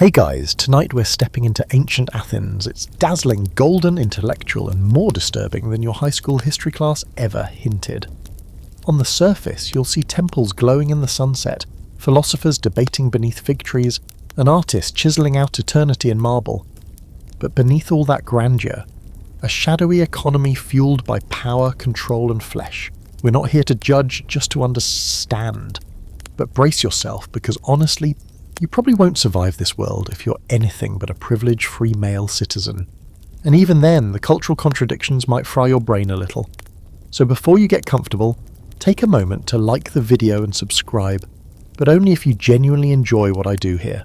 Hey guys, tonight we're stepping into ancient Athens. It's dazzling, golden, intellectual, and more disturbing than your high school history class ever hinted. On the surface, you'll see temples glowing in the sunset, philosophers debating beneath fig trees, an artist chiseling out eternity in marble. But beneath all that grandeur, a shadowy economy fueled by power, control, and flesh. We're not here to judge, just to understand. But brace yourself, because honestly, you probably won't survive this world if you're anything but a privileged free male citizen. And even then, the cultural contradictions might fry your brain a little. So before you get comfortable, take a moment to like the video and subscribe, but only if you genuinely enjoy what I do here.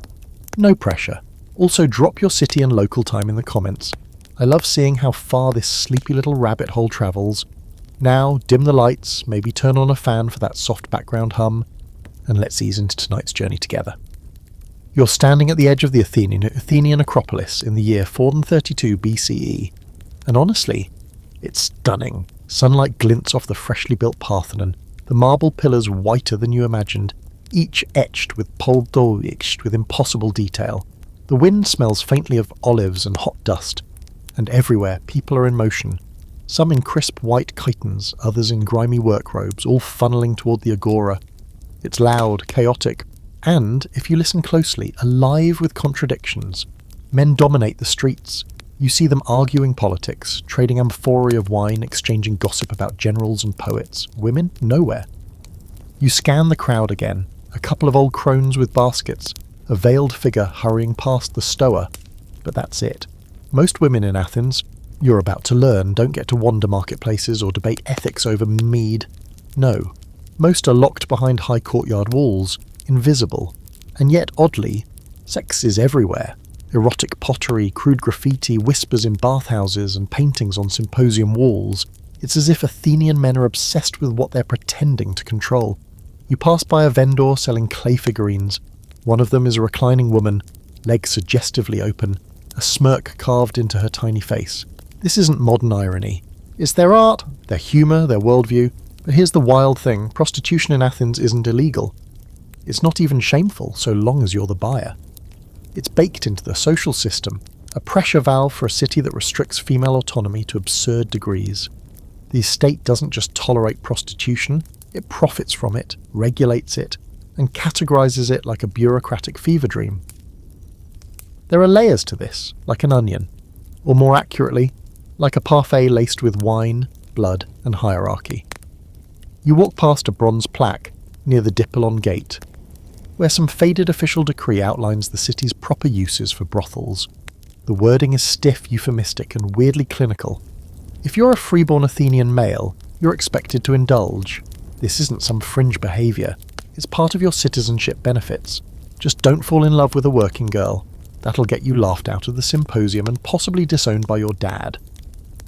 No pressure. Also, drop your city and local time in the comments. I love seeing how far this sleepy little rabbit hole travels. Now, dim the lights, maybe turn on a fan for that soft background hum, and let's ease into tonight's journey together. You're standing at the edge of the Athenian Acropolis in the year 432 BCE, and honestly, it's stunning. Sunlight glints off the freshly built Parthenon, the marble pillars whiter than you imagined, each etched with poldoiched with impossible detail. The wind smells faintly of olives and hot dust, and everywhere people are in motion, some in crisp white chitons, others in grimy work robes, all funneling toward the agora. It's loud, chaotic, and, if you listen closely, alive with contradictions. Men dominate the streets. You see them arguing politics, trading amphorae of wine, exchanging gossip about generals and poets. Women? Nowhere. You scan the crowd again. A couple of old crones with baskets, a veiled figure hurrying past the stoa. But that's it. Most women in Athens, you're about to learn, don't get to wander marketplaces or debate ethics over mead. No. Most are locked behind high courtyard walls, invisible, and yet oddly, sex is everywhere. Erotic pottery, crude graffiti, whispers in bathhouses, and paintings on symposium walls. It's as if Athenian men are obsessed with what they're pretending to control. You pass by a vendor selling clay figurines. One of them is a reclining woman, legs suggestively open, a smirk carved into her tiny face. This isn't modern irony. It's their art, their humour, their worldview. But here's the wild thing, prostitution in Athens isn't illegal. It's not even shameful, so long as you're the buyer. It's baked into the social system, a pressure valve for a city that restricts female autonomy to absurd degrees. The state doesn't just tolerate prostitution, it profits from it, regulates it, and categorizes it like a bureaucratic fever dream. There are layers to this, like an onion, or more accurately, like a parfait laced with wine, blood, and hierarchy. You walk past a bronze plaque near the Dipylon Gate, where some faded official decree outlines the city's proper uses for brothels. The wording is stiff, euphemistic, and weirdly clinical. If you're a freeborn Athenian male, you're expected to indulge. This isn't some fringe behaviour. It's part of your citizenship benefits. Just don't fall in love with a working girl. That'll get you laughed out of the symposium and possibly disowned by your dad.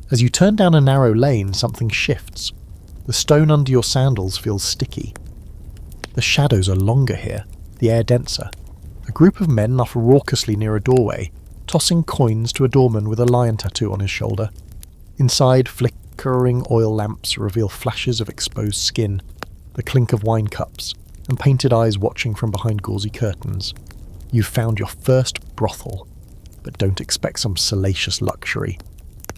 As you turn down a narrow lane, something shifts. The stone under your sandals feels sticky. The shadows are longer here, the air denser. A group of men laugh raucously near a doorway, tossing coins to a doorman with a lion tattoo on his shoulder. Inside, flickering oil lamps reveal flashes of exposed skin, the clink of wine cups, and painted eyes watching from behind gauzy curtains. You've found your first brothel, but don't expect some salacious luxury.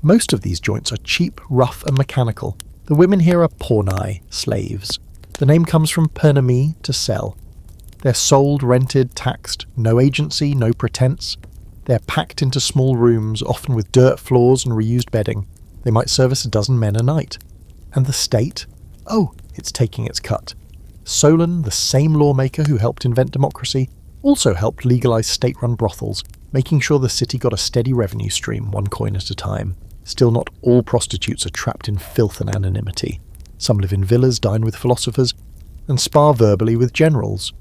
Most of these joints are cheap, rough, and mechanical. The women here are pornai, slaves. The name comes from pernomi, to sell. They're sold, rented, taxed, no agency, no pretense. They're packed into small rooms, often with dirt floors and reused bedding. They might service a dozen men a night. And the state? Oh, it's taking its cut. Solon, the same lawmaker who helped invent democracy, also helped legalize state-run brothels, making sure the city got a steady revenue stream, one coin at a time. Still, not all prostitutes are trapped in filth and anonymity. Some live in villas, dine with philosophers, and spar verbally with generals.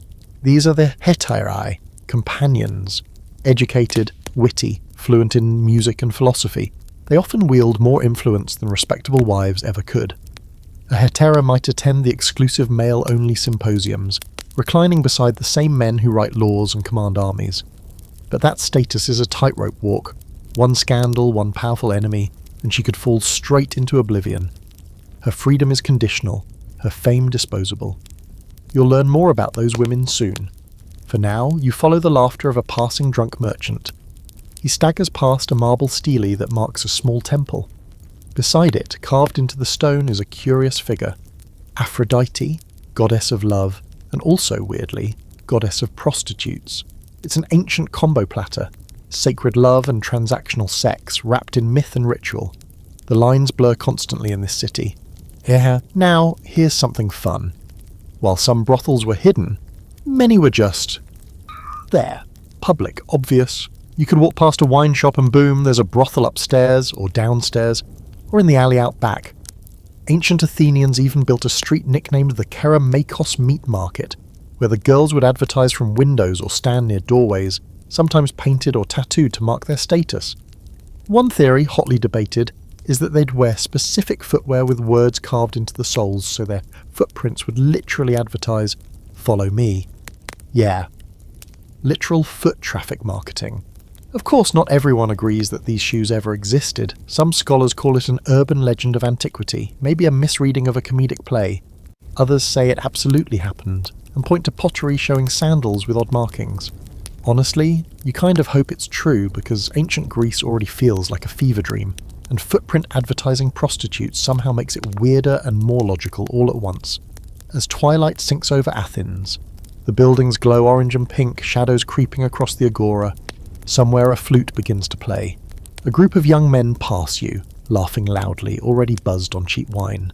These are the hetairai, companions, educated, witty, fluent in music and philosophy. They often wield more influence than respectable wives ever could. A hetairai might attend the exclusive male-only symposiums, reclining beside the same men who write laws and command armies. But that status is a tightrope walk. One scandal, one powerful enemy, and she could fall straight into oblivion. Her freedom is conditional, her fame disposable. You'll learn more about those women soon. For now, you follow the laughter of a passing drunk merchant. He staggers past a marble stele that marks a small temple. Beside it, carved into the stone, is a curious figure. Aphroditi, goddess of love, and also, weirdly, goddess of prostitutes. It's an ancient combo platter, sacred love and transactional sex wrapped in myth and ritual. The lines blur constantly in this city. Now, here's something fun. While some brothels were hidden, many were just there, public, obvious. You could walk past a wine shop and boom, there's a brothel upstairs or downstairs, or in the alley out back. Ancient Athenians even built a street nicknamed the Keramakos Meat Market, where the girls would advertise from windows or stand near doorways, sometimes painted or tattooed to mark their status. One theory, hotly debated, is that they'd wear specific footwear with words carved into the soles so their footprints would literally advertise, "Follow me." Yeah. Literal foot traffic marketing. Of course, not everyone agrees that these shoes ever existed. Some scholars call it an urban legend of antiquity, maybe a misreading of a comedic play. Others say it absolutely happened, and point to pottery showing sandals with odd markings. Honestly, you kind of hope it's true because ancient Greece already feels like a fever dream, and footprint advertising prostitutes somehow makes it weirder and more logical all at once. As twilight sinks over Athens, the buildings glow orange and pink, shadows creeping across the agora. Somewhere a flute begins to play. A group of young men pass you, laughing loudly, already buzzed on cheap wine.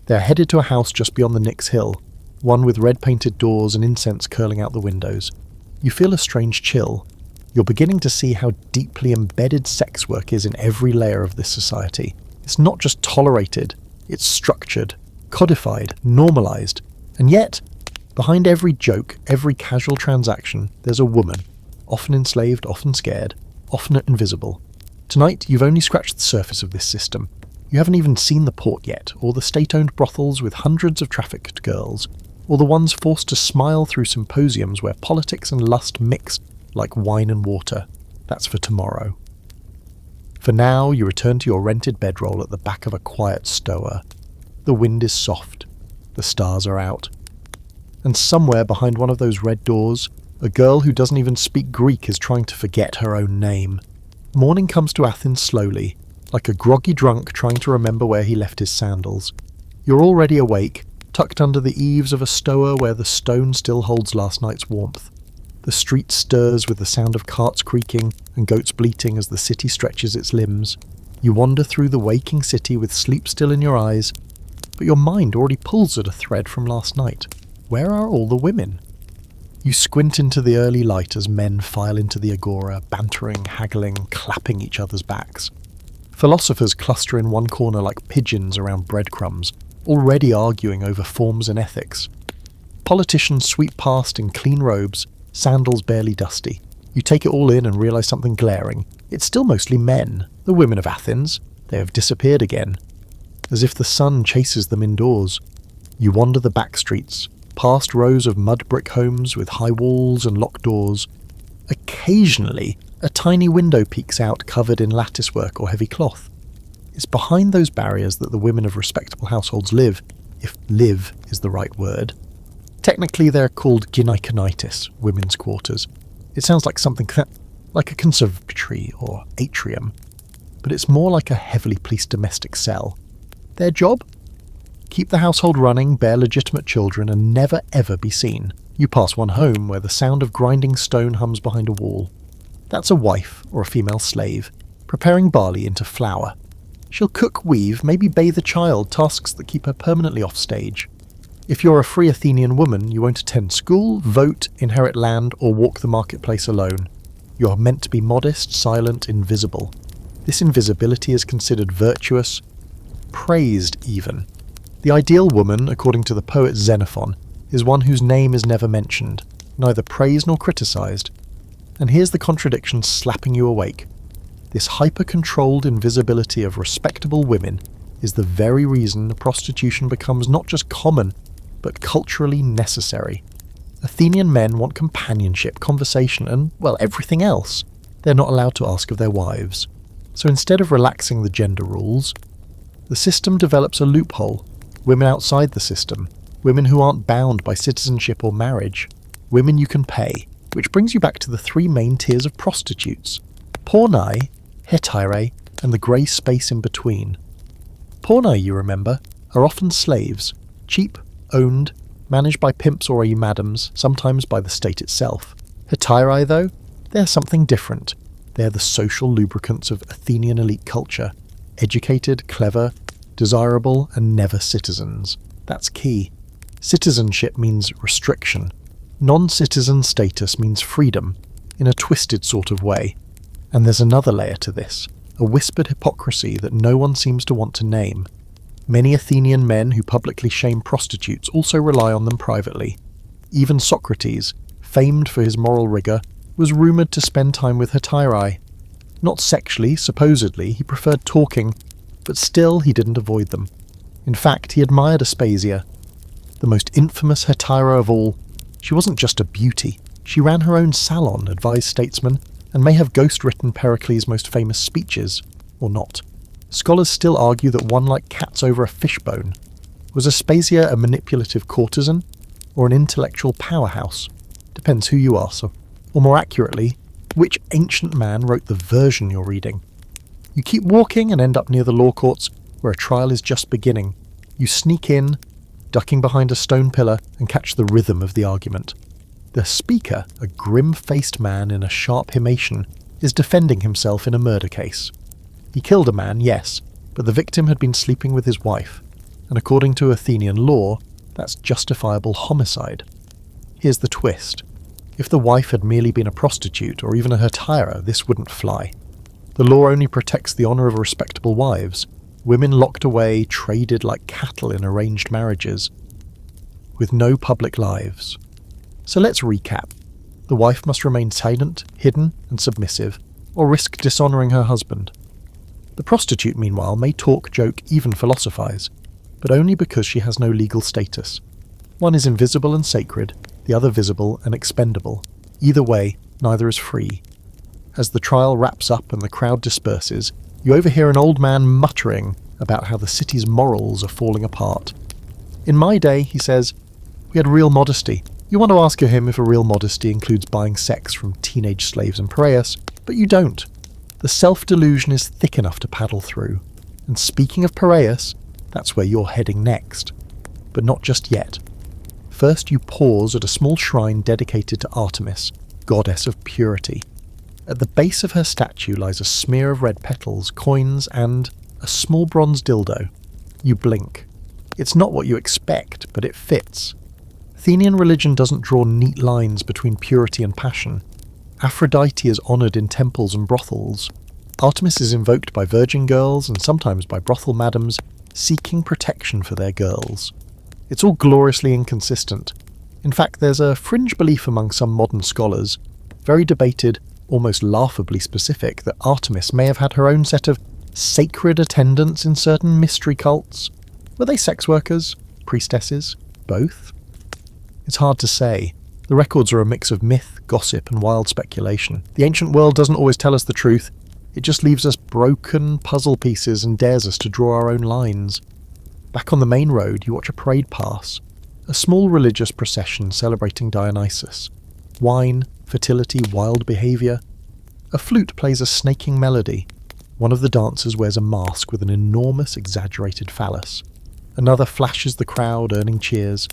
They're headed to a house just beyond the Nix Hill, one with red-painted doors and incense curling out the windows. You feel a strange chill. You're beginning to see how deeply embedded sex work is in every layer of this society. It's not just tolerated, it's structured, codified, normalized. And yet, behind every joke, every casual transaction, there's a woman, often enslaved, often scared, often invisible. Tonight, you've only scratched the surface of this system. You haven't even seen the port yet, or the state-owned brothels with hundreds of trafficked girls, or the ones forced to smile through symposiums where politics and lust mix like wine and water. That's for tomorrow. For now, you return to your rented bedroll at the back of a quiet stoa. The wind is soft. The stars are out. And somewhere behind one of those red doors, a girl who doesn't even speak Greek is trying to forget her own name. Morning comes to Athens slowly, like a groggy drunk trying to remember where he left his sandals. You're already awake, tucked under the eaves of a stoa where the stone still holds last night's warmth. The street stirs with the sound of carts creaking and goats bleating as the city stretches its limbs. You wander through the waking city with sleep still in your eyes, but your mind already pulls at a thread from last night. Where are all the women? You squint into the early light as men file into the agora, bantering, haggling, clapping each other's backs. Philosophers cluster in one corner like pigeons around breadcrumbs, already arguing over forms and ethics. Politicians sweep past in clean robes, sandals barely dusty. You take it all in and realise something glaring. It's still mostly men, the women of Athens. They have disappeared again, as if the sun chases them indoors. You wander the back streets, past rows of mud brick homes with high walls and locked doors. Occasionally, a tiny window peeks out covered in latticework or heavy cloth. It's behind those barriers that the women of respectable households live, if live is the right word. Technically they're called gynaikonitis, women's quarters. It sounds like something like a conservatory or atrium, but it's more like a heavily policed domestic cell. Their job? Keep the household running, bear legitimate children, and never ever be seen. You pass one home where the sound of grinding stone hums behind a wall. That's a wife, or a female slave, preparing barley into flour. She'll cook, weave, maybe bathe a child, tasks that keep her permanently off stage. If you're a free Athenian woman, you won't attend school, vote, inherit land, or walk the marketplace alone. You're meant to be modest, silent, invisible. This invisibility is considered virtuous, praised even. The ideal woman, according to the poet Xenophon, is one whose name is never mentioned, neither praised nor criticised. And here's the contradiction slapping you awake. This hyper-controlled invisibility of respectable women is the very reason prostitution becomes not just common, but culturally necessary. Athenian men want companionship, conversation, and, well, everything else. They're not allowed to ask of their wives. So instead of relaxing the gender rules, the system develops a loophole. Women outside the system, women who aren't bound by citizenship or marriage, women you can pay. which brings you back to the three main tiers of prostitutes: pornai, hetairai, and the grey space in between. Pornai, you remember, are often slaves, cheap, owned, managed by pimps or madams, sometimes by the state itself. Hetairai, though, they're something different. They're the social lubricants of Athenian elite culture. Educated, clever, desirable, and never citizens. That's key. Citizenship means restriction. Non-citizen status means freedom, in a twisted sort of way. And there's another layer to this, a whispered hypocrisy that no one seems to want to name. Many Athenian men who publicly shame prostitutes also rely on them privately. Even Socrates, famed for his moral rigour, was rumoured to spend time with hetairai. Not sexually, supposedly, he preferred talking, but still he didn't avoid them. In fact, he admired Aspasia, the most infamous hetairai of all. She wasn't just a beauty, she ran her own salon, advised statesmen, and may have ghost-written Pericles' most famous speeches, or not. Scholars still argue that one like cats over a fishbone. Was Aspasia a manipulative courtesan, or an intellectual powerhouse? Depends who you ask, or more accurately, which ancient man wrote the version you're reading. You keep walking and end up near the law courts, where a trial is just beginning. You sneak in, ducking behind a stone pillar, and catch the rhythm of the argument. The speaker, a grim-faced man in a sharp himation, is defending himself in a murder case. He killed a man, yes, but the victim had been sleeping with his wife, and according to Athenian law, that's justifiable homicide. Here's the twist. If the wife had merely been a prostitute or even a hetairai, this wouldn't fly. The law only protects the honour of respectable wives, women locked away, traded like cattle in arranged marriages, with no public lives. So let's recap. The wife must remain silent, hidden, and submissive, or risk dishonouring her husband. The prostitute, meanwhile, may talk, joke, even philosophise, but only because she has no legal status. One is invisible and sacred, the other visible and expendable. Either way, neither is free. As the trial wraps up and the crowd disperses, you overhear an old man muttering about how the city's morals are falling apart. In my day, he says, we had real modesty. You want to ask him if a real modesty includes buying sex from teenage slaves in Piraeus, but you don't. The self-delusion is thick enough to paddle through. And speaking of Piraeus, that's where you're heading next. But not just yet. First you pause at a small shrine dedicated to Artemis, goddess of purity. At the base of her statue lies a smear of red petals, coins, and a small bronze dildo. You blink. It's not what you expect, but it fits. Athenian religion doesn't draw neat lines between purity and passion. Aphroditi is honoured in temples and brothels. Artemis is invoked by virgin girls and sometimes by brothel madams seeking protection for their girls. It's all gloriously inconsistent. In fact, there's a fringe belief among some modern scholars, very debated, almost laughably specific, that Artemis may have had her own set of sacred attendants in certain mystery cults. Were they sex workers? Priestesses? Both? It's hard to say. The records are a mix of myth, gossip, and wild speculation. The ancient world doesn't always tell us the truth. It just leaves us broken puzzle pieces and dares us to draw our own lines. Back on the main road, you watch a parade pass. A small religious procession celebrating Dionysus. Wine, fertility, wild behaviour. A flute plays a snaking melody. One of the dancers wears a mask with an enormous, exaggerated phallus. Another flashes the crowd, earning cheers.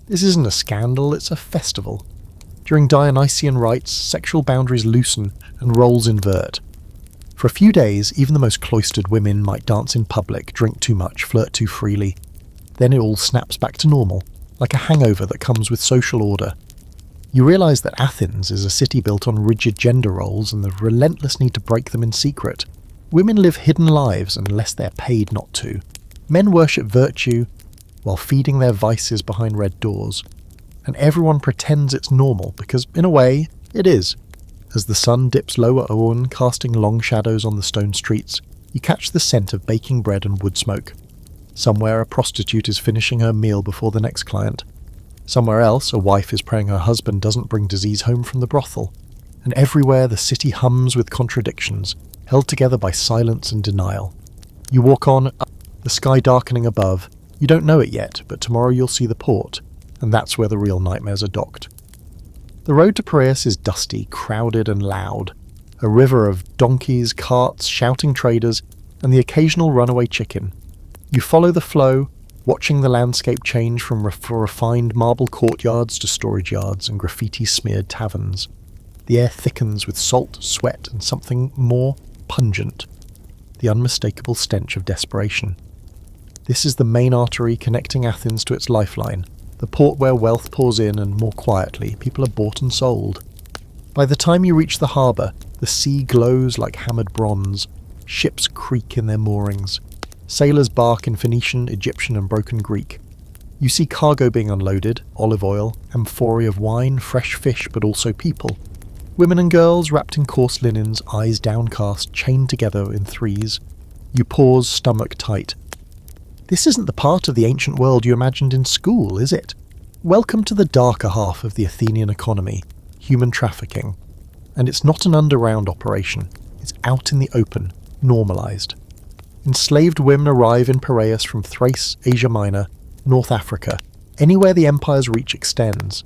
This isn't a scandal, it's a festival. During Dionysian rites, sexual boundaries loosen and roles invert. For a few days, even the most cloistered women might dance in public, drink too much, flirt too freely. Then it all snaps back to normal, like a hangover that comes with social order. You realise that Athens is a city built on rigid gender roles and the relentless need to break them in secret. Women live hidden lives unless they're paid not to. Men worship virtue while feeding their vices behind red doors. And everyone pretends it's normal because, in a way, it is. As the sun dips lower Owen, casting long shadows on the stone streets, you catch the scent of baking bread and wood smoke. Somewhere a prostitute is finishing her meal before the next client. Somewhere else a wife is praying her husband doesn't bring disease home from the brothel. And everywhere the city hums with contradictions, held together by silence and denial. You walk on, the sky darkening above. You don't know it yet, but tomorrow you'll see the port, and that's where the real nightmares are docked. The road to Piraeus is dusty, crowded and loud. A river of donkeys, carts, shouting traders, and the occasional runaway chicken. You follow the flow, watching the landscape change from refined marble courtyards to storage yards and graffiti-smeared taverns. The air thickens with salt, sweat, and something more pungent. The unmistakable stench of desperation. This is the main artery connecting Athens to its lifeline, the port where wealth pours in and, more quietly, people are bought and sold. By the time you reach the harbour, the sea glows like hammered bronze. Ships creak in their moorings. Sailors bark in Phoenician, Egyptian and broken Greek. You see cargo being unloaded, olive oil, amphorae of wine, fresh fish, but also people. Women and girls wrapped in coarse linens, eyes downcast, chained together in threes. You pause, stomach tight. This isn't the part of the ancient world you imagined in school, is it? Welcome to the darker half of the Athenian economy, human trafficking. And it's not an underground operation. It's out in the open, normalised. Enslaved women arrive in Piraeus from Thrace, Asia Minor, North Africa, anywhere the empire's reach extends.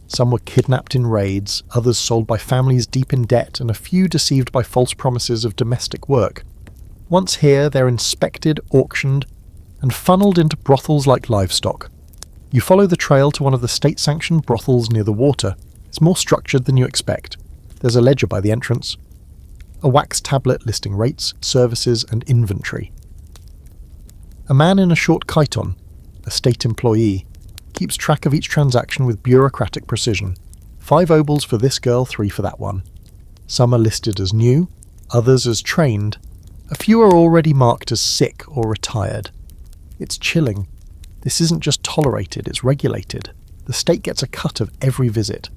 Some were kidnapped in raids, others sold by families deep in debt, and a few deceived by false promises of domestic work. Once here, they're inspected, auctioned, and funneled into brothels like livestock. You follow the trail to one of the state-sanctioned brothels near the water. It's more structured than you expect. There's a ledger by the entrance, a wax tablet listing rates, services, and inventory. A man in a short chiton, a state employee, keeps track of each transaction with bureaucratic precision. 5 obols for this girl, 3 for that one. Some are listed as new, others as trained. A few are already marked as sick or retired. It's chilling. This isn't just tolerated, it's regulated. The state gets a cut of every visit.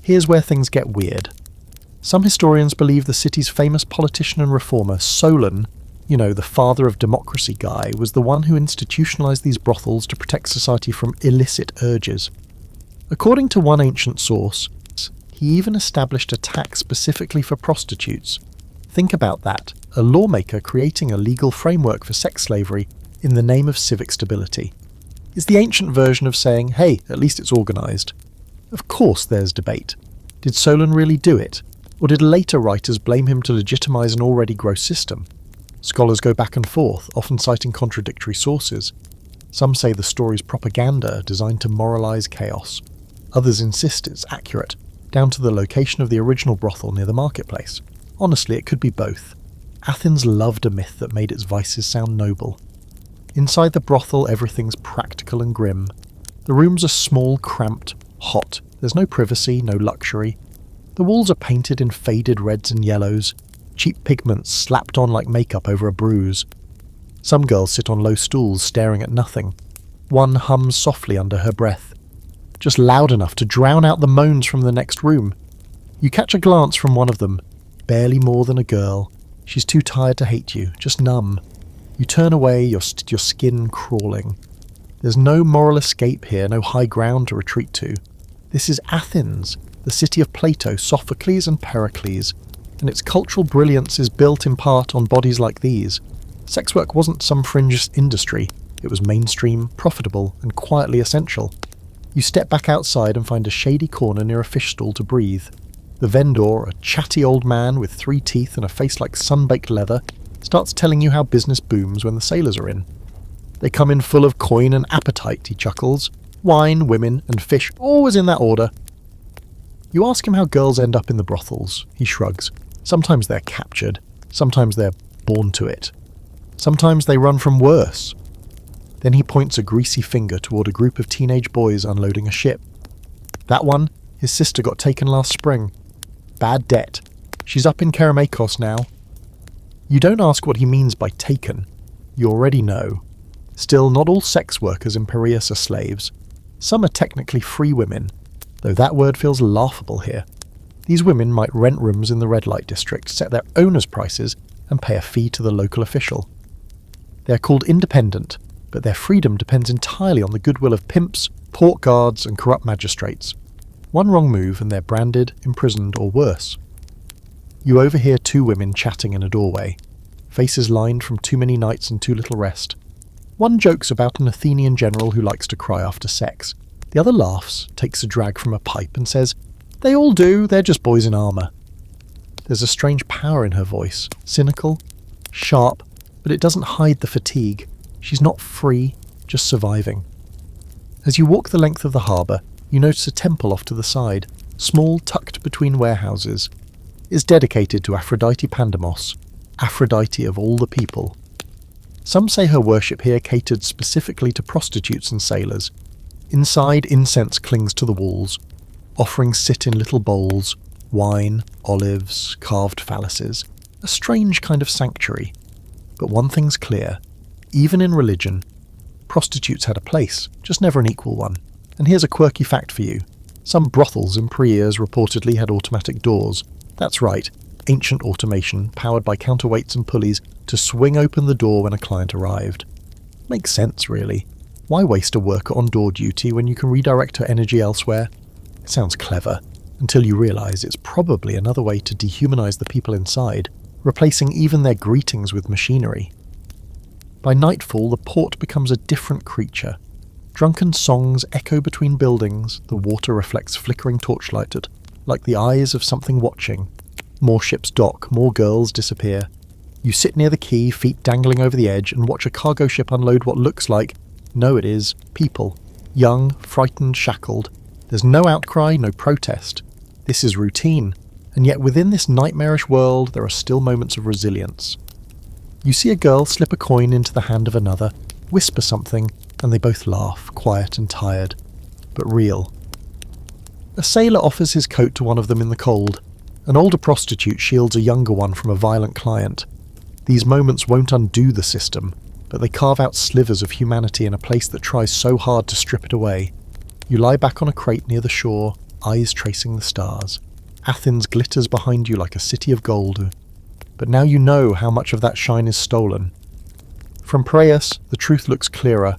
Here's where things get weird. Some historians believe the city's famous politician and reformer, Solon, the father of democracy guy, was the one who institutionalized these brothels to protect society from illicit urges. According to one ancient source, he even established a tax specifically for prostitutes. Think about that, a lawmaker creating a legal framework for sex slavery in the name of civic stability. It's the ancient version of saying, hey, at least it's organised. Of course there's debate. Did Solon really do it? Or did later writers blame him to legitimise an already gross system? Scholars go back and forth, often citing contradictory sources. Some say the story's propaganda designed to moralise chaos. Others insist it's accurate, down to the location of the original brothel near the marketplace. Honestly, it could be both. Athens loved a myth that made its vices sound noble. Inside the brothel, everything's practical and grim. The rooms are small, cramped, hot. There's no privacy, no luxury. The walls are painted in faded reds and yellows, cheap pigments slapped on like makeup over a bruise. Some girls sit on low stools staring at nothing. One hums softly under her breath, just loud enough to drown out the moans from the next room. You catch a glance from one of them, barely more than a girl. She's too tired to hate you, just numb. You turn away, your skin crawling. There's no moral escape here, no high ground to retreat to. This is Athens, the city of Plato, Sophocles and Pericles, and its cultural brilliance is built in part on bodies like these. Sex work wasn't some fringe industry, it was mainstream, profitable, and quietly essential. You step back outside and find a shady corner near a fish stall to breathe. The vendor, a chatty old man with 3 teeth and a face like sun-baked leather, starts telling you how business booms when the sailors are in. They come in full of coin and appetite, he chuckles. Wine, women, and fish, always in that order. You ask him how girls end up in the brothels. He shrugs. Sometimes they're captured. Sometimes they're born to it. Sometimes they run from worse. Then he points a greasy finger toward a group of teenage boys unloading a ship. That one, his sister got taken last spring. Bad debt. She's up in Keramakos now. You don't ask what he means by taken. You already know. Still, not all sex workers in Piraeus are slaves. Some are technically free women, though that word feels laughable here. These women might rent rooms in the red light district, set their owners' prices, and pay a fee to the local official. They are called independent, but their freedom depends entirely on the goodwill of pimps, port guards, and corrupt magistrates. One wrong move and they're branded, imprisoned, or worse. You overhear 2 women chatting in a doorway, faces lined from too many nights and too little rest. One jokes about an Athenian general who likes to cry after sex. The other laughs, takes a drag from a pipe, and says, They all do, they're just boys in armour. There's a strange power in her voice, cynical, sharp, but it doesn't hide the fatigue. She's not free, just surviving. As you walk the length of the harbour, you notice a temple off to the side, small, tucked between warehouses. It's dedicated to Aphroditi Pandemos, Aphrodite of all the people. Some say her worship here catered specifically to prostitutes and sailors. Inside, incense clings to the walls. Offerings sit in little bowls, wine, olives, carved phalluses. A strange kind of sanctuary. But one thing's clear. Even in religion, prostitutes had a place, just never an equal one. And here's a quirky fact for you. Some brothels in pre-years reportedly had automatic doors. That's right, ancient automation powered by counterweights and pulleys to swing open the door when a client arrived. Makes sense, really. Why waste a worker on door duty when you can redirect her energy elsewhere? It sounds clever, until you realise it's probably another way to dehumanise the people inside, replacing even their greetings with machinery. By nightfall, the port becomes a different creature. Drunken songs echo between buildings, the water reflects flickering torchlighted, like the eyes of something watching. More ships dock, more girls disappear. You sit near the quay, feet dangling over the edge, and watch a cargo ship unload what looks like, no it is, people. Young, frightened, shackled. There's no outcry, no protest. This is routine, and yet within this nightmarish world there are still moments of resilience. You see a girl slip a coin into the hand of another, whisper something, and they both laugh, quiet and tired, but real. A sailor offers his coat to one of them in the cold. An older prostitute shields a younger one from a violent client. These moments won't undo the system, but they carve out slivers of humanity in a place that tries so hard to strip it away. You lie back on a crate near the shore, eyes tracing the stars. Athens glitters behind you like a city of gold. But now you know how much of that shine is stolen. From Piraeus, the truth looks clearer.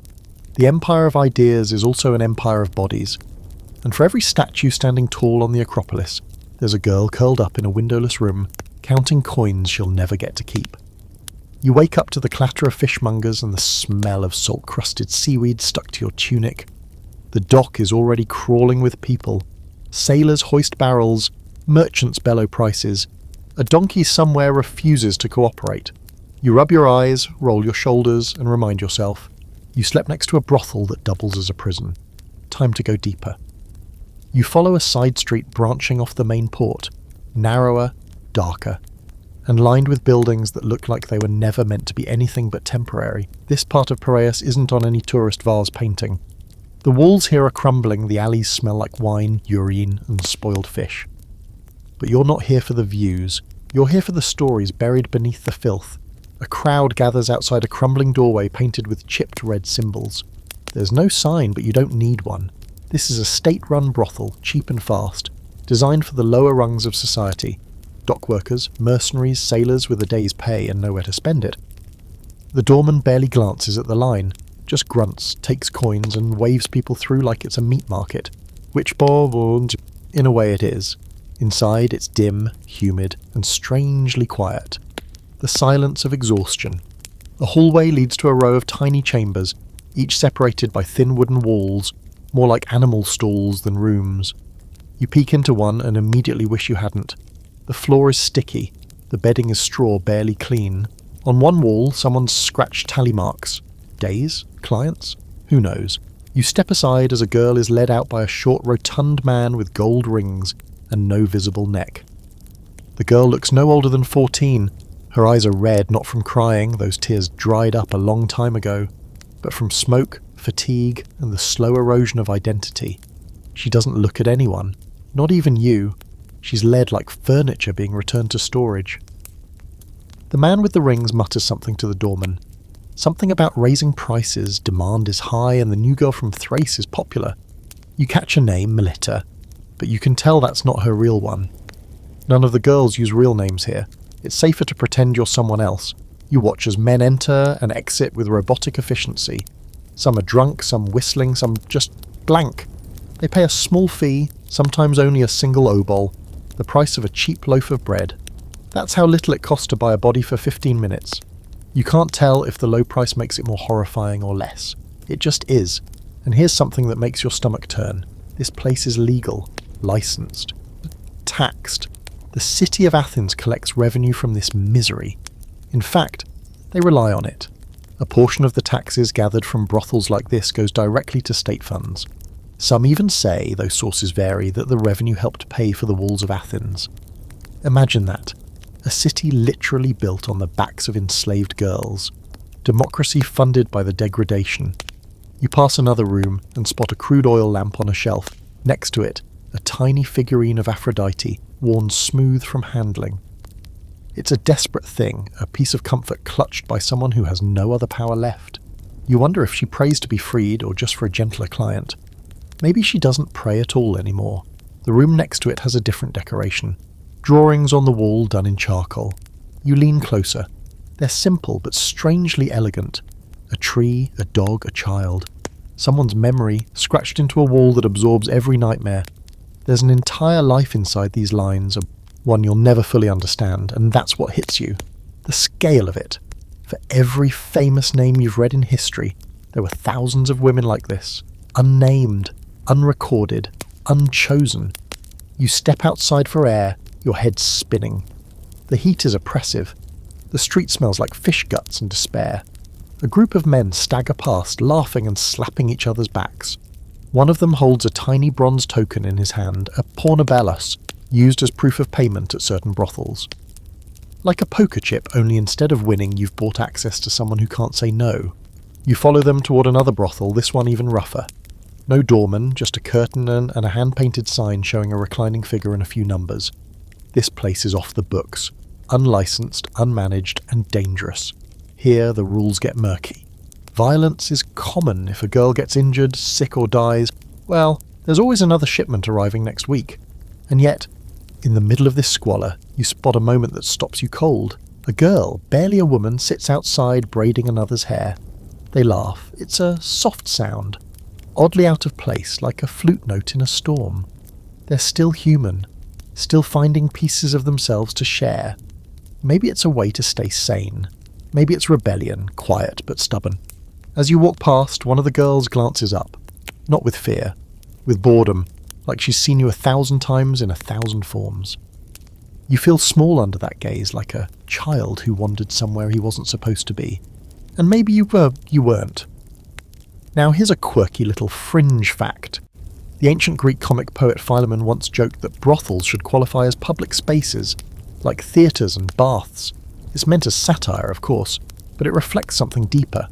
The empire of ideas is also an empire of bodies. And for every statue standing tall on the Acropolis, there's a girl curled up in a windowless room, counting coins she'll never get to keep. You wake up to the clatter of fishmongers and the smell of salt-crusted seaweed stuck to your tunic. The dock is already crawling with people. Sailors hoist barrels, merchants bellow prices. A donkey somewhere refuses to cooperate. You rub your eyes, roll your shoulders, and remind yourself. You slept next to a brothel that doubles as a prison. Time to go deeper. You follow a side street branching off the main port, narrower, darker, and lined with buildings that look like they were never meant to be anything but temporary. This part of Piraeus isn't on any tourist vase painting. The walls here are crumbling, the alleys smell like wine, urine, and spoiled fish. But you're not here for the views. You're here for the stories buried beneath the filth. A crowd gathers outside a crumbling doorway painted with chipped red symbols. There's no sign, but you don't need one. This is a state-run brothel, cheap and fast, designed for the lower rungs of society. Dock workers, mercenaries, sailors with a day's pay and nowhere to spend it. The doorman barely glances at the line, just grunts, takes coins and waves people through like it's a meat market. Which in a way it is. Inside it's dim, humid, and strangely quiet. The silence of exhaustion. A hallway leads to a row of tiny chambers, each separated by thin wooden walls, more like animal stalls than rooms. You peek into one and immediately wish you hadn't. The floor is sticky, the bedding is straw barely clean. On one wall, someone's scratched tally marks. Days? Clients? Who knows? You step aside as a girl is led out by a short, rotund man with gold rings and no visible neck. The girl looks no older than 14. Her eyes are red, not from crying, those tears dried up a long time ago, but from smoke, fatigue, and the slow erosion of identity. She doesn't look at anyone, not even you. She's led like furniture being returned to storage. The man with the rings mutters something to the doorman. Something about raising prices, demand is high, and the new girl from Thrace is popular. You catch a name, Melita, but you can tell that's not her real one. None of the girls use real names here. It's safer to pretend you're someone else. You watch as men enter and exit with robotic efficiency. Some are drunk, some whistling, some just blank. They pay a small fee, sometimes only a single obol, the price of a cheap loaf of bread. That's how little it costs to buy a body for 15 minutes. You can't tell if the low price makes it more horrifying or less. It just is. And here's something that makes your stomach turn. This place is legal, licensed. taxed. The city of Athens collects revenue from this misery. In fact, they rely on it. A portion of the taxes gathered from brothels like this goes directly to state funds. Some even say, though sources vary, that the revenue helped pay for the walls of Athens. Imagine that. A city literally built on the backs of enslaved girls. Democracy funded by the degradation. You pass another room and spot a crude oil lamp on a shelf. Next to it, a tiny figurine of Aphroditi, worn smooth from handling. It's a desperate thing, a piece of comfort clutched by someone who has no other power left. You wonder if she prays to be freed or just for a gentler client. Maybe she doesn't pray at all anymore. The room next to it has a different decoration. Drawings on the wall done in charcoal. You lean closer. They're simple but strangely elegant. A tree, a dog, a child. Someone's memory scratched into a wall that absorbs every nightmare. There's an entire life inside these lines, one you'll never fully understand, and that's what hits you. The scale of it. For every famous name you've read in history, there were thousands of women like this. Unnamed, unrecorded, unchosen. You step outside for air, your head spinning. The heat is oppressive. The street smells like fish guts and despair. A group of men stagger past, laughing and slapping each other's backs. One of them holds a tiny bronze token in his hand, a pornobellos, used as proof of payment at certain brothels. Like a poker chip, only instead of winning, you've bought access to someone who can't say no. You follow them toward another brothel, this one even rougher. No doorman, just a curtain and a hand-painted sign showing a reclining figure and a few numbers. This place is off the books. Unlicensed, unmanaged, and dangerous. Here the rules get murky. Violence is common. If a girl gets injured, sick or dies, well, there's always another shipment arriving next week. And yet, in the middle of this squalor, you spot a moment that stops you cold. A girl, barely a woman, sits outside braiding another's hair. They laugh. It's a soft sound, oddly out of place, like a flute note in a storm. They're still human, still finding pieces of themselves to share. Maybe it's a way to stay sane. Maybe it's rebellion, quiet but stubborn. As you walk past, one of the girls glances up. Not with fear, with boredom, like she's seen you 1,000 times in 1,000 forms. You feel small under that gaze, like a child who wandered somewhere he wasn't supposed to be. And maybe you weren't. Now here's a quirky little fringe fact. The ancient Greek comic poet Philemon once joked that brothels should qualify as public spaces, like theatres and baths. It's meant as satire, of course, but it reflects something deeper.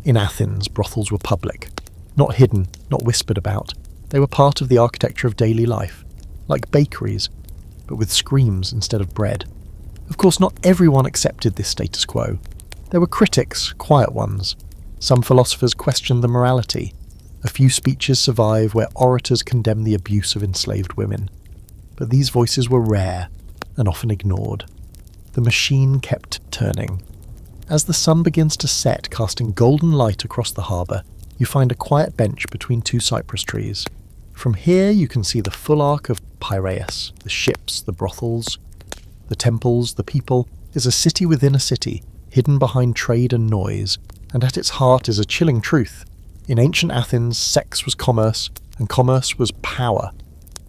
In Athens, brothels were public. Not hidden, not whispered about. They were part of the architecture of daily life, like bakeries, but with screams instead of bread. Of course, not everyone accepted this status quo. There were critics, quiet ones. Some philosophers questioned the morality. A few speeches survive where orators condemn the abuse of enslaved women. But these voices were rare and often ignored. The machine kept turning. As the sun begins to set, casting golden light across the harbour, you find a quiet bench between two cypress trees. From here you can see the full arc of Piraeus, the ships, the brothels, the temples, the people. Is a city within a city, hidden behind trade and noise, and at its heart is a chilling truth. In ancient Athens, sex was commerce, and commerce was power.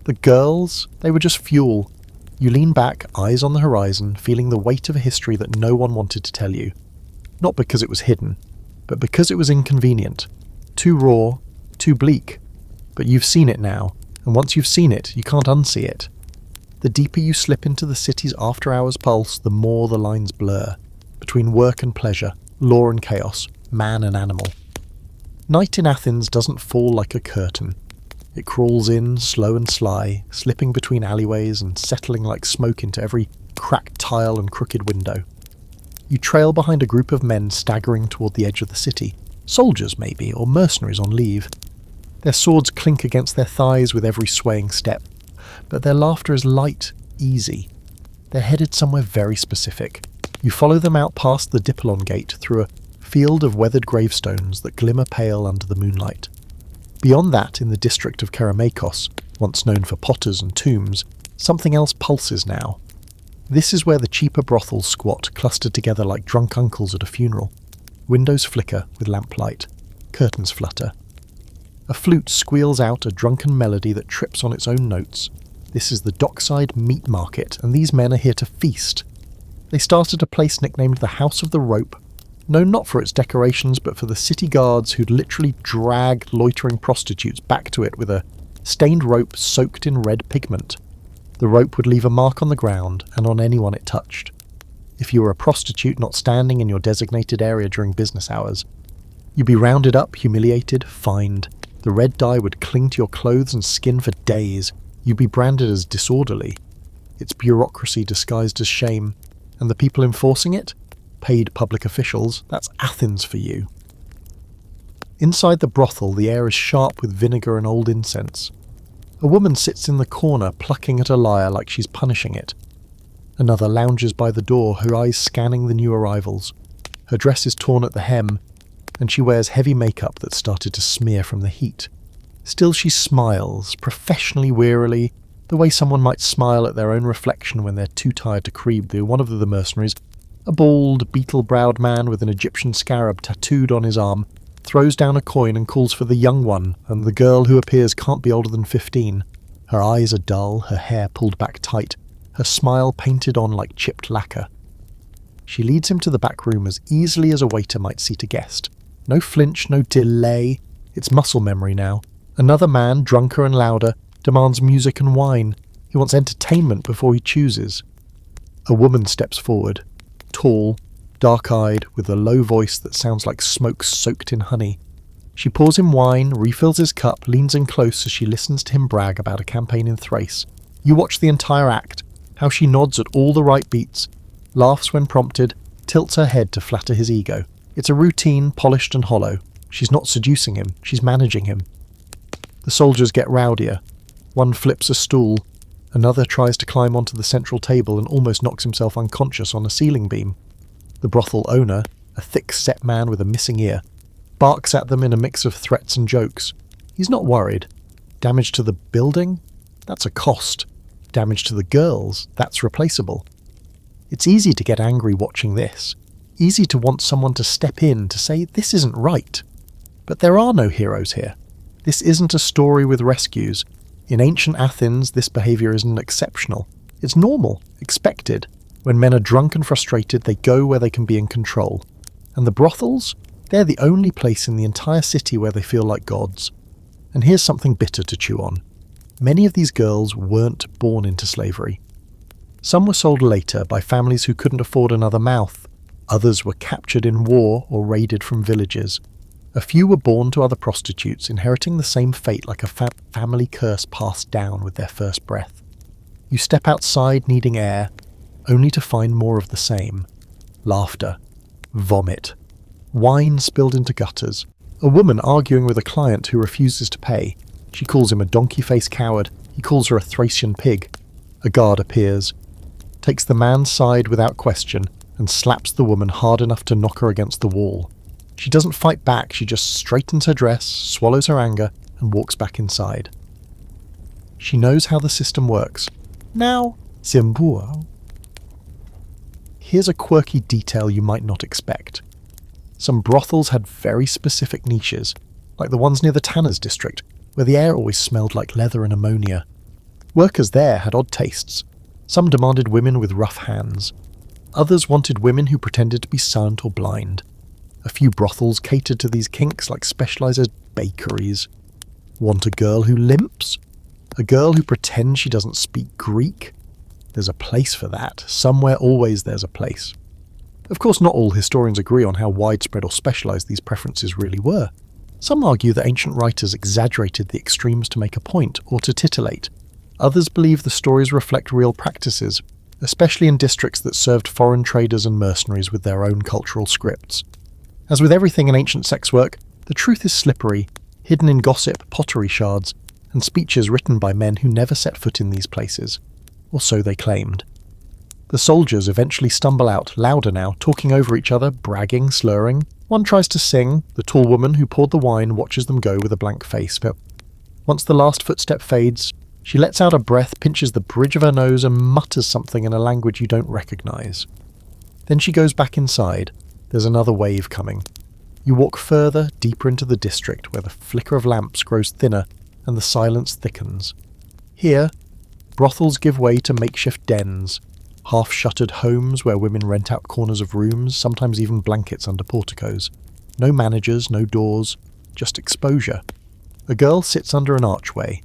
The girls, they were just fuel. You lean back, eyes on the horizon, feeling the weight of a history that no one wanted to tell you. Not because it was hidden, but because it was inconvenient. Too raw, too bleak. But you've seen it now, and once you've seen it, you can't unsee it. The deeper you slip into the city's after-hours pulse, the more the lines blur, between work and pleasure, law and chaos, man and animal. Night in Athens doesn't fall like a curtain. It crawls in, slow and sly, slipping between alleyways and settling like smoke into every cracked tile and crooked window. You trail behind a group of men staggering toward the edge of the city. Soldiers, maybe, or mercenaries on leave. Their swords clink against their thighs with every swaying step, but their laughter is light, easy. They're headed somewhere very specific. You follow them out past the Dippelon Gate through a field of weathered gravestones that glimmer pale under the moonlight. Beyond that, in the district of Kerameikos, once known for potters and tombs, something else pulses now. This is where the cheaper brothels squat, clustered together like drunk uncles at a funeral. Windows flicker with lamplight. Curtains flutter. A flute squeals out a drunken melody that trips on its own notes. This is the dockside meat market, and these men are here to feast. They started a place nicknamed the House of the Rope, known not for its decorations but for the city guards who'd literally drag loitering prostitutes back to it with a stained rope soaked in red pigment. The rope would leave a mark on the ground and on anyone it touched. If you were a prostitute not standing in your designated area during business hours, you'd be rounded up, humiliated, fined. The red dye would cling to your clothes and skin for days. You'd be branded as disorderly. It's bureaucracy disguised as shame, and the people enforcing it? Paid public officials. That's Athens for you. Inside the brothel, the air is sharp with vinegar and old incense. A woman sits in the corner, plucking at a lyre like she's punishing it. Another lounges by the door, her eyes scanning the new arrivals. Her dress is torn at the hem, and she wears heavy makeup that's started to smear from the heat. Still she smiles, professionally wearily, the way someone might smile at their own reflection when they're too tired to creep through one of the mercenaries. A bald, beetle-browed man with an Egyptian scarab tattooed on his arm throws down a coin and calls for the young one, and the girl who appears can't be older than 15. Her eyes are dull, her hair pulled back tight, her smile painted on like chipped lacquer. She leads him to the back room as easily as a waiter might seat a guest. No flinch, no delay. It's muscle memory now. Another man, drunker and louder, demands music and wine. He wants entertainment before he chooses. A woman steps forward, tall, dark-eyed, with a low voice that sounds like smoke soaked in honey. She pours him wine, refills his cup, leans in close as she listens to him brag about a campaign in Thrace. You watch the entire act, how she nods at all the right beats, laughs when prompted, tilts her head to flatter his ego. It's a routine, polished and hollow. She's not seducing him, she's managing him. The soldiers get rowdier. One flips a stool. Another tries to climb onto the central table and almost knocks himself unconscious on a ceiling beam. The brothel owner, a thick-set man with a missing ear, barks at them in a mix of threats and jokes. He's not worried. Damage to the building? That's a cost. Damage to the girls? That's replaceable. It's easy to get angry watching this. Easy to want someone to step in to say, this isn't right. But there are no heroes here. This isn't a story with rescues. In ancient Athens, this behaviour isn't exceptional. It's normal, expected. When men are drunk and frustrated, they go where they can be in control. And the brothels? They're the only place in the entire city where they feel like gods. And here's something bitter to chew on. Many of these girls weren't born into slavery. Some were sold later by families who couldn't afford another mouth. Others were captured in war or raided from villages. A few were born to other prostitutes, inheriting the same fate like a family curse passed down with their first breath. You step outside needing air, only to find more of the same. Laughter. Vomit. Wine spilled into gutters. A woman arguing with a client who refuses to pay. She calls him a donkey-faced coward. He calls her a Thracian pig. A guard appears, takes the man's side without question, and slaps the woman hard enough to knock her against the wall. She doesn't fight back, she just straightens her dress, swallows her anger, and walks back inside. She knows how the system works. Now, Symbolism. Here's a quirky detail you might not expect. Some brothels had very specific niches, like the ones near the Tanners district, where the air always smelled like leather and ammonia. Workers there had odd tastes. Some demanded women with rough hands. Others wanted women who pretended to be silent or blind. A few brothels catered to these kinks like specialised as bakeries. Want a girl who limps? A girl who pretends she doesn't speak Greek? There's a place for that. Somewhere always there's a place. Of course, not all historians agree on how widespread or specialised these preferences really were. Some argue that ancient writers exaggerated the extremes to make a point or to titillate. Others believe the stories reflect real practices, especially in districts that served foreign traders and mercenaries with their own cultural scripts. As with everything in ancient sex work, the truth is slippery, hidden in gossip, pottery shards, and speeches written by men who never set foot in these places. Or so they claimed. The soldiers eventually stumble out, louder now, talking over each other, bragging, slurring. One tries to sing. The tall woman who poured the wine watches them go with a blank face. But once the last footstep fades, she lets out a breath, pinches the bridge of her nose, and mutters something in a language you don't recognise. Then she goes back inside. There's another wave coming. You walk further, deeper into the district, where the flicker of lamps grows thinner and the silence thickens. Here, Brothels give way to makeshift dens, half-shuttered homes where women rent out corners of rooms, sometimes even blankets under porticos. No managers, no doors, just exposure. A girl sits under an archway,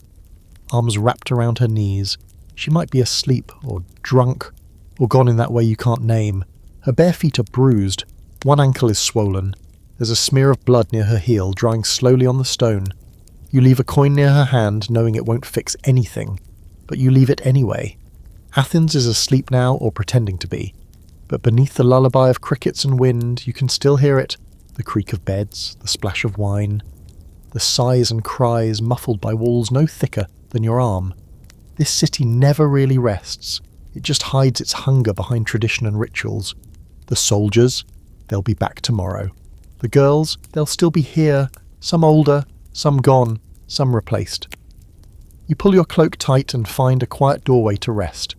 arms wrapped around her knees. She might be asleep, or drunk, or gone in that way you can't name. Her bare feet are bruised. One ankle is swollen. There's a smear of blood near her heel, drying slowly on the stone. You leave a coin near her hand, knowing it won't fix anything, but you leave it anyway. Athens is asleep now, or pretending to be. But beneath the lullaby of crickets and wind, you can still hear it. The creak of beds, the splash of wine, the sighs and cries muffled by walls no thicker than your arm. This city never really rests. It just hides its hunger behind tradition and rituals. The soldiers, they'll be back tomorrow. The girls, they'll still be here, some older, some gone, some replaced. You pull your cloak tight and find a quiet doorway to rest.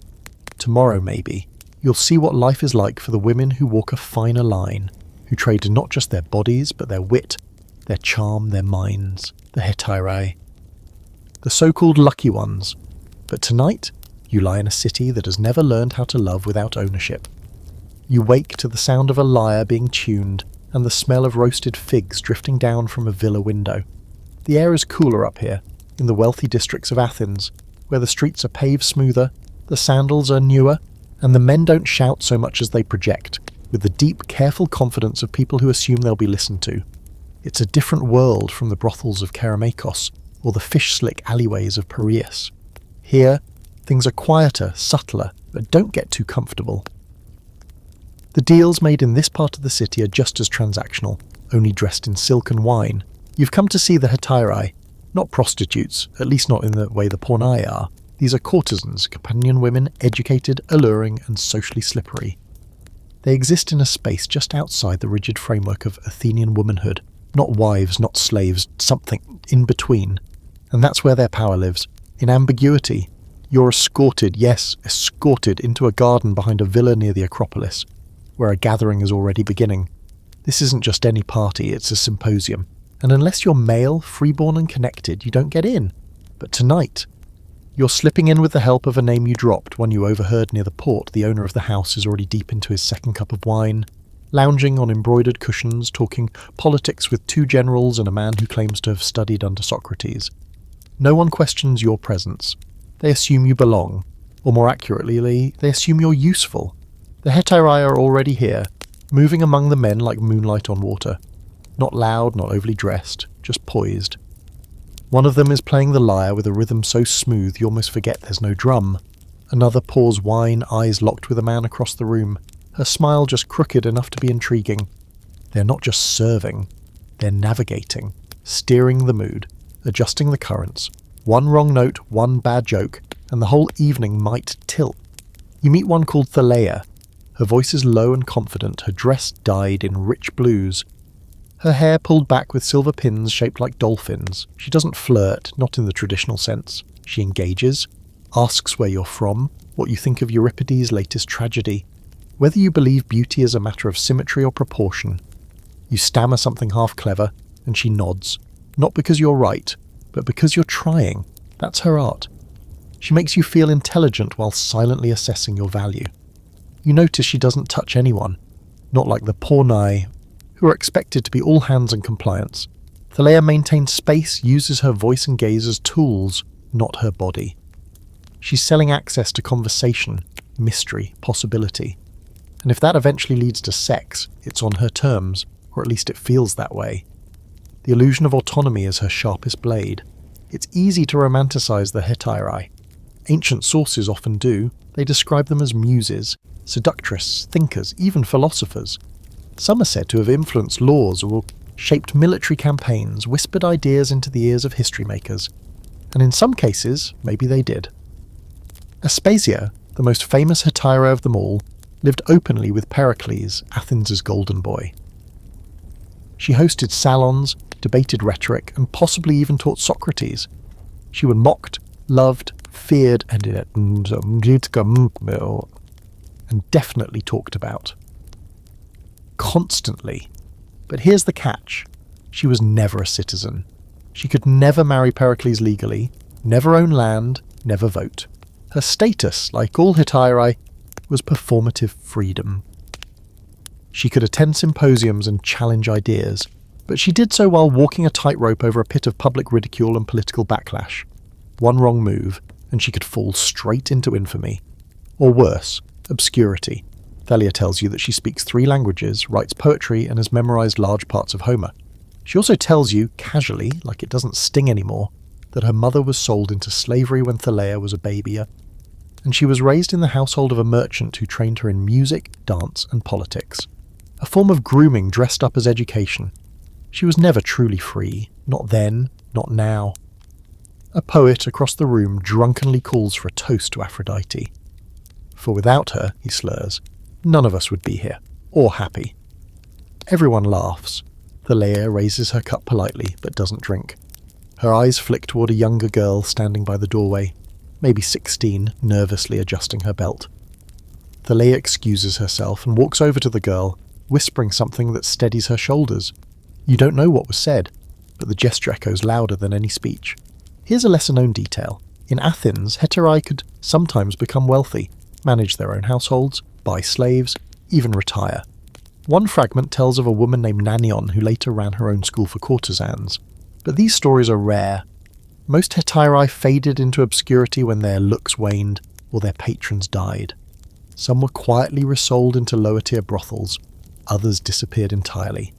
Tomorrow, maybe, you'll see what life is like for the women who walk a finer line, who trade not just their bodies, but their wit, their charm, their minds, the hetairai. The so-called lucky ones. But tonight, you lie in a city that has never learned how to love without ownership. You wake to the sound of a lyre being tuned and the smell of roasted figs drifting down from a villa window. The air is cooler up here, in the wealthy districts of Athens, where the streets are paved smoother, the sandals are newer, and the men don't shout so much as they project, with the deep, careful confidence of people who assume they'll be listened to. It's a different world from the brothels of Kerameikos or the fish-slick alleyways of Piraeus. Here, things are quieter, subtler, but don't get too comfortable. The deals made in this part of the city are just as transactional, only dressed in silk and wine. You've come to see the hetairai, not prostitutes, at least not in the way the pornai are. These are courtesans, companion women, educated, alluring, and socially slippery. They exist in a space just outside the rigid framework of Athenian womanhood, not wives, not slaves, something in between. And that's where their power lives, in ambiguity. You're escorted, yes, escorted into a garden behind a villa near the Acropolis, where a gathering is already beginning. This isn't just any party, it's a symposium. And unless you're male, freeborn and connected, you don't get in. But tonight, you're slipping in with the help of a name you dropped, one you overheard near the port. The owner of the house is already deep into his second cup of wine, lounging on embroidered cushions, talking politics with two generals and a man who claims to have studied under Socrates. No one questions your presence. They assume you belong, or more accurately, they assume you're useful. The hetairai are already here, moving among the men like moonlight on water. Not loud, not overly dressed, just poised. One of them is playing the lyre with a rhythm so smooth you almost forget there's no drum. Another pours wine, eyes locked with a man across the room, her smile just crooked enough to be intriguing. They're not just serving, they're navigating, steering the mood, adjusting the currents. One wrong note, one bad joke, and the whole evening might tilt. You meet one called Thalia. Her voice is low and confident, her dress dyed in rich blues. Her hair pulled back with silver pins shaped like dolphins. She doesn't flirt, not in the traditional sense. She engages, asks where you're from, what you think of Euripides' latest tragedy, whether you believe beauty is a matter of symmetry or proportion. You stammer something half clever, and she nods, not because you're right, but because you're trying. That's her art. She makes you feel intelligent while silently assessing your value. You notice she doesn't touch anyone, not like the pornai, who are expected to be all hands and compliance. Thalia maintains space, uses her voice and gaze as tools, not her body. She's selling access to conversation, mystery, possibility. And if that eventually leads to sex, it's on her terms, or at least it feels that way. The illusion of autonomy is her sharpest blade. It's easy to romanticize the hetairai. Ancient sources often do. They describe them as muses, seductress, thinkers, even philosophers. Some are said to have influenced laws or shaped military campaigns, whispered ideas into the ears of history makers. And in some cases, maybe they did. Aspasia, the most famous hetairai of them all, lived openly with Pericles, Athens' golden boy. She hosted salons, debated rhetoric, and possibly even taught Socrates. She was mocked, loved, feared, and definitely talked about. Constantly. But here's the catch. She was never a citizen. She could never marry Pericles legally, never own land, never vote. Her status, like all hetairai, was performative freedom. She could attend symposiums and challenge ideas, but she did so while walking a tightrope over a pit of public ridicule and political backlash. One wrong move, and she could fall straight into infamy. Or worse, obscurity. Thalia tells you that she speaks 3 languages, writes poetry, and has memorized large parts of Homer. She also tells you, casually, like it doesn't sting anymore, that her mother was sold into slavery when Thalia was a baby, and she was raised in the household of a merchant who trained her in music, dance, and politics. A form of grooming dressed up as education. She was never truly free, not then, not now. A poet across the room drunkenly calls for a toast to Aphroditi. For without her, he slurs, none of us would be here, or happy. Everyone laughs. Thalia raises her cup politely, but doesn't drink. Her eyes flick toward a younger girl standing by the doorway, maybe 16, nervously adjusting her belt. Thalia excuses herself and walks over to the girl, whispering something that steadies her shoulders. You don't know what was said, but the gesture echoes louder than any speech. Here's a lesser-known detail. In Athens, hetairai could sometimes become wealthy, manage their own households, buy slaves, even retire. One fragment tells of a woman named Nanion who later ran her own school for courtesans. But these stories are rare. Most hetairai faded into obscurity when their looks waned or their patrons died. Some were quietly resold into lower-tier brothels. Others disappeared entirely.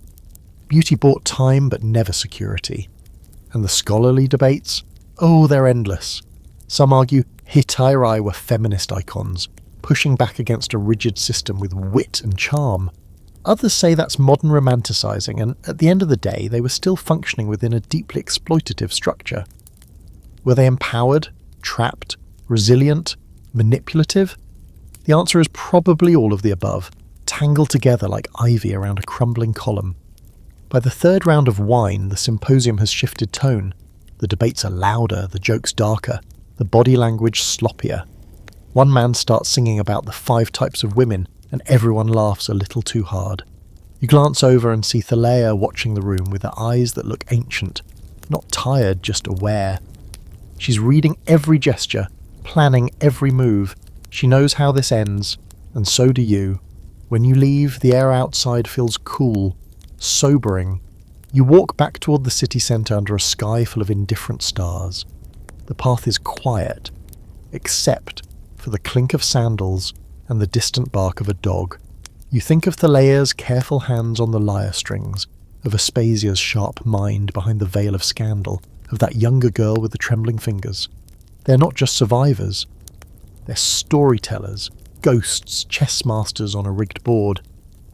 Beauty bought time but never security. And the scholarly debates? Oh, they're endless. Some argue hetairai were feminist icons, pushing back against a rigid system with wit and charm. Others say that's modern romanticising, and at the end of the day, they were still functioning within a deeply exploitative structure. Were they empowered, trapped, resilient, manipulative? The answer is probably all of the above, tangled together like ivy around a crumbling column. By the 3rd round of wine, the symposium has shifted tone. The debates are louder, the jokes darker, the body language sloppier. One man starts singing about the 5 types of women, and everyone laughs a little too hard. You glance over and see Thalia watching the room with her eyes that look ancient, not tired, just aware. She's reading every gesture, planning every move. She knows how this ends, and so do you. When you leave, the air outside feels cool, sobering. You walk back toward the city centre under a sky full of indifferent stars. The path is quiet, except for the clink of sandals and the distant bark of a dog. You think of Thalia's careful hands on the lyre strings, of Aspasia's sharp mind behind the veil of scandal, of that younger girl with the trembling fingers. They're not just survivors. They're storytellers, ghosts, chess masters on a rigged board.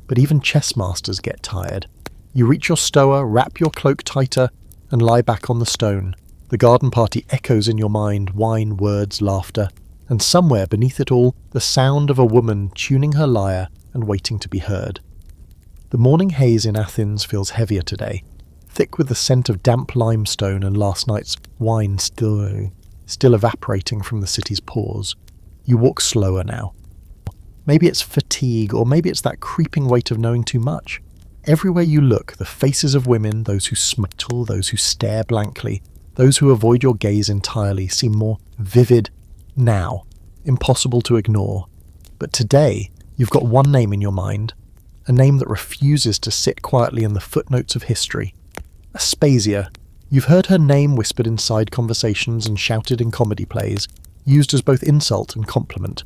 But even chess masters get tired. You reach your stoa, wrap your cloak tighter, and lie back on the stone. The garden party echoes in your mind, wine, words, laughter, and somewhere beneath it all, the sound of a woman tuning her lyre and waiting to be heard. The morning haze in Athens feels heavier today, thick with the scent of damp limestone and last night's wine still evaporating from the city's pores. You walk slower now. Maybe it's fatigue, or maybe it's that creeping weight of knowing too much. Everywhere you look, the faces of women, those who smile, those who stare blankly, those who avoid your gaze entirely, seem more vivid now, impossible to ignore. But today, you've got one name in your mind, a name that refuses to sit quietly in the footnotes of history. Aspasia. You've heard her name whispered in side conversations and shouted in comedy plays, used as both insult and compliment.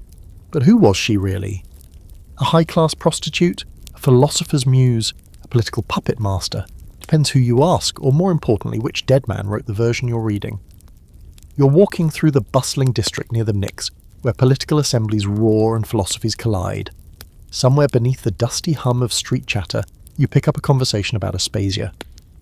But who was she really? A high-class prostitute? A philosopher's muse? A political puppet master? Depends who you ask, or more importantly, which dead man wrote the version you're reading. You're walking through the bustling district near the Pnyx, where political assemblies roar and philosophies collide. Somewhere beneath the dusty hum of street chatter, you pick up a conversation about Aspasia.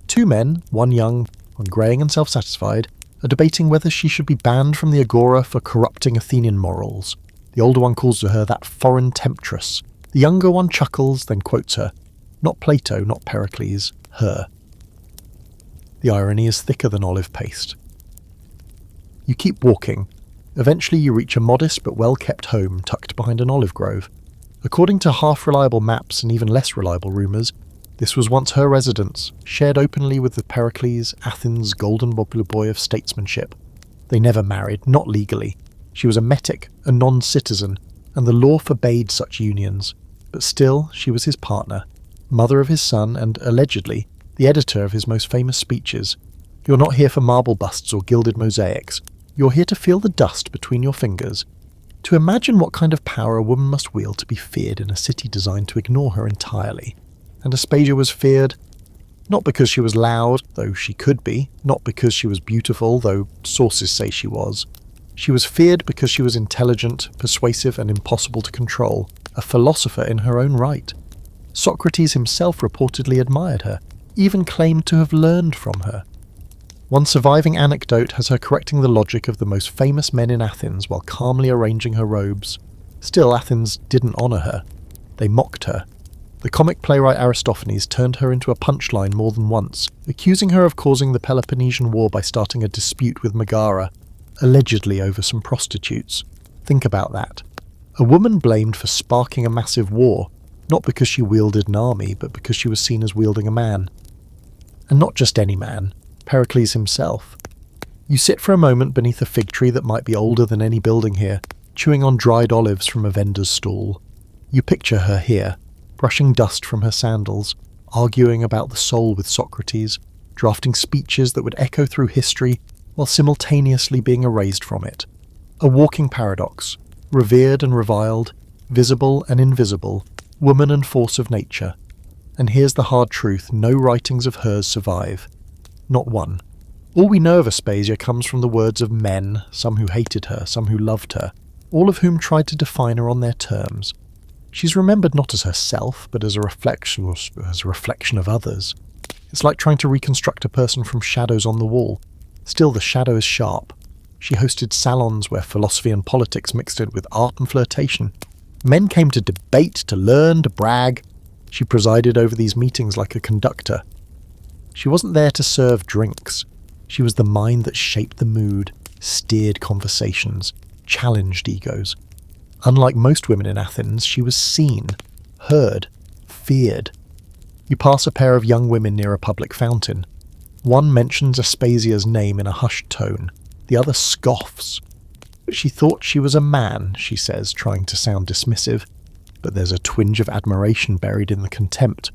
2 men, one young, one greying and self-satisfied, are debating whether she should be banned from the agora for corrupting Athenian morals. The older one calls to her that foreign temptress. The younger one chuckles, then quotes her. Not Plato, not Pericles, her. The irony is thicker than olive paste. You keep walking. Eventually you reach a modest but well-kept home tucked behind an olive grove. According to half-reliable maps and even less reliable rumours, this was once her residence, shared openly with the Pericles, Athens' golden boy of statesmanship. They never married, not legally. She was a metic, a non-citizen, and the law forbade such unions. But still, she was his partner, mother of his son, and, allegedly, the editor of his most famous speeches. You're not here for marble busts or gilded mosaics. You're here to feel the dust between your fingers. To imagine what kind of power a woman must wield to be feared in a city designed to ignore her entirely. And Aspasia was feared, not because she was loud, though she could be, not because she was beautiful, though sources say she was. She was feared because she was intelligent, persuasive, and impossible to control, a philosopher in her own right. Socrates himself reportedly admired her, even claimed to have learned from her. One surviving anecdote has her correcting the logic of the most famous men in Athens while calmly arranging her robes. Still, Athens didn't honour her. They mocked her. The comic playwright Aristophanes turned her into a punchline more than once, accusing her of causing the Peloponnesian War by starting a dispute with Megara, allegedly over some prostitutes. Think about that. A woman blamed for sparking a massive war, not because she wielded an army, but because she was seen as wielding a man. And not just any man. Pericles himself. You sit for a moment beneath a fig tree that might be older than any building here, chewing on dried olives from a vendor's stall. You picture her here, brushing dust from her sandals, arguing about the soul with Socrates, drafting speeches that would echo through history while simultaneously being erased from it. A walking paradox, revered and reviled, visible and invisible, woman and force of nature. And here's the hard truth, no writings of hers survive. Not one. All we know of Aspasia comes from the words of men, some who hated her, some who loved her, all of whom tried to define her on their terms. She's remembered not as herself, but as a reflection of others. It's like trying to reconstruct a person from shadows on the wall. Still, the shadow is sharp. She hosted salons where philosophy and politics mixed in with art and flirtation. Men came to debate, to learn, to brag. She presided over these meetings like a conductor. She wasn't there to serve drinks. She was the mind that shaped the mood, steered conversations, challenged egos. Unlike most women in Athens, she was seen, heard, feared. You pass a pair of young women near a public fountain. One mentions Aspasia's name in a hushed tone. The other scoffs. But she thought she was a man, she says, trying to sound dismissive. But there's a twinge of admiration buried in the contempt.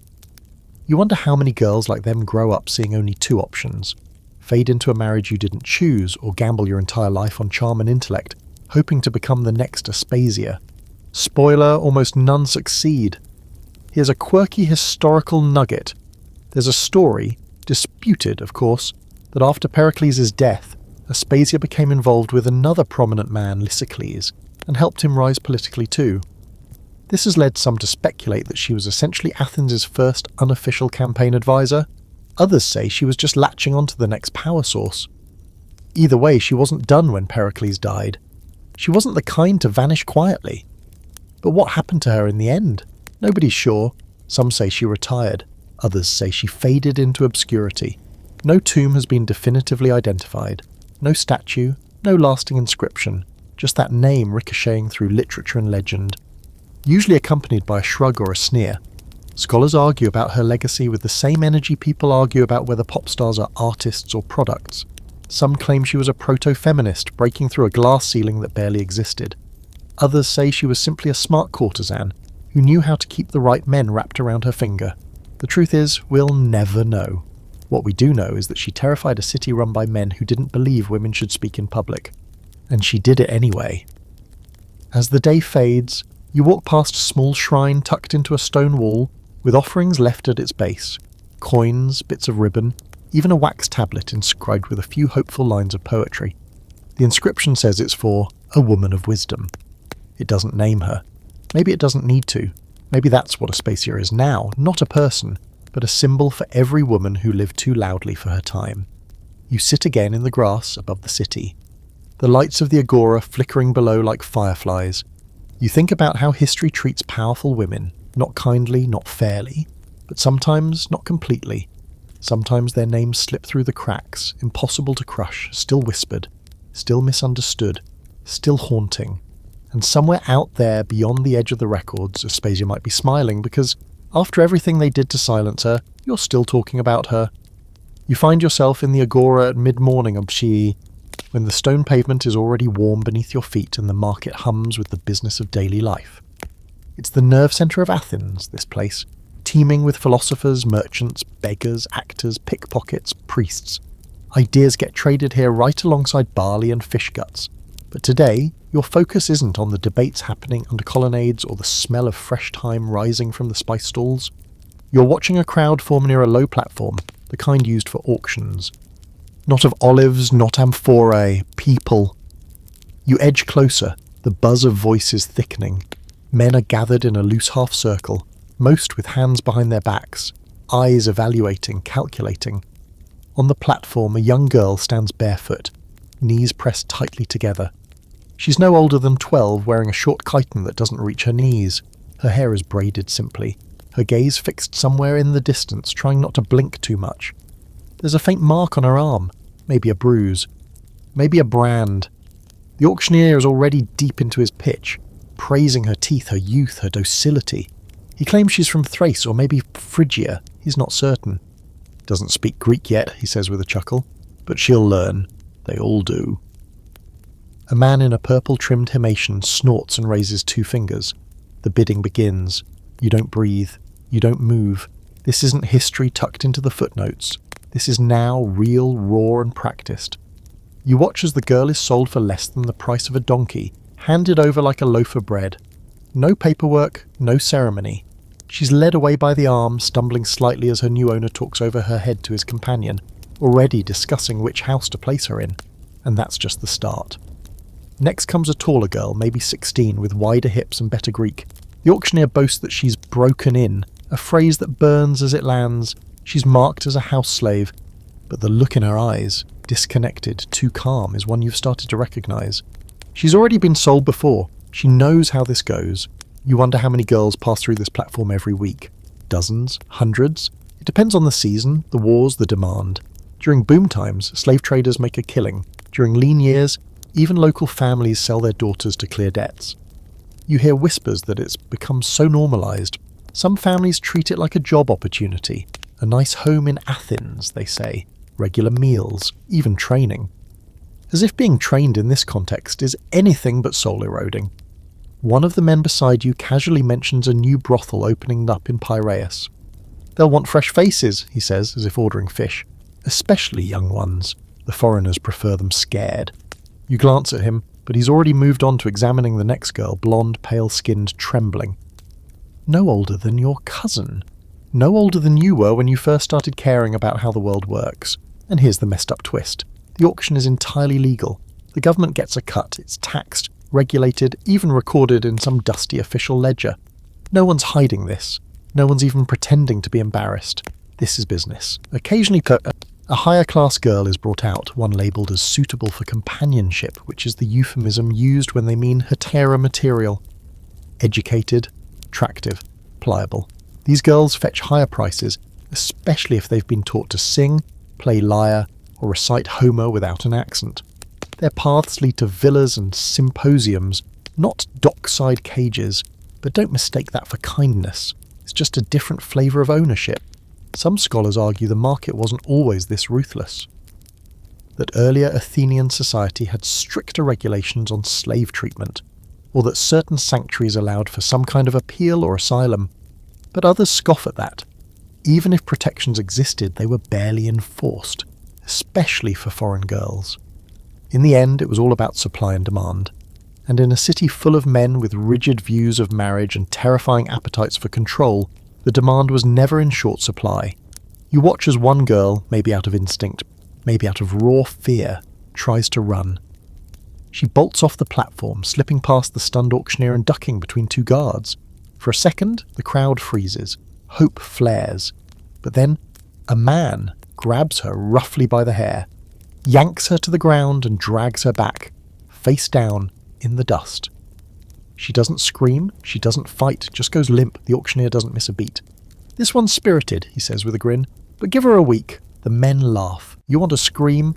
You wonder how many girls like them grow up seeing only two options. Fade into a marriage you didn't choose, or gamble your entire life on charm and intellect, hoping to become the next Aspasia. Spoiler, almost none succeed. Here's a quirky historical nugget. There's a story, disputed of course, that after Pericles' death, Aspasia became involved with another prominent man, Lysicles, and helped him rise politically too. This has led some to speculate that she was essentially Athens' first unofficial campaign advisor. Others say she was just latching onto the next power source. Either way, she wasn't done when Pericles died. She wasn't the kind to vanish quietly. But what happened to her in the end? Nobody's sure. Some say she retired. Others say she faded into obscurity. No tomb has been definitively identified. No statue, no lasting inscription. Just that name ricocheting through literature and legend. Usually accompanied by a shrug or a sneer. Scholars argue about her legacy with the same energy people argue about whether pop stars are artists or products. Some claim she was a proto-feminist, breaking through a glass ceiling that barely existed. Others say she was simply a smart courtesan, who knew how to keep the right men wrapped around her finger. The truth is, we'll never know. What we do know is that she terrified a city run by men who didn't believe women should speak in public. And she did it anyway. As the day fades, you walk past a small shrine tucked into a stone wall, with offerings left at its base. Coins, bits of ribbon, even a wax tablet inscribed with a few hopeful lines of poetry. The inscription says it's for a woman of wisdom. It doesn't name her. Maybe it doesn't need to. Maybe that's what Aspasia is now, not a person, but a symbol for every woman who lived too loudly for her time. You sit again in the grass above the city. The lights of the agora flickering below like fireflies. You think about how history treats powerful women, not kindly, not fairly, but sometimes not completely. Sometimes their names slip through the cracks, impossible to crush, still whispered, still misunderstood, still haunting. And somewhere out there, beyond the edge of the records, Aspasia might be smiling because, after everything they did to silence her, you're still talking about her. You find yourself in the agora at mid-morning of she, when the stone pavement is already warm beneath your feet and the market hums with the business of daily life. It's the nerve centre of Athens, this place, teeming with philosophers, merchants, beggars, actors, pickpockets, priests. Ideas get traded here right alongside barley and fish guts. But today, your focus isn't on the debates happening under colonnades or the smell of fresh thyme rising from the spice stalls. You're watching a crowd form near a low platform, the kind used for auctions. Not of olives, not amphorae, people. You edge closer, the buzz of voices thickening. Men are gathered in a loose half circle, most with hands behind their backs, eyes evaluating, calculating. On the platform, a young girl stands barefoot, knees pressed tightly together. She's no older than 12, wearing a short chiton that doesn't reach her knees. Her hair is braided simply, her gaze fixed somewhere in the distance, trying not to blink too much. There's a faint mark on her arm, maybe a bruise, maybe a brand. The auctioneer is already deep into his pitch, praising her teeth, her youth, her docility. He claims she's from Thrace or maybe Phrygia, he's not certain. Doesn't speak Greek yet, he says with a chuckle, but she'll learn. They all do. A man in a purple-trimmed himation snorts and raises 2 fingers. The bidding begins. You don't breathe. You don't move. This isn't history tucked into the footnotes. This is now real, raw and practiced. You watch as the girl is sold for less than the price of a donkey, handed over like a loaf of bread. No paperwork, no ceremony. She's led away by the arm, stumbling slightly as her new owner talks over her head to his companion, already discussing which house to place her in. And that's just the start. Next comes a taller girl, maybe 16, with wider hips and better Greek. The auctioneer boasts that she's broken in, a phrase that burns as it lands. She's marked as a house slave, but the look in her eyes, disconnected, too calm, is one you've started to recognise. She's already been sold before. She knows how this goes. You wonder how many girls pass through this platform every week. Dozens? Hundreds? It depends on the season, the wars, the demand. During boom times, slave traders make a killing. During lean years, even local families sell their daughters to clear debts. You hear whispers that it's become so normalised. Some families treat it like a job opportunity. A nice home in Athens, they say. Regular meals, even training. As if being trained in this context is anything but soul-eroding. One of the men beside you casually mentions a new brothel opening up in Piraeus. They'll want fresh faces, he says, as if ordering fish. Especially young ones. The foreigners prefer them scared. You glance at him, but he's already moved on to examining the next girl, blonde, pale-skinned, trembling. No older than your cousin. No older than you were when you first started caring about how the world works. And here's the messed up twist. The auction is entirely legal. The government gets a cut, it's taxed, regulated, even recorded in some dusty official ledger. No one's hiding this. No one's even pretending to be embarrassed. This is business. Occasionally a higher class girl is brought out, one labelled as suitable for companionship, which is the euphemism used when they mean hetairai material. Educated, attractive, pliable. These girls fetch higher prices, especially if they've been taught to sing, play lyre, or recite Homer without an accent. Their paths lead to villas and symposiums, not dockside cages, but don't mistake that for kindness. It's just a different flavour of ownership. Some scholars argue the market wasn't always this ruthless. That earlier Athenian society had stricter regulations on slave treatment, or that certain sanctuaries allowed for some kind of appeal or asylum, but others scoff at that. Even if protections existed, they were barely enforced, especially for foreign girls. In the end, it was all about supply and demand, and in a city full of men with rigid views of marriage and terrifying appetites for control, the demand was never in short supply. You watch as one girl, maybe out of instinct, maybe out of raw fear, tries to run. She bolts off the platform, slipping past the stunned auctioneer and ducking between 2 guards. For a second, the crowd freezes. Hope flares. But then, a man grabs her roughly by the hair, yanks her to the ground and drags her back, face down, in the dust. She doesn't scream, she doesn't fight, just goes limp. The auctioneer doesn't miss a beat. This one's spirited, he says with a grin, but give her a week. The men laugh. You want to scream?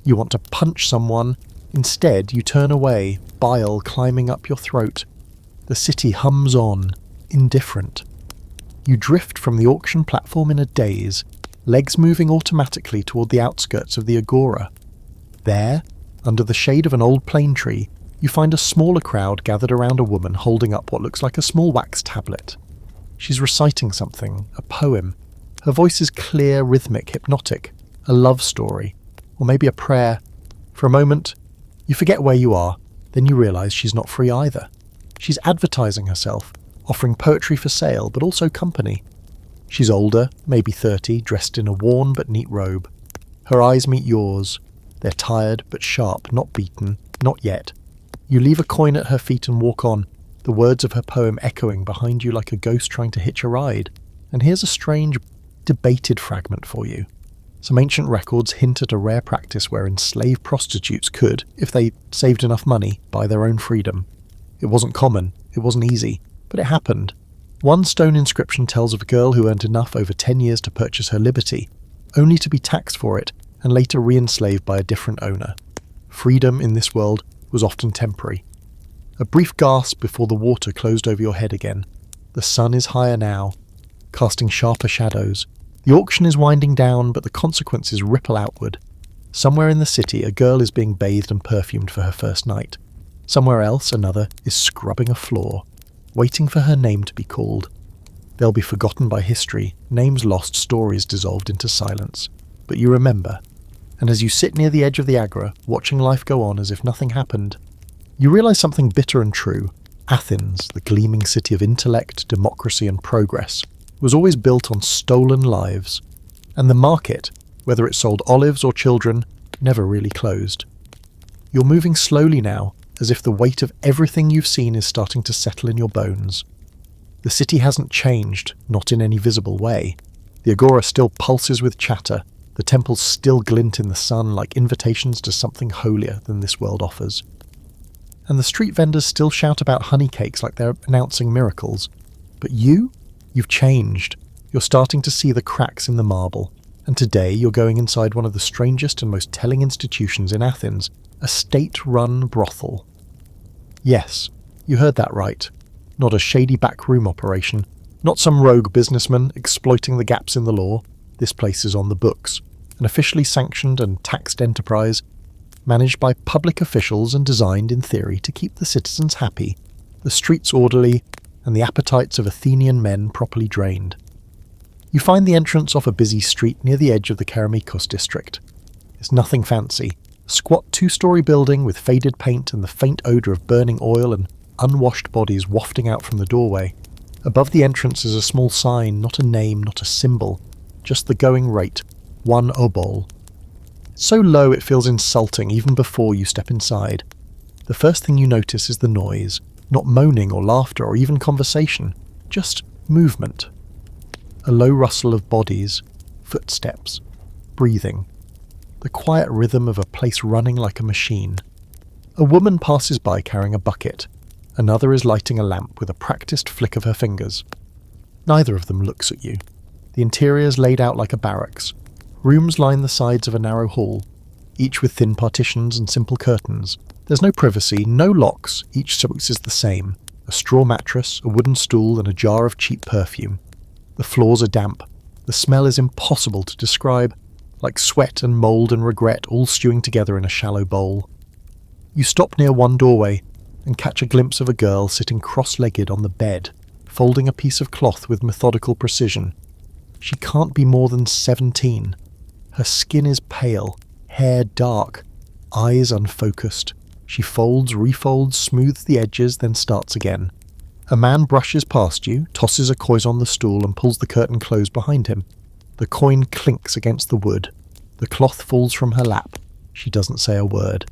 You want to punch someone? Instead, you turn away, bile climbing up your throat. The city hums on, indifferent. You drift from the auction platform in a daze, legs moving automatically toward the outskirts of the agora. There, under the shade of an old plane tree, you find a smaller crowd gathered around a woman holding up what looks like a small wax tablet. She's reciting something, a poem. Her voice is clear, rhythmic, hypnotic, a love story, or maybe a prayer. For a moment, you forget where you are, then you realise she's not free either. She's advertising herself, offering poetry for sale, but also company. She's older, maybe 30, dressed in a worn but neat robe. Her eyes meet yours. They're tired but sharp, not beaten, not yet. You leave a coin at her feet and walk on, the words of her poem echoing behind you like a ghost trying to hitch a ride. And here's a strange, debated fragment for you. Some ancient records hint at a rare practice where enslaved prostitutes could, if they saved enough money, buy their own freedom. It wasn't common, it wasn't easy, but it happened. One stone inscription tells of a girl who earned enough over 10 years to purchase her liberty, only to be taxed for it and later re-enslaved by a different owner. Freedom in this world was often temporary. A brief gasp before the water closed over your head again. The sun is higher now, casting sharper shadows. The auction is winding down, but the consequences ripple outward. Somewhere in the city, a girl is being bathed and perfumed for her first night. Somewhere else, another is scrubbing a floor, waiting for her name to be called. They'll be forgotten by history, names lost, stories dissolved into silence. But you remember. And as you sit near the edge of the agora, watching life go on as if nothing happened, you realise something bitter and true. Athens, the gleaming city of intellect, democracy and progress, was always built on stolen lives. And the market, whether it sold olives or children, never really closed. You're moving slowly now, as if the weight of everything you've seen is starting to settle in your bones. The city hasn't changed, not in any visible way. The agora still pulses with chatter. The temples still glint in the sun like invitations to something holier than this world offers. And the street vendors still shout about honey cakes like they're announcing miracles. But you've changed. You're starting to see the cracks in the marble. And today you're going inside one of the strangest and most telling institutions in Athens, a state-run brothel. Yes, you heard that right. Not a shady backroom operation. Not some rogue businessman exploiting the gaps in the law. This place is on the books. An officially sanctioned and taxed enterprise, managed by public officials and designed, in theory, to keep the citizens happy, the streets orderly, and the appetites of Athenian men properly drained. You find the entrance off a busy street near the edge of the Keramikos district. It's nothing fancy. A squat two-storey building with faded paint and the faint odour of burning oil and unwashed bodies wafting out from the doorway. Above the entrance is a small sign, not a name, not a symbol, just the going rate, 1 obol. So low it feels insulting even before you step inside. The first thing you notice is the noise, not moaning or laughter or even conversation, just movement. A low rustle of bodies, footsteps, breathing. The quiet rhythm of a place running like a machine. A woman passes by carrying a bucket. Another is lighting a lamp with a practiced flick of her fingers. Neither of them looks at you. The interior is laid out like a barracks. Rooms line the sides of a narrow hall, each with thin partitions and simple curtains. There's no privacy, no locks, each space is the same. A straw mattress, a wooden stool and a jar of cheap perfume. The floors are damp. The smell is impossible to describe, like sweat and mould and regret all stewing together in a shallow bowl. You stop near one doorway and catch a glimpse of a girl sitting cross-legged on the bed, folding a piece of cloth with methodical precision. She can't be more than 17. Her skin is pale, hair dark, eyes unfocused. She folds, refolds, smooths the edges, then starts again. A man brushes past you, tosses a coin on the stool and pulls the curtain closed behind him. The coin clinks against the wood. The cloth falls from her lap. She doesn't say a word.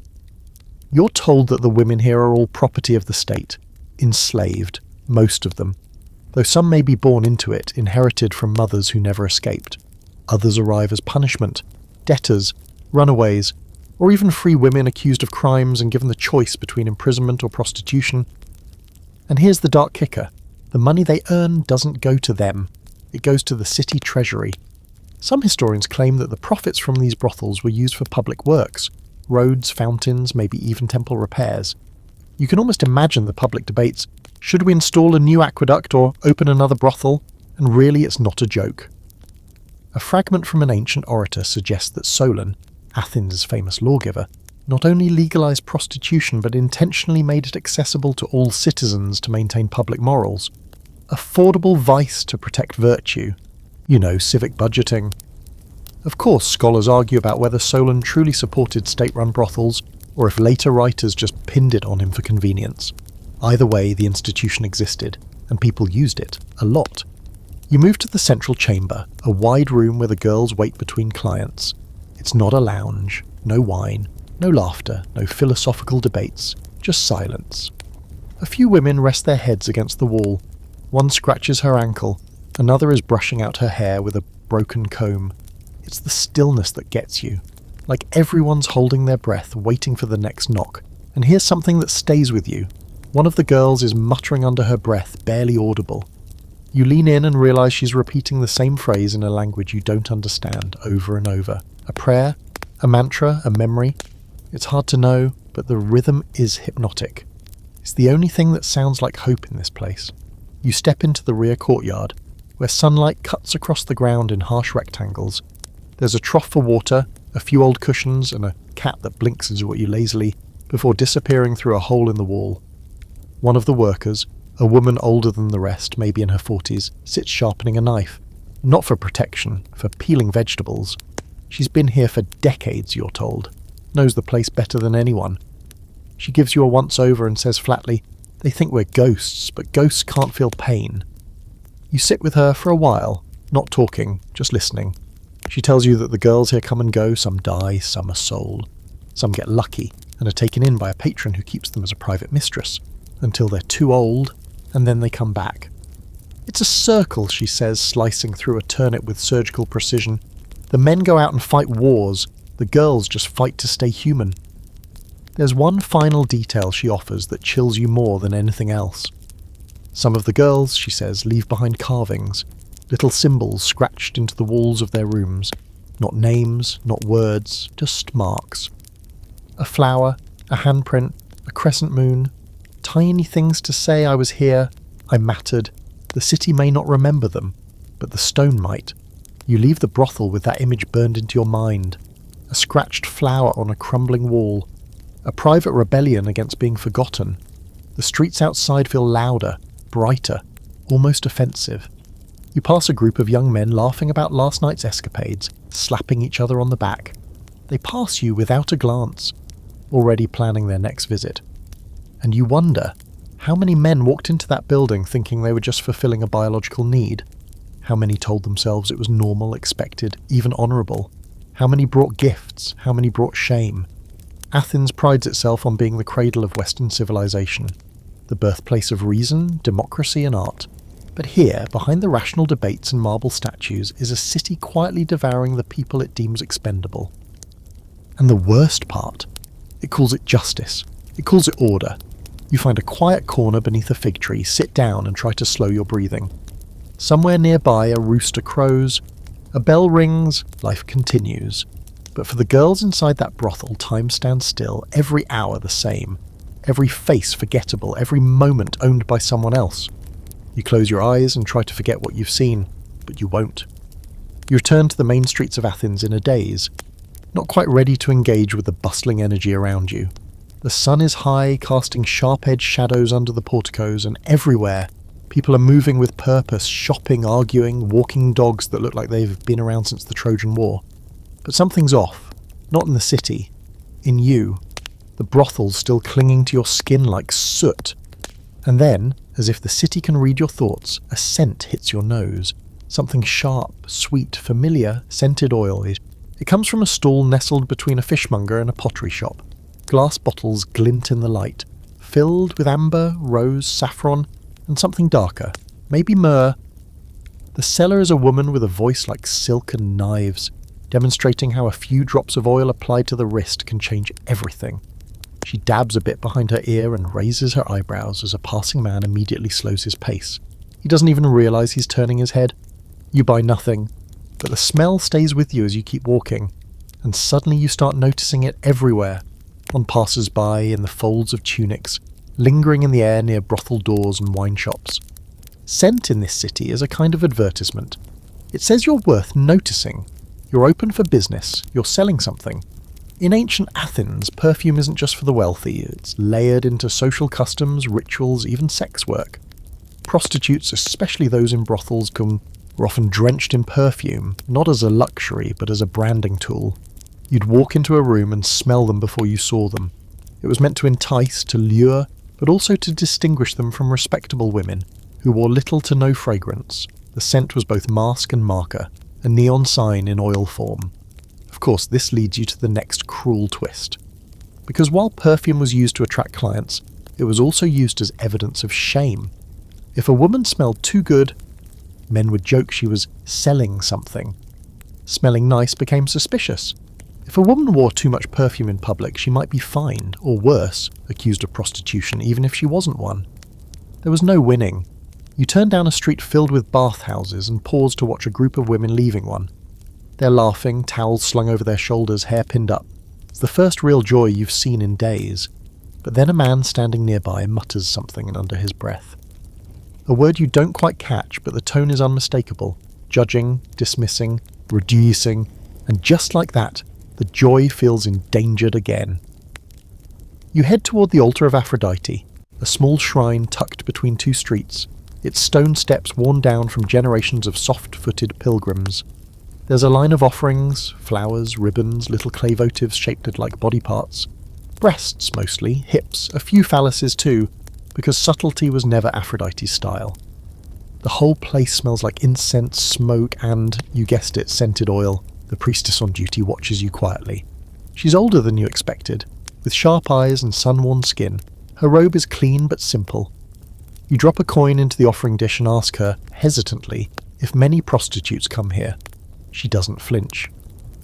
You're told that the women here are all property of the state, enslaved, most of them, though some may be born into it, inherited from mothers who never escaped. Others arrive as punishment, debtors, runaways, or even free women accused of crimes and given the choice between imprisonment or prostitution. And here's the dark kicker. The money they earn doesn't go to them. It goes to the city treasury. Some historians claim that the profits from these brothels were used for public works, roads, fountains, maybe even temple repairs. You can almost imagine the public debates. Should we install a new aqueduct or open another brothel? And really it's not a joke. A fragment from an ancient orator suggests that Solon, Athens' famous lawgiver, not only legalised prostitution but intentionally made it accessible to all citizens to maintain public morals. Affordable vice to protect virtue. You know, civic budgeting. Of course, scholars argue about whether Solon truly supported state-run brothels, or if later writers just pinned it on him for convenience. Either way, the institution existed, and people used it, a lot. You move to the central chamber, a wide room where the girls wait between clients. It's not a lounge, no wine, no laughter, no philosophical debates, just silence. A few women rest their heads against the wall. One scratches her ankle, another is brushing out her hair with a broken comb. It's the stillness that gets you. Like everyone's holding their breath, waiting for the next knock. And here's something that stays with you. One of the girls is muttering under her breath, barely audible. You lean in and realise she's repeating the same phrase in a language you don't understand, over and over. A prayer? A mantra? A memory? It's hard to know, but the rhythm is hypnotic. It's the only thing that sounds like hope in this place. You step into the rear courtyard, where sunlight cuts across the ground in harsh rectangles. There's a trough for water, a few old cushions, and a cat that blinks at you lazily, before disappearing through a hole in the wall. One of the workers, a woman older than the rest, maybe in her 40s, sits sharpening a knife. Not for protection, for peeling vegetables. She's been here for decades, you're told. Knows the place better than anyone. She gives you a once-over and says flatly, "They think we're ghosts, but ghosts can't feel pain." You sit with her for a while, not talking, just listening. She tells you that the girls here come and go, some die, some are sold. Some get lucky and are taken in by a patron who keeps them as a private mistress, until they're too old, and then they come back. It's a circle, she says, slicing through a turnip with surgical precision. The men go out and fight wars, the girls just fight to stay human. There's one final detail she offers that chills you more than anything else. Some of the girls, she says, leave behind carvings, little symbols scratched into the walls of their rooms. Not names, not words, just marks. A flower, a handprint, a crescent moon. Tiny things to say I was here, I mattered. The city may not remember them, but the stone might. You leave the brothel with that image burned into your mind. A scratched flower on a crumbling wall. A private rebellion against being forgotten. The streets outside feel louder, brighter, almost offensive. You pass a group of young men laughing about last night's escapades, slapping each other on the back. They pass you without a glance, already planning their next visit. And you wonder, how many men walked into that building thinking they were just fulfilling a biological need? How many told themselves it was normal, expected, even honourable? How many brought gifts? How many brought shame? Athens prides itself on being the cradle of Western civilization, the birthplace of reason, democracy and art. But here, behind the rational debates and marble statues, is a city quietly devouring the people it deems expendable. And the worst part, it calls it justice. It calls it order. You find a quiet corner beneath a fig tree, sit down and try to slow your breathing. Somewhere nearby a rooster crows, a bell rings, life continues. But for the girls inside that brothel, time stands still, every hour the same, every face forgettable, every moment owned by someone else. You close your eyes and try to forget what you've seen, but you won't. You return to the main streets of Athens in a daze, not quite ready to engage with the bustling energy around you. The sun is high, casting sharp-edged shadows under the porticos, and everywhere people are moving with purpose, shopping, arguing, walking dogs that look like they've been around since the Trojan War. But something's off, not in the city, in you. The brothel's still clinging to your skin like soot. And then, as if the city can read your thoughts, a scent hits your nose. Something sharp, sweet, familiar, scented oil. It comes from a stall nestled between a fishmonger and a pottery shop. Glass bottles glint in the light, filled with amber, rose, saffron, and something darker, maybe myrrh. The seller is a woman with a voice like silk and knives, demonstrating how a few drops of oil applied to the wrist can change everything. She dabs a bit behind her ear and raises her eyebrows as a passing man immediately slows his pace. He doesn't even realise he's turning his head. You buy nothing, but the smell stays with you as you keep walking, and suddenly you start noticing it everywhere, on passers-by, in the folds of tunics, lingering in the air near brothel doors and wine shops. Scent in this city is a kind of advertisement. It says you're worth noticing. You're open for business. You're selling something. In ancient Athens, perfume isn't just for the wealthy, it's layered into social customs, rituals, even sex work. Prostitutes, especially those in brothels, were often drenched in perfume, not as a luxury, but as a branding tool. You'd walk into a room and smell them before you saw them. It was meant to entice, to lure, but also to distinguish them from respectable women, who wore little to no fragrance. The scent was both mask and marker, a neon sign in oil form. Of course, this leads you to the next cruel twist. Because while perfume was used to attract clients, it was also used as evidence of shame. If a woman smelled too good, men would joke she was selling something. Smelling nice became suspicious. If a woman wore too much perfume in public, she might be fined, or worse, accused of prostitution, even if she wasn't one. There was no winning. You turned down a street filled with bathhouses and paused to watch a group of women leaving one. They're laughing, towels slung over their shoulders, hair pinned up. It's the first real joy you've seen in days. But then a man standing nearby mutters something under his breath. A word you don't quite catch, but the tone is unmistakable. Judging, dismissing, reducing, and just like that, the joy feels endangered again. You head toward the altar of Aphroditi, a small shrine tucked between two streets, its stone steps worn down from generations of soft-footed pilgrims. There's a line of offerings, flowers, ribbons, little clay votives shaped like body parts. Breasts mostly, hips, a few phalluses too, because subtlety was never Aphrodite's style. The whole place smells like incense, smoke and, you guessed it, scented oil. The priestess on duty watches you quietly. She's older than you expected, with sharp eyes and sun-worn skin. Her robe is clean but simple. You drop a coin into the offering dish and ask her, hesitantly, if many prostitutes come here. She doesn't flinch.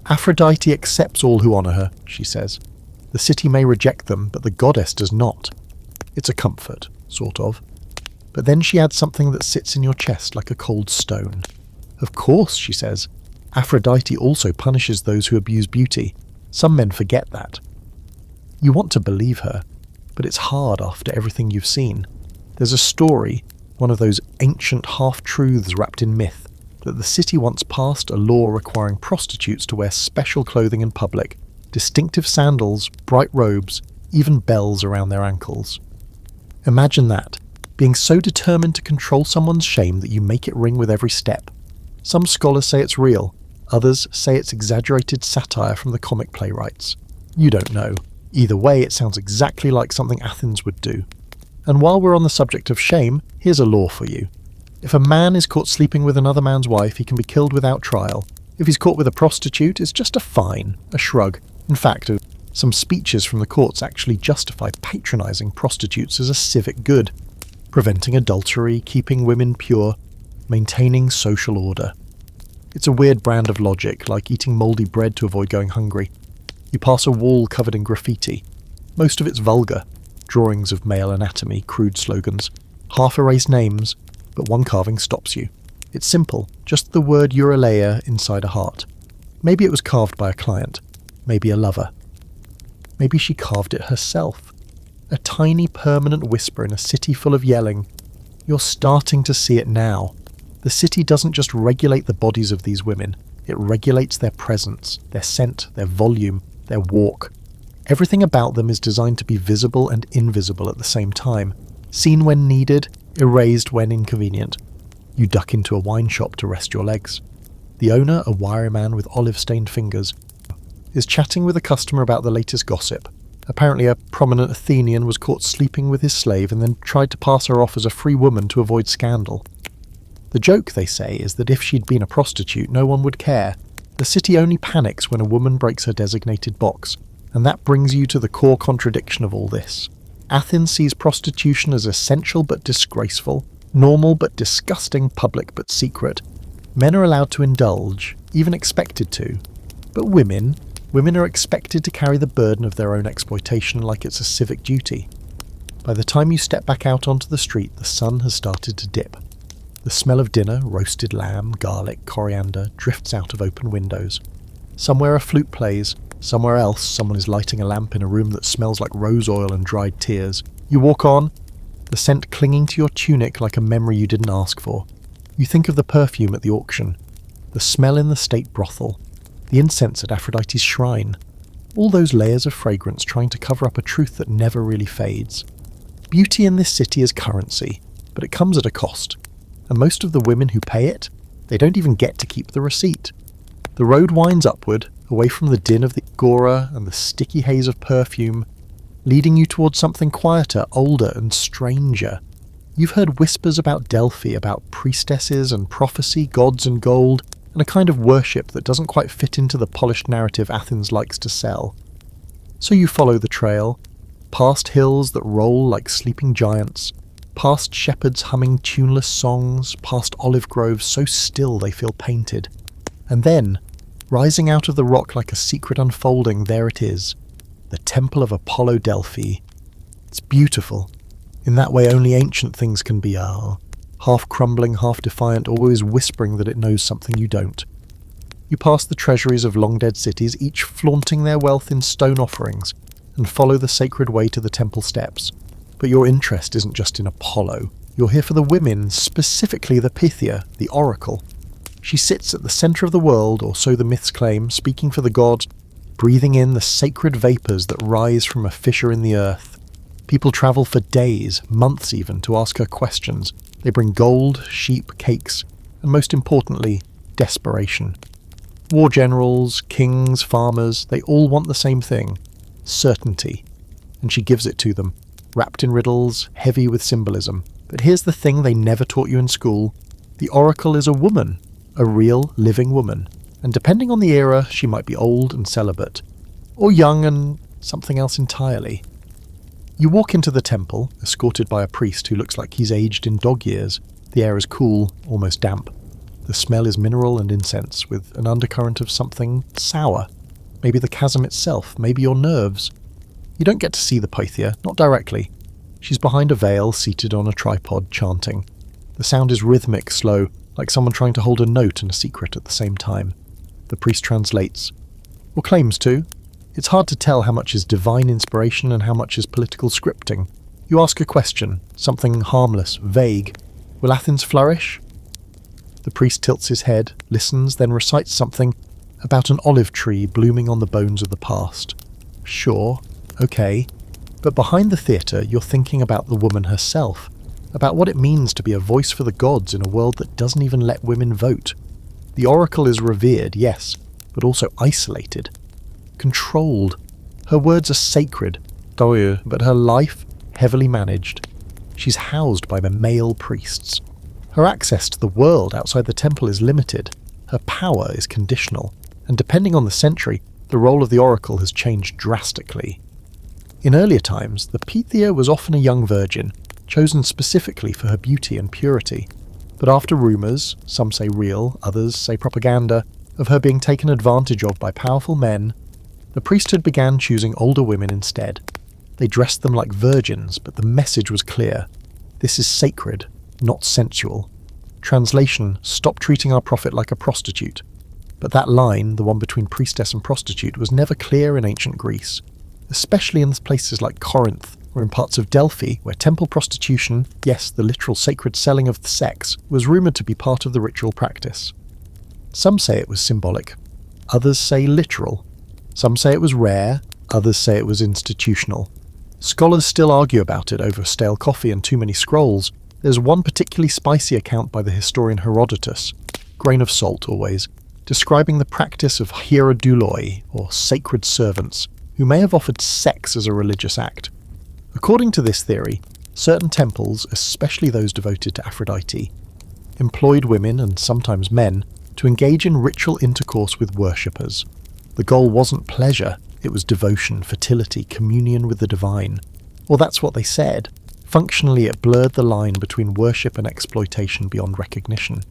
Aphrodite accepts all who honour her, she says. The city may reject them, but the goddess does not. It's a comfort, sort of. But then she adds something that sits in your chest like a cold stone. Of course, she says. Aphrodite also punishes those who abuse beauty. Some men forget that. You want to believe her, but it's hard after everything you've seen. There's a story, one of those ancient half-truths wrapped in myth, that the city once passed a law requiring prostitutes to wear special clothing in public, distinctive sandals, bright robes, even bells around their ankles. Imagine that, being so determined to control someone's shame that you make it ring with every step. Some scholars say it's real, others say it's exaggerated satire from the comic playwrights. You don't know. Either way, it sounds exactly like something Athens would do. And while we're on the subject of shame, here's a law for you. If a man is caught sleeping with another man's wife, he can be killed without trial. If he's caught with a prostitute, it's just a fine, a shrug. In fact, some speeches from the courts actually justify patronising prostitutes as a civic good, preventing adultery, keeping women pure, maintaining social order. It's a weird brand of logic, like eating mouldy bread to avoid going hungry. You pass a wall covered in graffiti. Most of it's vulgar. Drawings of male anatomy, crude slogans, half-erased names, but one carving stops you. It's simple, just the word Euraleia inside a heart. Maybe it was carved by a client, maybe a lover. Maybe she carved it herself. A tiny permanent whisper in a city full of yelling. You're starting to see it now. The city doesn't just regulate the bodies of these women, it regulates their presence, their scent, their volume, their walk. Everything about them is designed to be visible and invisible at the same time, seen when needed, erased when inconvenient. You duck into a wine shop to rest your legs. The owner, a wiry man with olive-stained fingers, is chatting with a customer about the latest gossip. Apparently a prominent Athenian was caught sleeping with his slave and then tried to pass her off as a free woman to avoid scandal. The joke, they say, is that if she'd been a prostitute, no one would care. The city only panics when a woman breaks her designated box, and that brings you to the core contradiction of all this. Athens sees prostitution as essential but disgraceful, normal but disgusting, public but secret. Men are allowed to indulge, even expected to. But women are expected to carry the burden of their own exploitation like it's a civic duty. By the time you step back out onto the street, the sun has started to dip. The smell of dinner, roasted lamb, garlic, coriander, drifts out of open windows. Somewhere a flute plays, somewhere else someone is lighting a lamp in a room that smells like rose oil and dried tears. You walk on, the scent clinging to your tunic like a memory you didn't ask for. You think of the perfume at the auction, the smell in the state brothel, the incense at Aphrodite's shrine. All those layers of fragrance trying to cover up a truth that never really fades. Beauty in this city is currency, but it comes at a cost. And most of the women who pay it, they don't even get to keep the receipt. The road winds upward, away from the din of the agora and the sticky haze of perfume, leading you towards something quieter, older and stranger. You've heard whispers about Delphi, about priestesses and prophecy, gods and gold, and a kind of worship that doesn't quite fit into the polished narrative Athens likes to sell. So you follow the trail, past hills that roll like sleeping giants, past shepherds humming tuneless songs, past olive groves so still they feel painted. And then, rising out of the rock like a secret unfolding, there it is, the Temple of Apollo Delphi. It's beautiful. In that way only ancient things can be, half crumbling, half defiant, always whispering that it knows something you don't. You pass the treasuries of long-dead cities, each flaunting their wealth in stone offerings, and follow the sacred way to the temple steps. But your interest isn't just in Apollo. You're here for the women, specifically the Pythia, the oracle. She sits at the centre of the world, or so the myths claim, speaking for the gods, breathing in the sacred vapours that rise from a fissure in the earth. People travel for days, months even, to ask her questions. They bring gold, sheep, cakes, and most importantly, desperation. War generals, kings, farmers, they all want the same thing, certainty. And she gives it to them, wrapped in riddles, heavy with symbolism. But here's the thing they never taught you in school. The oracle is a woman, a real, living woman. And depending on the era, she might be old and celibate, or young and something else entirely. You walk into the temple, escorted by a priest who looks like he's aged in dog years. The air is cool, almost damp. The smell is mineral and incense, with an undercurrent of something sour. Maybe the chasm itself, maybe your nerves. You don't get to see the Pythia, not directly. She's behind a veil, seated on a tripod, chanting. The sound is rhythmic, slow, like someone trying to hold a note and a secret at the same time. The priest translates, or claims to. It's hard to tell how much is divine inspiration and how much is political scripting. You ask a question, something harmless, vague. Will Athens flourish? The priest tilts his head, listens, then recites something about an olive tree blooming on the bones of the past. Sure, okay. But behind the theatre, you're thinking about the woman herself, about what it means to be a voice for the gods in a world that doesn't even let women vote. The oracle is revered, yes, but also isolated. Controlled. Her words are sacred, but her life heavily managed. She's housed by the male priests. Her access to the world outside the temple is limited. Her power is conditional, and depending on the century, the role of the oracle has changed drastically. In earlier times, the Pythia was often a young virgin, chosen specifically for her beauty and purity. But after rumours, some say real, others say propaganda, of her being taken advantage of by powerful men, the priesthood began choosing older women instead. They dressed them like virgins, but the message was clear. This is sacred, not sensual. Translation, stop treating our prophet like a prostitute. But that line, the one between priestess and prostitute, was never clear in ancient Greece, especially in places like Corinth, or in parts of Delphi, where temple prostitution, yes, the literal sacred selling of the sex, was rumoured to be part of the ritual practice. Some say it was symbolic, others say literal. Some say it was rare, others say it was institutional. Scholars still argue about it over stale coffee and too many scrolls. There's one particularly spicy account by the historian Herodotus, grain of salt always, describing the practice of hieroduloi, or sacred servants, who may have offered sex as a religious act. According to this theory, certain temples, especially those devoted to Aphroditi, employed women, and sometimes men, to engage in ritual intercourse with worshippers. The goal wasn't pleasure, it was devotion, fertility, communion with the divine. Or that's what they said. Functionally, it blurred the line between worship and exploitation beyond recognition.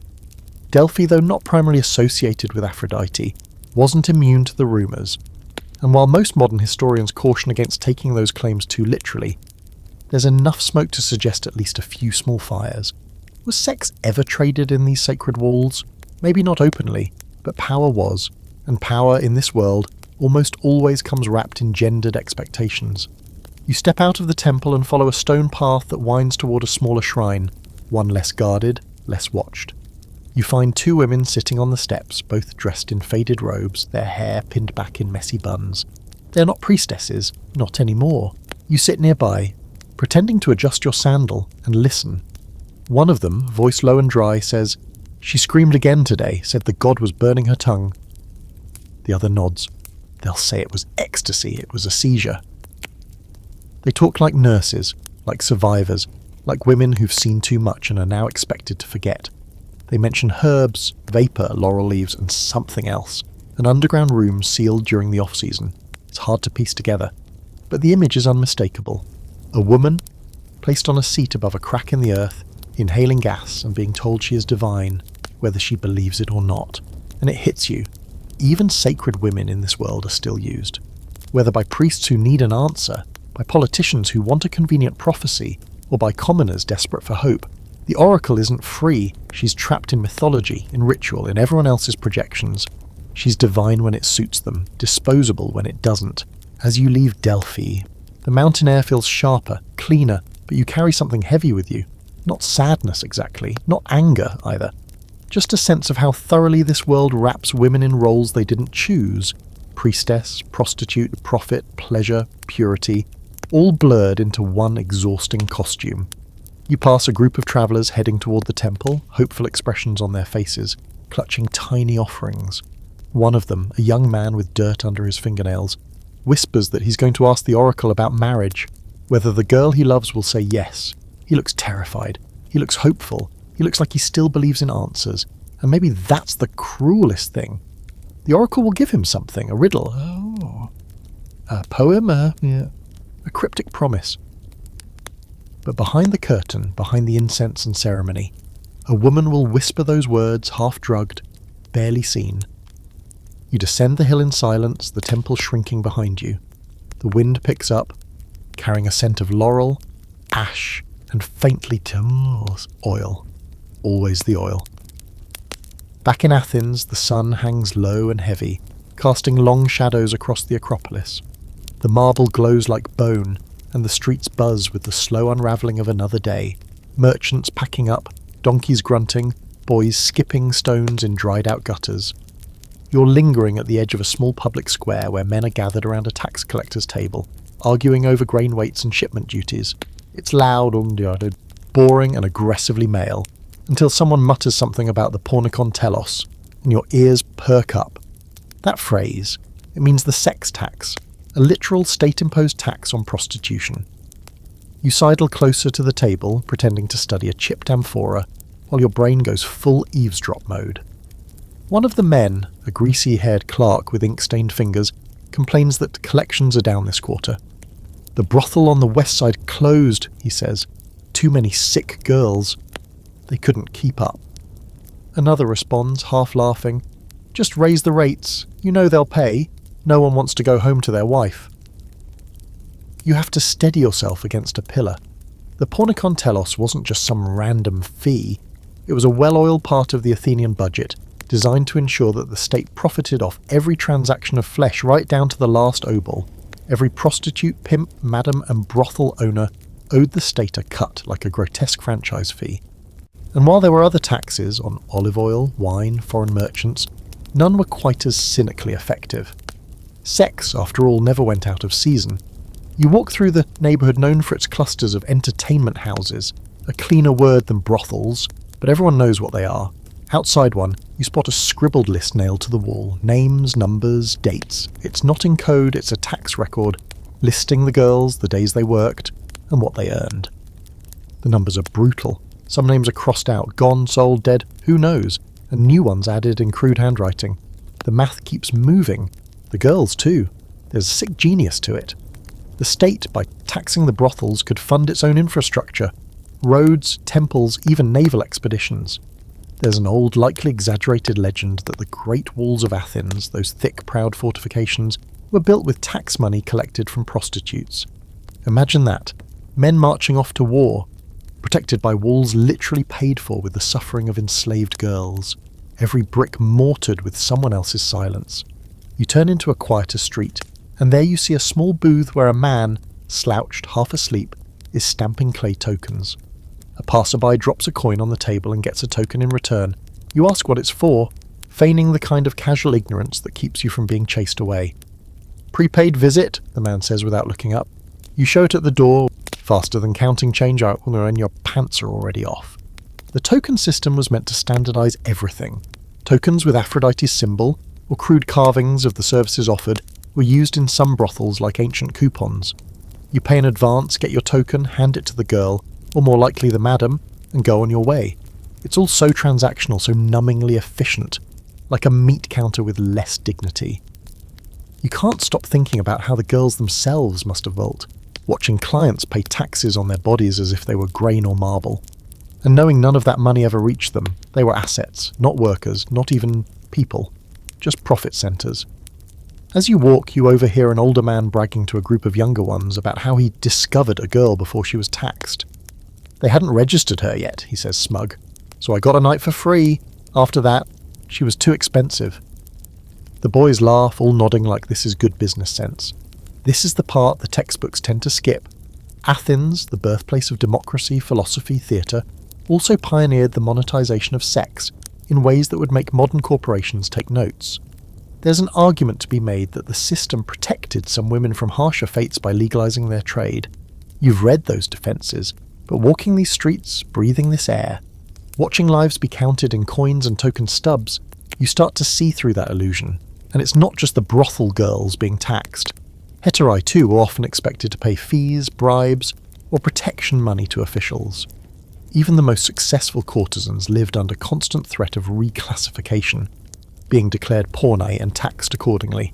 Delphi, though not primarily associated with Aphrodite, wasn't immune to the rumours. And while most modern historians caution against taking those claims too literally, there's enough smoke to suggest at least a few small fires. Was sex ever traded in these sacred walls? Maybe not openly, but power was. And power in this world almost always comes wrapped in gendered expectations. You step out of the temple and follow a stone path that winds toward a smaller shrine, one less guarded, less watched. You find two women sitting on the steps, both dressed in faded robes, their hair pinned back in messy buns. They're not priestesses, not anymore. You sit nearby, pretending to adjust your sandal and listen. One of them, voice low and dry, says, "She screamed again today, said the god was burning her tongue." The other nods. They'll say it was ecstasy, it was a seizure. They talk like nurses, like survivors, like women who've seen too much and are now expected to forget. They mention herbs, vapour, laurel leaves, and something else. An underground room sealed during the off-season. It's hard to piece together, but the image is unmistakable. A woman, placed on a seat above a crack in the earth, inhaling gas and being told she is divine, whether she believes it or not. And it hits you. Even sacred women in this world are still used. Whether by priests who need an answer, by politicians who want a convenient prophecy, or by commoners desperate for hope, the oracle isn't free. She's trapped in mythology, in ritual, in everyone else's projections. She's divine when it suits them, disposable when it doesn't. As you leave Delphi, the mountain air feels sharper, cleaner, but you carry something heavy with you. Not sadness exactly, not anger either. Just a sense of how thoroughly this world wraps women in roles they didn't choose. Priestess, prostitute, prophet, pleasure, purity, all blurred into one exhausting costume. You pass a group of travellers heading toward the temple, hopeful expressions on their faces, clutching tiny offerings. One of them, a young man with dirt under his fingernails, whispers that he's going to ask the oracle about marriage, whether the girl he loves will say yes. He looks terrified. He looks hopeful. He looks like he still believes in answers. And maybe that's the cruelest thing. The oracle will give him something, a riddle, a poem, a cryptic promise. But behind the curtain, behind the incense and ceremony, a woman will whisper those words, half-drugged, barely seen. You descend the hill in silence, the temple shrinking behind you. The wind picks up, carrying a scent of laurel, ash, and faintly oil. Always the oil. Back in Athens, the sun hangs low and heavy, casting long shadows across the Acropolis. The marble glows like bone, and the streets buzz with the slow unravelling of another day. Merchants packing up, donkeys grunting, boys skipping stones in dried-out gutters. You're lingering at the edge of a small public square where men are gathered around a tax collector's table, arguing over grain weights and shipment duties. It's loud, boring and aggressively male, until someone mutters something about the pornikon telos, and your ears perk up. That phrase, it means the sex tax, a literal state-imposed tax on prostitution. You sidle closer to the table, pretending to study a chipped amphora, while your brain goes full eavesdrop mode. One of the men, a greasy-haired clerk with ink-stained fingers, complains that collections are down this quarter. The brothel on the west side closed, he says. Too many sick girls. They couldn't keep up. Another responds, half laughing, "Just raise the rates. You know they'll pay. No one wants to go home to their wife." You have to steady yourself against a pillar. The pornikon telos wasn't just some random fee. It was a well-oiled part of the Athenian budget, designed to ensure that the state profited off every transaction of flesh right down to the last obol. Every prostitute, pimp, madam and brothel owner owed the state a cut like a grotesque franchise fee. And while there were other taxes on olive oil, wine, foreign merchants, none were quite as cynically effective. Sex, after all, never went out of season. You walk through the neighbourhood known for its clusters of entertainment houses, a cleaner word than brothels, but everyone knows what they are. Outside one, you spot a scribbled list nailed to the wall. Names, numbers, dates. It's not in code, it's a tax record, listing the girls, the days they worked, and what they earned. The numbers are brutal. Some names are crossed out, gone, sold, dead, who knows, and new ones added in crude handwriting. The math keeps moving. The girls, too. There's a sick genius to it. The state, by taxing the brothels, could fund its own infrastructure. Roads, temples, even naval expeditions. There's an old, likely exaggerated legend that the great walls of Athens, those thick, proud fortifications, were built with tax money collected from prostitutes. Imagine that. Men marching off to war, protected by walls literally paid for with the suffering of enslaved girls. Every brick mortared with someone else's silence. You turn into a quieter street, and there you see a small booth where a man, slouched, half asleep, is stamping clay tokens. A passerby drops a coin on the table and gets a token in return. You ask what it's for, feigning the kind of casual ignorance that keeps you from being chased away. "Prepaid visit," the man says without looking up. You show it at the door, faster than counting change out when your pants are already off. The token system was meant to standardize everything. Tokens with Aphroditi's symbol, or crude carvings of the services offered, were used in some brothels like ancient coupons. You pay in advance, get your token, hand it to the girl, or more likely the madam, and go on your way. It's all so transactional, so numbingly efficient, like a meat counter with less dignity. You can't stop thinking about how the girls themselves must have felt, watching clients pay taxes on their bodies as if they were grain or marble. And knowing none of that money ever reached them, they were assets, not workers, not even people, just profit centres. As you walk, you overhear an older man bragging to a group of younger ones about how he discovered a girl before she was taxed. They hadn't registered her yet, he says smug, so I got a night for free. After that, she was too expensive. The boys laugh, all nodding like this is good business sense. This is the part the textbooks tend to skip. Athens, the birthplace of democracy, philosophy, theatre, also pioneered the monetization of sex in ways that would make modern corporations take notes. There's an argument to be made that the system protected some women from harsher fates by legalizing their trade. You've read those defenses, but walking these streets, breathing this air, watching lives be counted in coins and token stubs, you start to see through that illusion. And it's not just the brothel girls being taxed. Hetairai too were often expected to pay fees, bribes, or protection money to officials. Even the most successful courtesans lived under constant threat of reclassification, being declared pornae and taxed accordingly.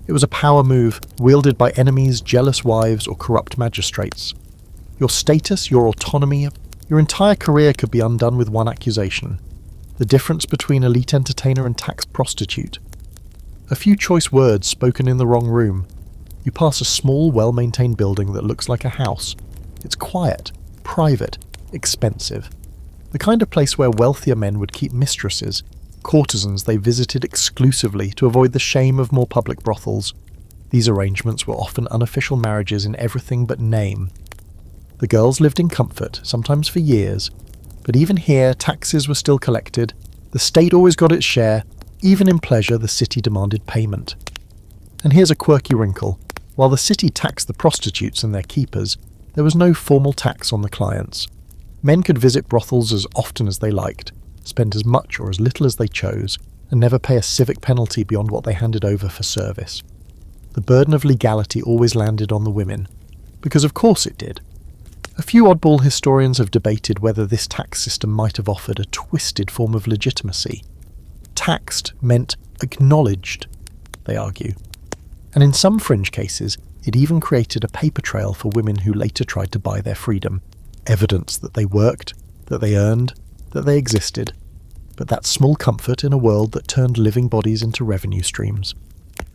It was a power move wielded by enemies, jealous wives, or corrupt magistrates. Your status, your autonomy, your entire career could be undone with one accusation: the difference between elite entertainer and taxed prostitute. A few choice words spoken in the wrong room. You pass a small, well-maintained building that looks like a house. It's quiet, private, expensive. The kind of place where wealthier men would keep mistresses, courtesans they visited exclusively to avoid the shame of more public brothels. These arrangements were often unofficial marriages in everything but name. The girls lived in comfort, sometimes for years, but even here taxes were still collected, the state always got its share, even in pleasure the city demanded payment. And here's a quirky wrinkle. While the city taxed the prostitutes and their keepers, there was no formal tax on the clients. Men could visit brothels as often as they liked, spend as much or as little as they chose, and never pay a civic penalty beyond what they handed over for service. The burden of legality always landed on the women, because of course it did. A few oddball historians have debated whether this tax system might have offered a twisted form of legitimacy. Taxed meant acknowledged, they argue. And in some fringe cases, it even created a paper trail for women who later tried to buy their freedom. Evidence that they worked, that they earned, that they existed. But that's small comfort in a world that turned living bodies into revenue streams.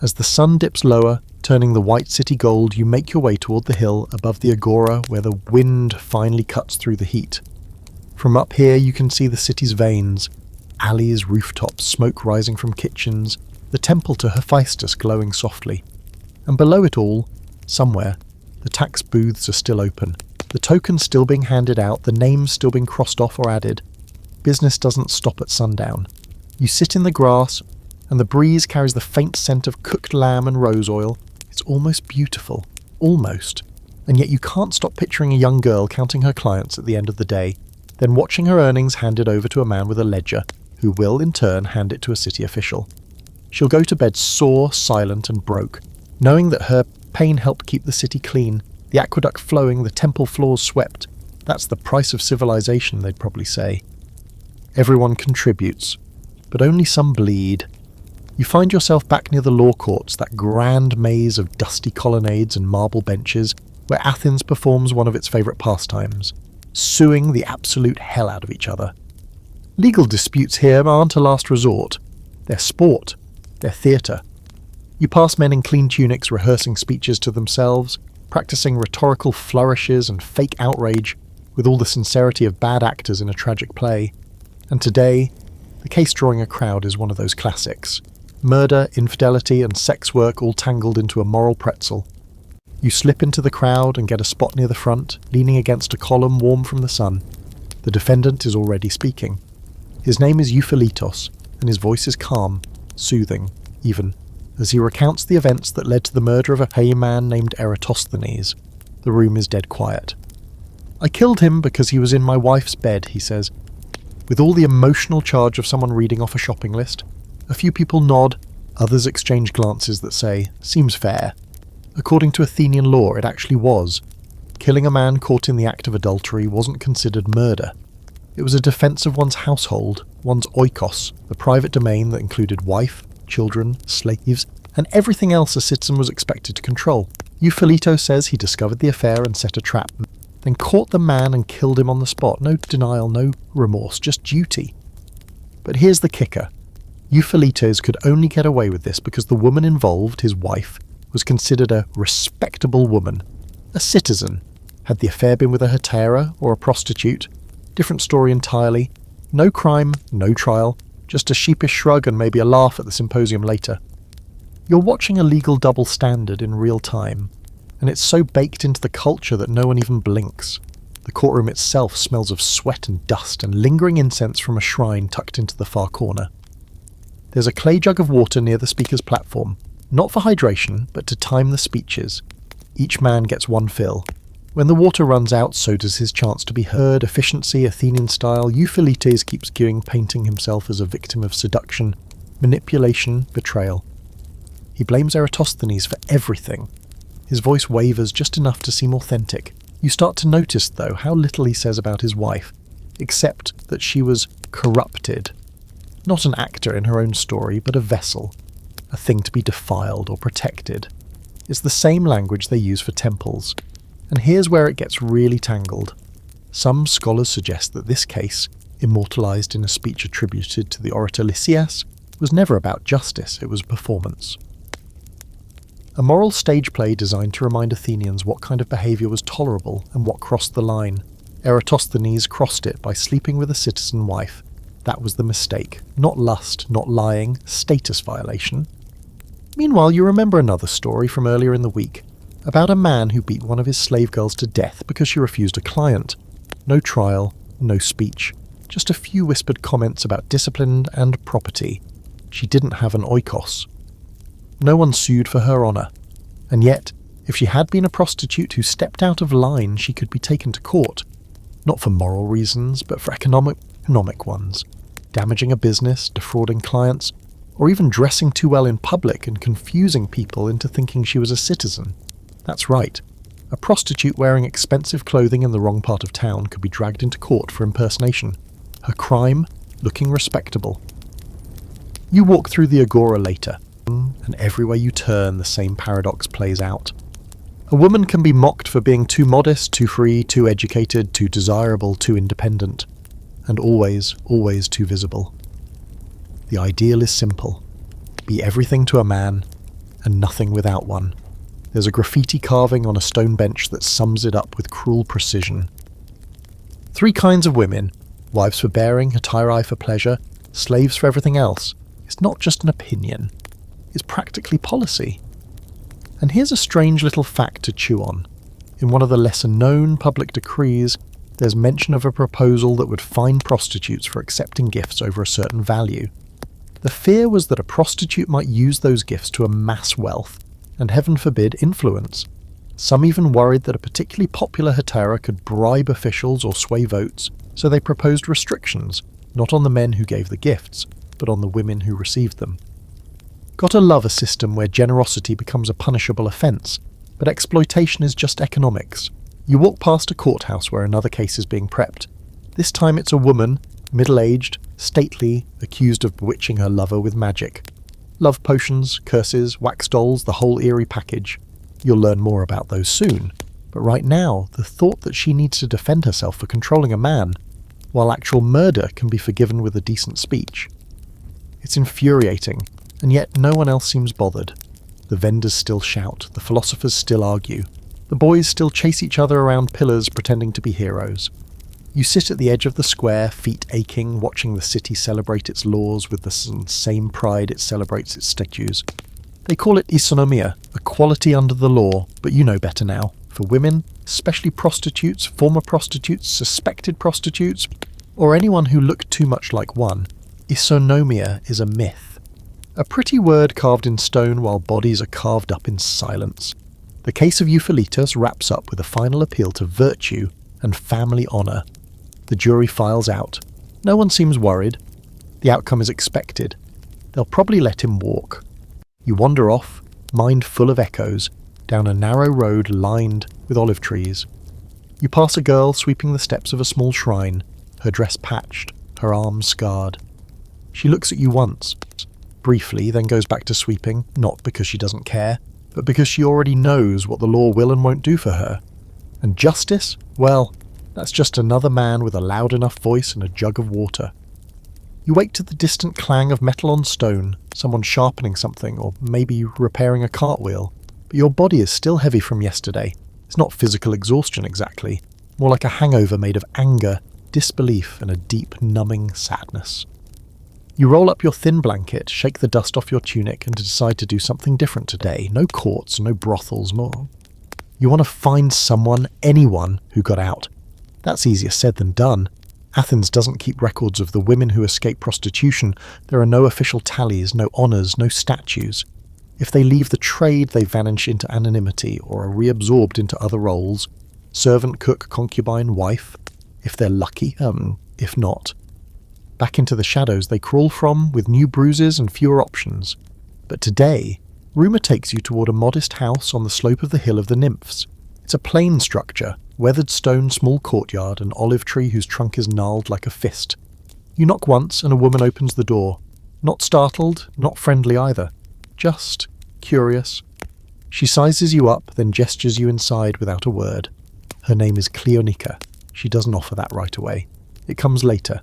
As the sun dips lower, turning the white city gold, you make your way toward the hill above the agora where the wind finally cuts through the heat. From up here you can see the city's veins, alleys, rooftops, smoke rising from kitchens, the temple to Hephaestus glowing softly. And below it all, somewhere, the tax booths are still open. The tokens still being handed out, the names still being crossed off or added. Business doesn't stop at sundown. You sit in the grass, and the breeze carries the faint scent of cooked lamb and rose oil. It's almost beautiful. Almost. And yet you can't stop picturing a young girl counting her clients at the end of the day, then watching her earnings handed over to a man with a ledger, who will, in turn, hand it to a city official. She'll go to bed sore, silent, and broke, knowing that her pain helped keep the city clean, the aqueduct flowing, the temple floors swept. That's the price of civilization, they'd probably say. Everyone contributes, but only some bleed. You find yourself back near the law courts, that grand maze of dusty colonnades and marble benches, where Athens performs one of its favourite pastimes, suing the absolute hell out of each other. Legal disputes here aren't a last resort. They're sport. They're theatre. You pass men in clean tunics rehearsing speeches to themselves, practicing rhetorical flourishes and fake outrage with all the sincerity of bad actors in a tragic play. And today, the case drawing a crowd is one of those classics. Murder, infidelity, and sex work all tangled into a moral pretzel. You slip into the crowd and get a spot near the front, leaning against a column warm from the sun. The defendant is already speaking. His name is Euphilitos, and his voice is calm, soothing, even. as he recounts the events that led to the murder of a pay man named Eratosthenes. The room is dead quiet. "I killed him because he was in my wife's bed," he says, with all the emotional charge of someone reading off a shopping list. A few people nod, others exchange glances that say, "Seems fair." According to Athenian law, it actually was. Killing a man caught in the act of adultery wasn't considered murder. It was a defence of one's household, one's oikos, the private domain that included wife, children, slaves, and everything else a citizen was expected to control. Euphilito says he discovered the affair and set a trap, then caught the man and killed him on the spot. No denial, no remorse, just duty. But here's the kicker. Euphilitos could only get away with this because the woman involved, his wife, was considered a respectable woman, a citizen. Had the affair been with a hetairai or a prostitute, different story entirely. No crime, no trial, just a sheepish shrug and maybe a laugh at the symposium later. You're watching a legal double standard in real time, and it's so baked into the culture that no one even blinks. The courtroom itself smells of sweat and dust and lingering incense from a shrine tucked into the far corner. There's a clay jug of water near the speaker's platform, not for hydration, but to time the speeches. Each man gets one fill. When the water runs out, so does his chance to be heard. Efficiency, Athenian style. Euphilites keeps going, painting himself as a victim of seduction, manipulation, betrayal. He blames Eratosthenes for everything. His voice wavers just enough to seem authentic. You start to notice, though, how little he says about his wife, except that she was corrupted. Not an actor in her own story, but a vessel, a thing to be defiled or protected. It's the same language they use for temples. And here's where it gets really tangled. Some scholars suggest that this case, immortalized in a speech attributed to the orator Lysias, was never about justice, it was performance. A moral stage play designed to remind Athenians what kind of behaviour was tolerable and what crossed the line. Eratosthenes crossed it by sleeping with a citizen wife. That was the mistake. Not lust, not lying, status violation. Meanwhile, you remember another story from earlier in the week, about a man who beat one of his slave girls to death because she refused a client. No trial, no speech, just a few whispered comments about discipline and property. She didn't have an oikos. No one sued for her honour. And yet, if she had been a prostitute who stepped out of line, she could be taken to court. Not for moral reasons, but for economic ones. Damaging a business, defrauding clients, or even dressing too well in public and confusing people into thinking she was a citizen. That's right. A prostitute wearing expensive clothing in the wrong part of town could be dragged into court for impersonation. Her crime, looking respectable. You walk through the agora later, and everywhere you turn the same paradox plays out. A woman can be mocked for being too modest, too free, too educated, too desirable, too independent, and always, always too visible. The ideal is simple. Be everything to a man, and nothing without one. There's a graffiti carving on a stone bench that sums it up with cruel precision. 3 kinds of women: wives for bearing, hetairai for pleasure, slaves for everything else. It's not just an opinion. It's practically policy. And here's a strange little fact to chew on. In one of the lesser-known public decrees, there's mention of a proposal that would fine prostitutes for accepting gifts over a certain value. The fear was that a prostitute might use those gifts to amass wealth, and heaven forbid, influence. Some even worried that a particularly popular hetairai could bribe officials or sway votes, so they proposed restrictions, not on the men who gave the gifts, but on the women who received them. Gotta love a system where generosity becomes a punishable offence, but exploitation is just economics. You walk past a courthouse where another case is being prepped. This time it's a woman, middle-aged, stately, accused of bewitching her lover with magic. Love potions, curses, wax dolls, the whole eerie package. You'll learn more about those soon. But right now, the thought that she needs to defend herself for controlling a man, while actual murder can be forgiven with a decent speech. It's infuriating, and yet no one else seems bothered. The vendors still shout, the philosophers still argue. The boys still chase each other around pillars pretending to be heroes. You sit at the edge of the square, feet aching, watching the city celebrate its laws with the same pride it celebrates its statues. They call it isonomia, equality under the law, but you know better now. For women, especially prostitutes, former prostitutes, suspected prostitutes, or anyone who looked too much like one, isonomia is a myth. A pretty word carved in stone while bodies are carved up in silence. The case of Euphilitus wraps up with a final appeal to virtue and family honour. The jury files out. No one seems worried. The outcome is expected. They'll probably let him walk. You wander off, mind full of echoes, down a narrow road lined with olive trees. You pass a girl sweeping the steps of a small shrine, her dress patched, her arms scarred. She looks at you once, briefly, then goes back to sweeping, not because she doesn't care, but because she already knows what the law will and won't do for her. And justice? Well, that's just another man with a loud enough voice and a jug of water. You wake to the distant clang of metal on stone, someone sharpening something, or maybe repairing a cartwheel, but your body is still heavy from yesterday. It's not physical exhaustion exactly, more like a hangover made of anger, disbelief, and a deep, numbing sadness. You roll up your thin blanket, shake the dust off your tunic, and decide to do something different today. No courts, no brothels, more. You want to find someone, anyone, who got out. That's easier said than done. Athens doesn't keep records of the women who escape prostitution. There are no official tallies, no honours, no statues. If they leave the trade, they vanish into anonymity or are reabsorbed into other roles. Servant, cook, concubine, wife. If they're lucky, if not. Back into the shadows they crawl from, with new bruises and fewer options. But today, rumour takes you toward a modest house on the slope of the Hill of the Nymphs. It's a plain structure, weathered stone small courtyard, an olive tree whose trunk is gnarled like a fist. You knock once and a woman opens the door. Not startled, not friendly either. Just curious. She sizes you up, then gestures you inside without a word. Her name is Cleonica. She doesn't offer that right away. It comes later.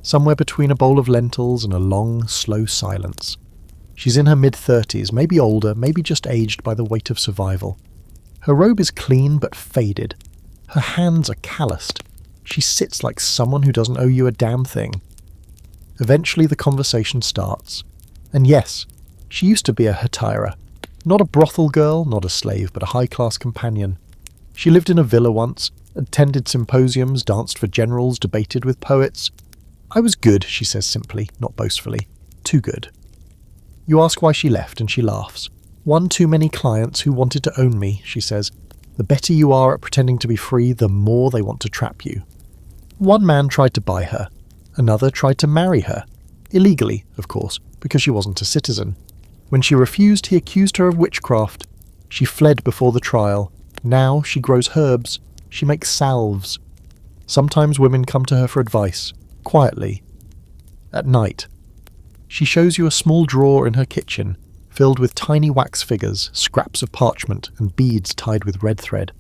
Somewhere between a bowl of lentils and a long, slow silence. She's in her mid-30s, maybe older, maybe just aged by the weight of survival. Her robe is clean but faded. Her hands are calloused. She sits like someone who doesn't owe you a damn thing. Eventually the conversation starts. And yes, she used to be a hetairai. Not a brothel girl, not a slave, but a high-class companion. She lived in a villa once, attended symposiums, danced for generals, debated with poets. I was good, she says simply, not boastfully. Too good. You ask why she left, and she laughs. One too many clients who wanted to own me, she says. The better you are at pretending to be free, the more they want to trap you. One man tried to buy her. Another tried to marry her. Illegally, of course, because she wasn't a citizen. When she refused, he accused her of witchcraft. She fled before the trial. Now she grows herbs. She makes salves. Sometimes women come to her for advice. Quietly. At night. She shows you a small drawer in her kitchen, filled with tiny wax figures, scraps of parchment, and beads tied with red thread.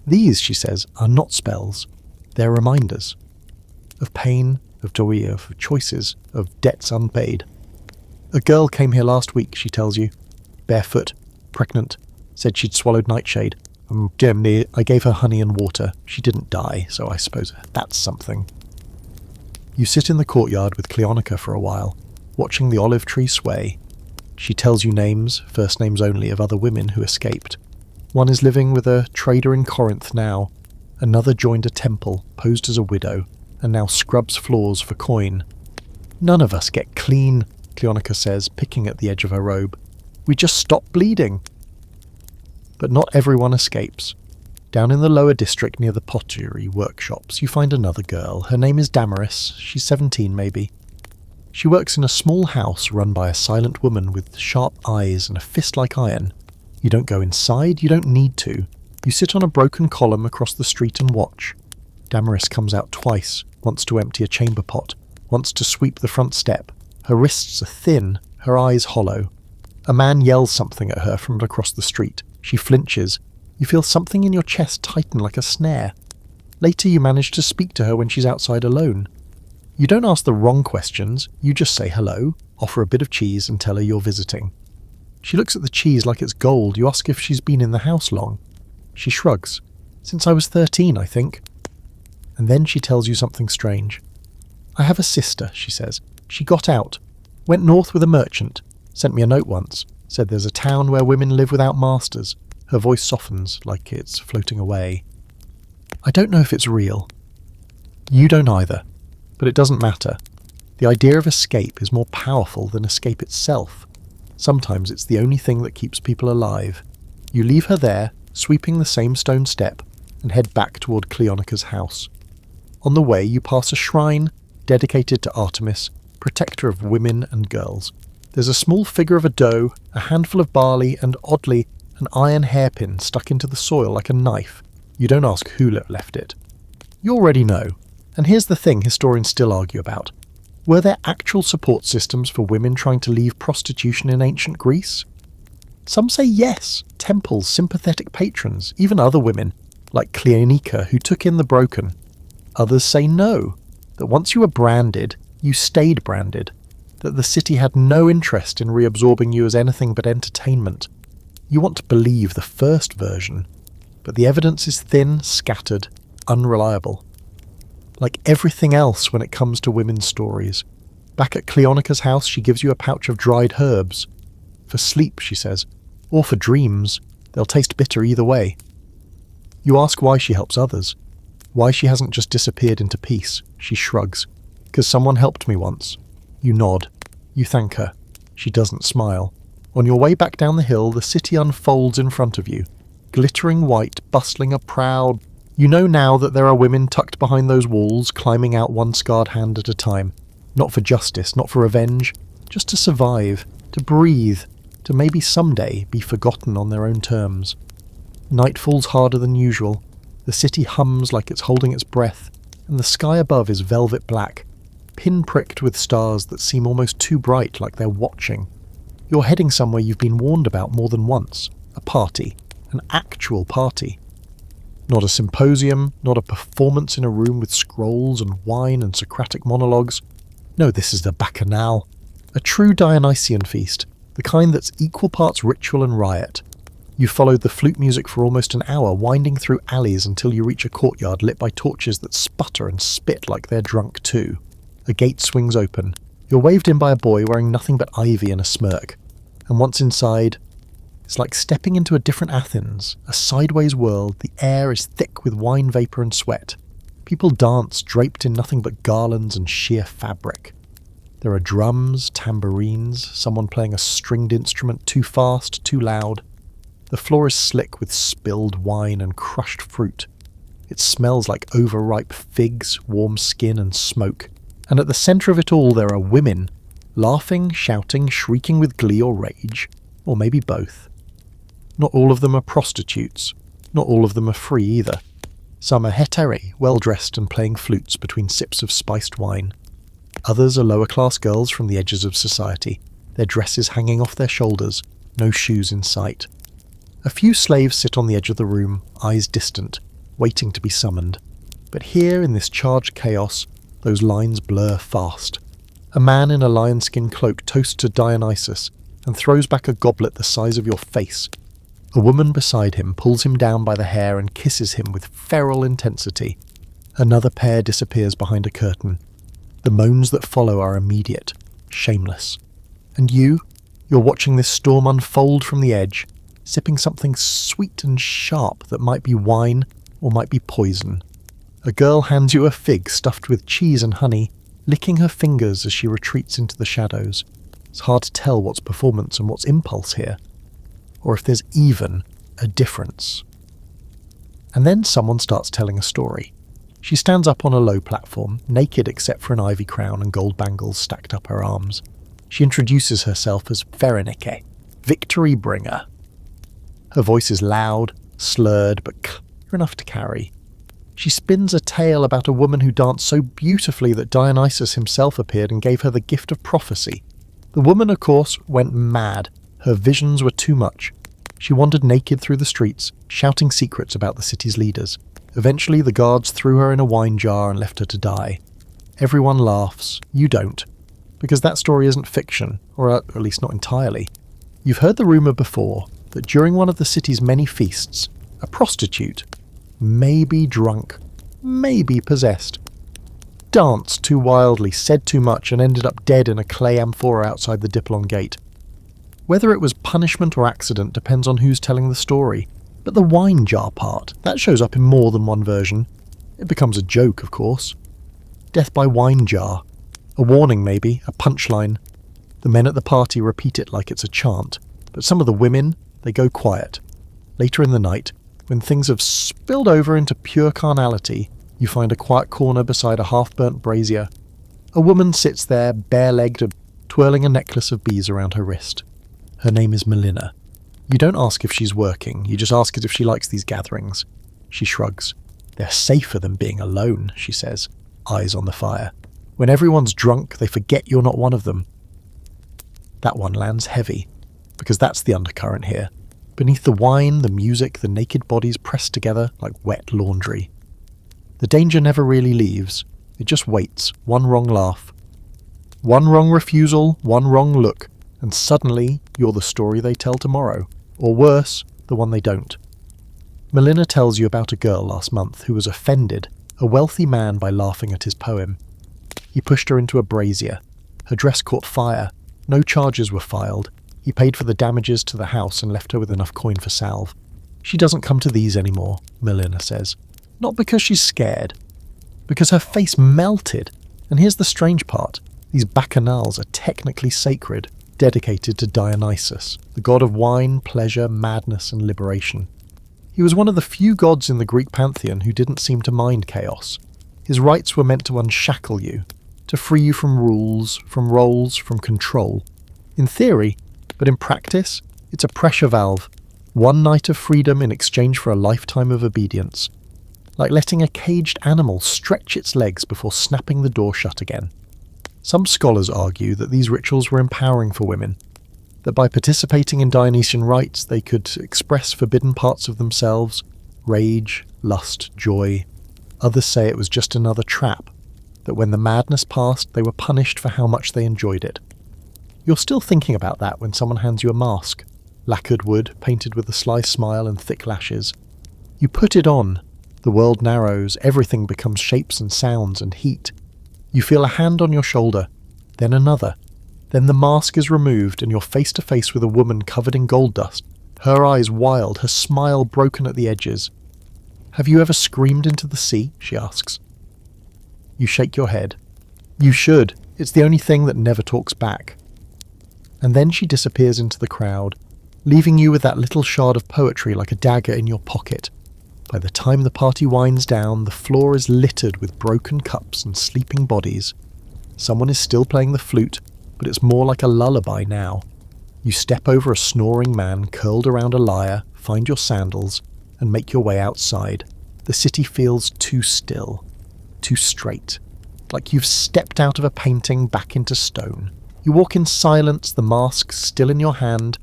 These, she says, are not spells. They're reminders. Of pain, of joy, of choices, of debts unpaid. A girl came here last week, she tells you. Barefoot, pregnant, said she'd swallowed nightshade. I gave her honey and water. She didn't die, so I suppose that's something. You sit in the courtyard with Cleonica for a while, watching the olive tree sway. She tells you names, first names only, of other women who escaped. One is living with a trader in Corinth now. Another joined a temple, posed as a widow, and now scrubs floors for coin. None of us get clean, Cleonica says, picking at the edge of her robe. We just stop bleeding. But not everyone escapes. Down in the lower district near the pottery workshops, you find another girl. Her name is Damaris. She's 17 maybe. She works in a small house run by a silent woman with sharp eyes and a fist like iron. You don't go inside, you don't need to. You sit on a broken column across the street and watch. Damaris comes out twice, once to empty a chamber pot, once to sweep the front step. Her wrists are thin, her eyes hollow. A man yells something at her from across the street. She flinches. You feel something in your chest tighten like a snare. Later you manage to speak to her when she's outside alone. You don't ask the wrong questions, you just say hello, offer a bit of cheese and tell her you're visiting. She looks at the cheese like it's gold. You ask if she's been in the house long. She shrugs. Since I was 13, I think. And then she tells you something strange. I have a sister, she says. She got out. Went north with a merchant. Sent me a note once. Said there's a town where women live without masters. Her voice softens, like it's floating away. I don't know if it's real. You don't either. But it doesn't matter. The idea of escape is more powerful than escape itself. Sometimes it's the only thing that keeps people alive. You leave her there, sweeping the same stone step, and head back toward Cleonica's house. On the way, you pass a shrine dedicated to Artemis, protector of women and girls. There's a small figure of a doe, a handful of barley, and oddly, an iron hairpin stuck into the soil like a knife. You don't ask who left it. You already know. And here's the thing historians still argue about. Were there actual support systems for women trying to leave prostitution in ancient Greece? Some say yes, temples, sympathetic patrons, even other women, like Cleonica, who took in the broken. Others say no, that once you were branded, you stayed branded, that the city had no interest in reabsorbing you as anything but entertainment. You want to believe the first version, but the evidence is thin, scattered, unreliable. Like everything else when it comes to women's stories. Back at Cleonica's house, she gives you a pouch of dried herbs. For sleep, she says, or for dreams. They'll taste bitter either way. You ask why she helps others. Why she hasn't just disappeared into peace. She shrugs. 'Cause someone helped me once. You nod. You thank her. She doesn't smile. On your way back down the hill, the city unfolds in front of you. Glittering white, bustling a proud... You know now that there are women tucked behind those walls, climbing out one scarred hand at a time. Not for justice, not for revenge, just to survive, to breathe, to maybe someday be forgotten on their own terms. Night falls harder than usual. The city hums like it's holding its breath, and the sky above is velvet black, pin-pricked with stars that seem almost too bright, like they're watching. You're heading somewhere you've been warned about more than once. A party. An actual party. Not a symposium, not a performance in a room with scrolls and wine and Socratic monologues. No, this is the bacchanal. A true Dionysian feast, the kind that's equal parts ritual and riot. You followed the flute music for almost an hour, winding through alleys until you reach a courtyard lit by torches that sputter and spit like they're drunk too. A gate swings open. You're waved in by a boy wearing nothing but ivy and a smirk. And once inside, it's like stepping into a different Athens, a sideways world. The air is thick with wine vapour and sweat. People dance draped in nothing but garlands and sheer fabric. There are drums, tambourines, someone playing a stringed instrument too fast, too loud. The floor is slick with spilled wine and crushed fruit. It smells like overripe figs, warm skin and smoke. And at the centre of it all there are women, laughing, shouting, shrieking with glee or rage, or maybe both. Not all of them are prostitutes. Not all of them are free either. Some are hetairai, well-dressed and playing flutes between sips of spiced wine. Others are lower-class girls from the edges of society, their dresses hanging off their shoulders, no shoes in sight. A few slaves sit on the edge of the room, eyes distant, waiting to be summoned. But here, in this charged chaos, those lines blur fast. A man in a lion-skin cloak toasts to Dionysus and throws back a goblet the size of your face. A woman beside him pulls him down by the hair and kisses him with feral intensity. Another pair disappears behind a curtain. The moans that follow are immediate, shameless. And you're watching this storm unfold from the edge, sipping something sweet and sharp that might be wine or might be poison. A girl hands you a fig stuffed with cheese and honey, licking her fingers as she retreats into the shadows. It's hard to tell what's performance and what's impulse here, or if there's even a difference. And then someone starts telling a story. She stands up on a low platform, naked except for an ivy crown and gold bangles stacked up her arms. She introduces herself as Veronike, Victory Bringer. Her voice is loud, slurred, but clear enough to carry. She spins a tale about a woman who danced so beautifully that Dionysus himself appeared and gave her the gift of prophecy. The woman, of course, went mad. Her visions were too much. She wandered naked through the streets, shouting secrets about the city's leaders. Eventually, the guards threw her in a wine jar and left her to die. Everyone laughs. You don't. Because that story isn't fiction, or at least not entirely. You've heard the rumour before that during one of the city's many feasts, a prostitute, maybe drunk, maybe possessed, danced too wildly, said too much, and ended up dead in a clay amphora outside the Diplon gate. Whether it was punishment or accident depends on who's telling the story, but the wine jar part, that shows up in more than one version. It becomes a joke, of course. Death by wine jar. A warning maybe, a punchline. The men at the party repeat it like it's a chant, but some of the women, they go quiet. Later in the night, when things have spilled over into pure carnality, you find a quiet corner beside a half-burnt brazier. A woman sits there, bare-legged, twirling a necklace of bees around her wrist. Her name is Melina. You don't ask if she's working, you just ask if she likes these gatherings. She shrugs. They're safer than being alone, she says, eyes on the fire. When everyone's drunk, they forget you're not one of them. That one lands heavy, because that's the undercurrent here. Beneath the wine, the music, the naked bodies pressed together like wet laundry. The danger never really leaves. It just waits, one wrong laugh. One wrong refusal, one wrong look, and suddenly you're the story they tell tomorrow. Or worse, the one they don't. Melina tells you about a girl last month who was offended, a wealthy man, by laughing at his poem. He pushed her into a brazier. Her dress caught fire. No charges were filed. He paid for the damages to the house and left her with enough coin for salve. She doesn't come to these anymore, Melina says. Not because she's scared. Because her face melted. And here's the strange part. These bacchanals are technically sacred, dedicated to Dionysus, the god of wine, pleasure, madness, and liberation. He was one of the few gods in the Greek pantheon who didn't seem to mind chaos. His rites were meant to unshackle you, to free you from rules, from roles, from control. In theory, but in practice, it's a pressure valve. One night of freedom in exchange for a lifetime of obedience. Like letting a caged animal stretch its legs before snapping the door shut again. Some scholars argue that these rituals were empowering for women, that by participating in Dionysian rites they could express forbidden parts of themselves, rage, lust, joy. Others say it was just another trap, that when the madness passed they were punished for how much they enjoyed it. You're still thinking about that when someone hands you a mask, lacquered wood painted with a sly smile and thick lashes. You put it on, the world narrows, everything becomes shapes and sounds and heat. You feel a hand on your shoulder, then another. Then the mask is removed and you're face to face with a woman covered in gold dust, her eyes wild, her smile broken at the edges. Have you ever screamed into the sea? She asks. You shake your head. You should. It's the only thing that never talks back. And then she disappears into the crowd, leaving you with that little shard of poetry like a dagger in your pocket. By the time the party winds down, the floor is littered with broken cups and sleeping bodies. Someone is still playing the flute, but it's more like a lullaby now. You step over a snoring man curled around a lyre, find your sandals, and make your way outside. The city feels too still, too straight, like you've stepped out of a painting back into stone. You walk in silence, the mask still in your hand,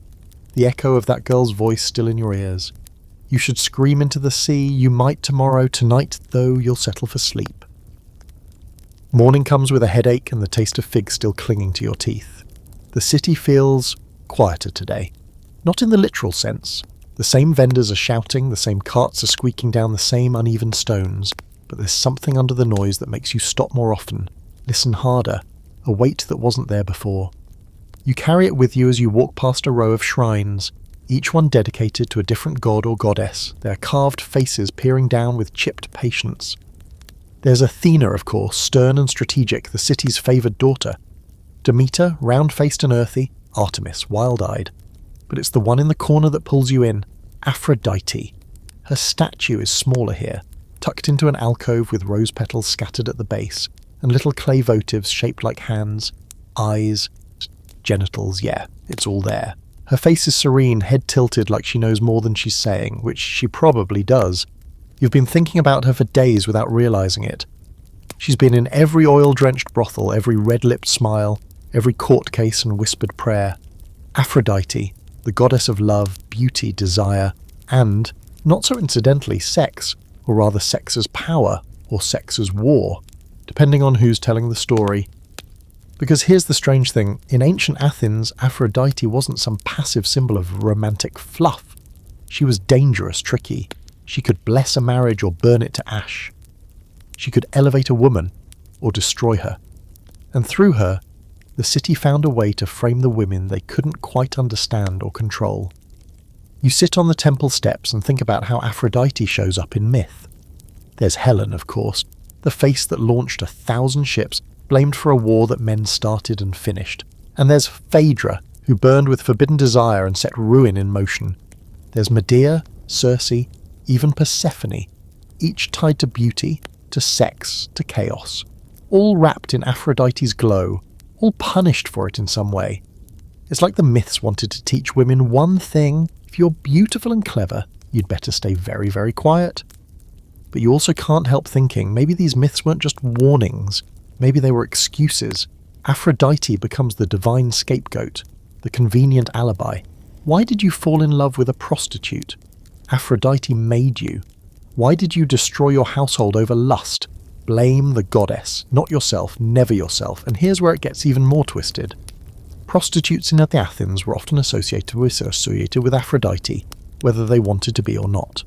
the echo of that girl's voice still in your ears. You should scream into the sea, you might tomorrow, tonight though you'll settle for sleep. Morning comes with a headache and the taste of figs still clinging to your teeth. The city feels quieter today. Not in the literal sense. The same vendors are shouting, the same carts are squeaking down the same uneven stones, but there's something under the noise that makes you stop more often, listen harder, a weight that wasn't there before. You carry it with you as you walk past a row of shrines, each one dedicated to a different god or goddess, their carved faces peering down with chipped patience. There's Athena, of course, stern and strategic, the city's favoured daughter. Demeter, round-faced and earthy. Artemis, wild-eyed. But it's the one in the corner that pulls you in, Aphroditi. Her statue is smaller here, tucked into an alcove with rose petals scattered at the base, and little clay votives shaped like hands, eyes, genitals, yeah, it's all there. Her face is serene, head tilted like she knows more than she's saying, which she probably does. You've been thinking about her for days without realising it. She's been in every oil-drenched brothel, every red-lipped smile, every court case and whispered prayer. Aphrodite, the goddess of love, beauty, desire, and, not so incidentally, sex, or rather sex as power, or sex as war, depending on who's telling the story. Because here's the strange thing, in ancient Athens, Aphrodite wasn't some passive symbol of romantic fluff. She was dangerous, tricky. She could bless a marriage or burn it to ash. She could elevate a woman or destroy her. And through her, the city found a way to frame the women they couldn't quite understand or control. You sit on the temple steps and think about how Aphrodite shows up in myth. There's Helen, of course, the face that launched 1,000 ships, blamed for a war that men started and finished. And there's Phaedra, who burned with forbidden desire and set ruin in motion. There's Medea, Circe, even Persephone, each tied to beauty, to sex, to chaos, all wrapped in Aphrodite's glow, all punished for it in some way. It's like the myths wanted to teach women one thing: if you're beautiful and clever, you'd better stay very, very quiet. But you also can't help thinking maybe these myths weren't just warnings, maybe they were excuses. Aphrodite becomes the divine scapegoat, the convenient alibi. Why did you fall in love with a prostitute? Aphrodite made you. Why did you destroy your household over lust? Blame the goddess, not yourself, never yourself. And here's where it gets even more twisted. Prostitutes in Athens were often associated with Aphrodite, whether they wanted to be or not.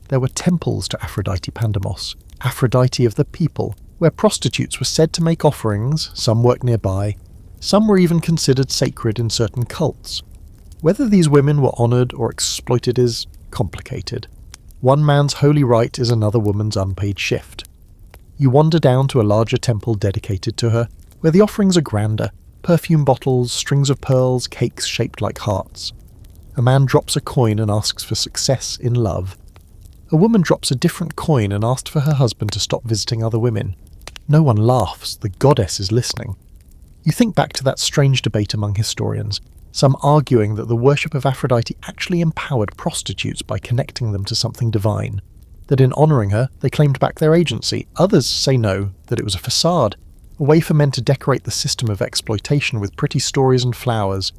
There were temples to Aphrodite Pandemos, Aphrodite of the people, where prostitutes were said to make offerings. Some worked nearby, some were even considered sacred in certain cults. Whether these women were honoured or exploited is complicated. One man's holy rite is another woman's unpaid shift. You wander down to a larger temple dedicated to her, where the offerings are grander: perfume bottles, strings of pearls, cakes shaped like hearts. A man drops a coin and asks for success in love. A woman drops a different coin and asks for her husband to stop visiting other women. No one laughs, the goddess is listening. You think back to that strange debate among historians, some arguing that the worship of Aphrodite actually empowered prostitutes by connecting them to something divine, that in honouring her they claimed back their agency. Others say no, that it was a facade, a way for men to decorate the system of exploitation with pretty stories and flowers.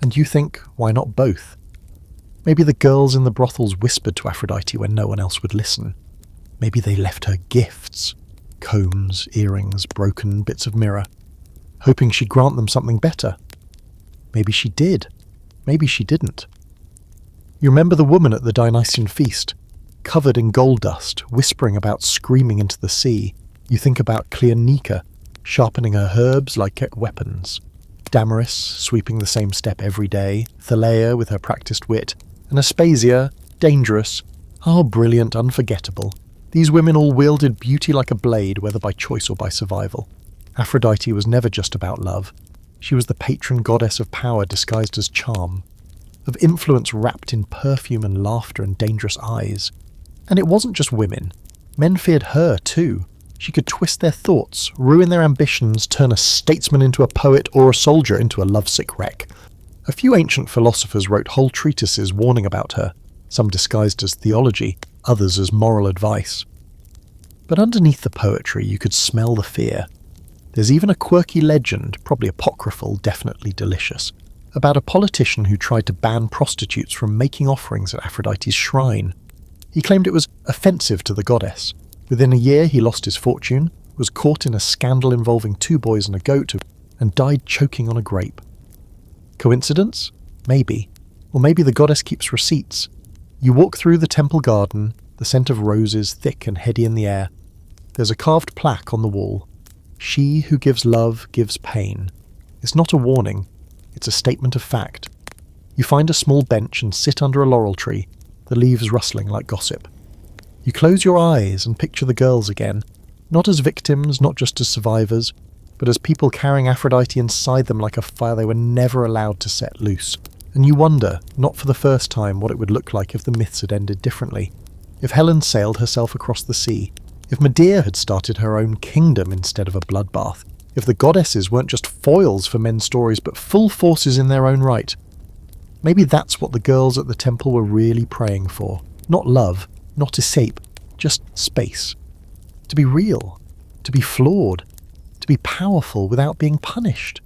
And you think, why not both? Maybe the girls in the brothels whispered to Aphrodite when no one else would listen. Maybe they left her gifts: combs, earrings, broken bits of mirror, hoping she'd grant them something better. Maybe she did. Maybe she didn't. You remember the woman at the Dionysian feast, covered in gold dust, whispering about screaming into the sea. You think about Cleonica, sharpening her herbs like weapons. Damaris, sweeping the same step every day. Thaleia, with her practiced wit. And Aspasia, dangerous. Oh, brilliant, unforgettable. These women all wielded beauty like a blade, whether by choice or by survival. Aphrodite was never just about love. She was the patron goddess of power disguised as charm, of influence wrapped in perfume and laughter and dangerous eyes. And it wasn't just women. Men feared her too. She could twist their thoughts, ruin their ambitions, turn a statesman into a poet or a soldier into a lovesick wreck. A few ancient philosophers wrote whole treatises warning about her, some disguised as theology, others as moral advice. But underneath the poetry you could smell the fear. There's even a quirky legend, probably apocryphal, definitely delicious, about a politician who tried to ban prostitutes from making offerings at Aphrodite's shrine. He claimed it was offensive to the goddess. Within a year he lost his fortune, was caught in a scandal involving 2 boys and a goat, and died choking on a grape. Coincidence? Maybe. Or maybe the goddess keeps receipts. You walk through the temple garden, the scent of roses thick and heady in the air. There's a carved plaque on the wall. She who gives love gives pain. It's not a warning, it's a statement of fact. You find a small bench and sit under a laurel tree, the leaves rustling like gossip. You close your eyes and picture the girls again, not as victims, not just as survivors, but as people carrying Aphrodite inside them like a fire they were never allowed to set loose. And you wonder, not for the first time, what it would look like if the myths had ended differently. If Helen sailed herself across the sea, if Medea had started her own kingdom instead of a bloodbath, if the goddesses weren't just foils for men's stories but full forces in their own right. Maybe that's what the girls at the temple were really praying for. Not love, not escape, just space. To be real, to be flawed, to be powerful without being punished.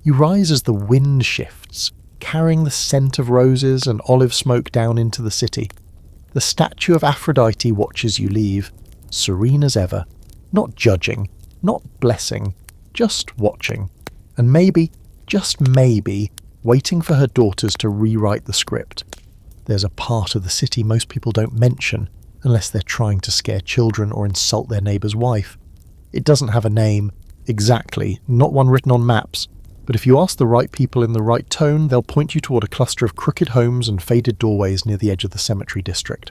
You rise as the wind shifts, carrying the scent of roses and olive smoke down into the city. The statue of Aphrodite watches you leave, serene as ever, not judging, not blessing, just watching, and maybe, just maybe, waiting for her daughters to rewrite the script. There's a part of the city most people don't mention, unless they're trying to scare children or insult their neighbour's wife. It doesn't have a name, exactly, not one written on maps, but if you ask the right people in the right tone, they'll point you toward a cluster of crooked homes and faded doorways near the edge of the cemetery district.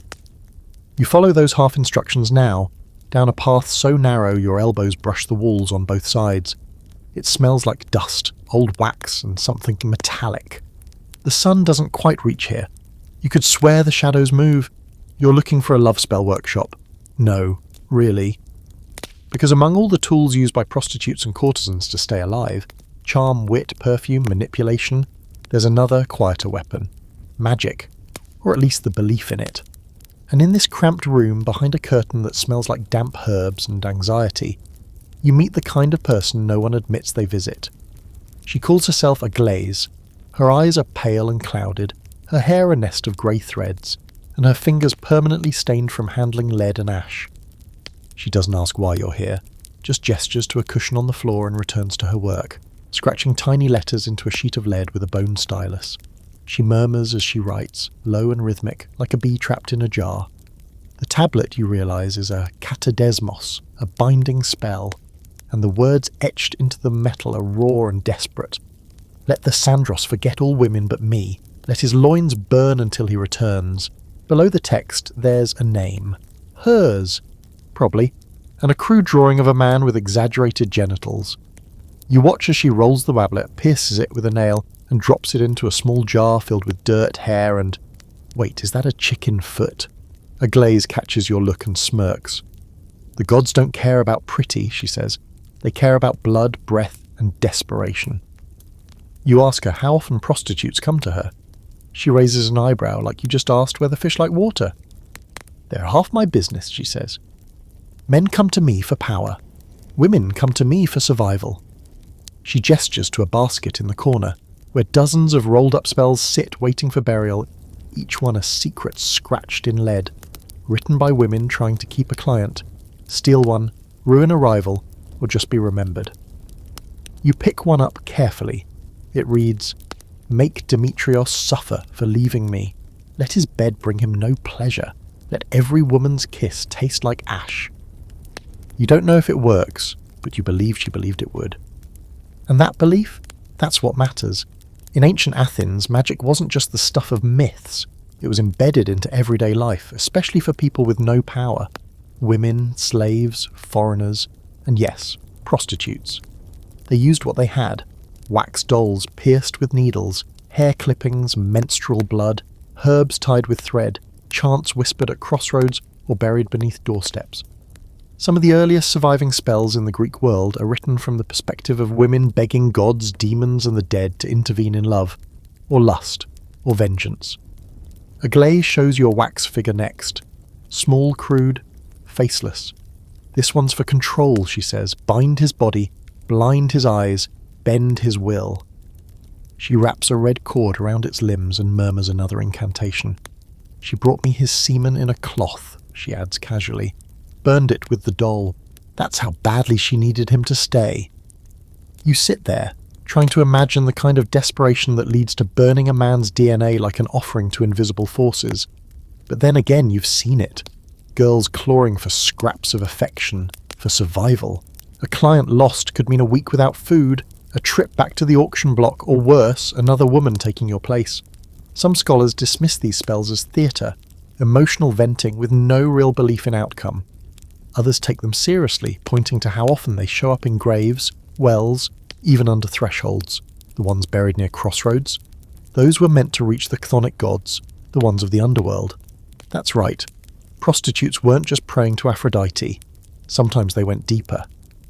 You follow those half instructions now, down a path so narrow your elbows brush the walls on both sides. It smells like dust, old wax and something metallic. The sun doesn't quite reach here. You could swear the shadows move. You're looking for a love spell workshop. No, really. Because among all the tools used by prostitutes and courtesans to stay alive, charm, wit, perfume, manipulation, there's another, quieter weapon. Magic. Or at least the belief in it. And in this cramped room behind a curtain that smells like damp herbs and anxiety, you meet the kind of person no one admits they visit. She calls herself a glaze. Her eyes are pale and clouded, her hair a nest of grey threads, and her fingers permanently stained from handling lead and ash. She doesn't ask why you're here, just gestures to a cushion on the floor and returns to her work, scratching tiny letters into a sheet of lead with a bone stylus. She murmurs as she writes, low and rhythmic, like a bee trapped in a jar. The tablet, you realise, is a katadesmos, a binding spell, and the words etched into the metal are raw and desperate. Let the Sandros forget all women but me. Let his loins burn until he returns. Below the text, there's a name. Hers, probably, and a crude drawing of a man with exaggerated genitals. You watch as she rolls the wablet, pierces it with a nail, and drops it into a small jar filled with dirt, hair, and... Wait, is that a chicken foot? A glaze catches your look and smirks. The gods don't care about pretty, she says. They care about blood, breath, and desperation. You ask her how often prostitutes come to her. She raises an eyebrow like you just asked whether fish like water. They're half my business, she says. Men come to me for power. Women come to me for survival. She gestures to a basket in the corner, where dozens of rolled-up spells sit waiting for burial, each one a secret scratched in lead, written by women trying to keep a client, steal one, ruin a rival, or just be remembered. You pick one up carefully. It reads, "Make Demetrios suffer for leaving me. Let his bed bring him no pleasure. Let every woman's kiss taste like ash." You don't know if it works, but you believe she believed it would. And that belief? That's what matters. In ancient Athens, magic wasn't just the stuff of myths. It was embedded into everyday life, especially for people with no power. Women, slaves, foreigners, and yes, prostitutes. They used what they had. Wax dolls pierced with needles, hair clippings, menstrual blood, herbs tied with thread, chants whispered at crossroads or buried beneath doorsteps. Some of the earliest surviving spells in the Greek world are written from the perspective of women begging gods, demons, and the dead to intervene in love, or lust, or vengeance. A glaze shows your wax figure next. Small, crude, faceless. This one's for control, she says. Bind his body, blind his eyes, bend his will. She wraps a red cord around its limbs and murmurs another incantation. She brought me his semen in a cloth, she adds casually. Burned it with the doll. That's how badly she needed him to stay. You sit there, trying to imagine the kind of desperation that leads to burning a man's DNA like an offering to invisible forces. But then again, you've seen it. Girls clawing for scraps of affection, for survival. A client lost could mean a week without food, a trip back to the auction block, or worse, another woman taking your place. Some scholars dismiss these spells as theatre, emotional venting with no real belief in outcome. Others take them seriously, pointing to how often they show up in graves, wells, even under thresholds, the ones buried near crossroads. Those were meant to reach the chthonic gods, the ones of the underworld. That's right. Prostitutes weren't just praying to Aphrodite. Sometimes they went deeper.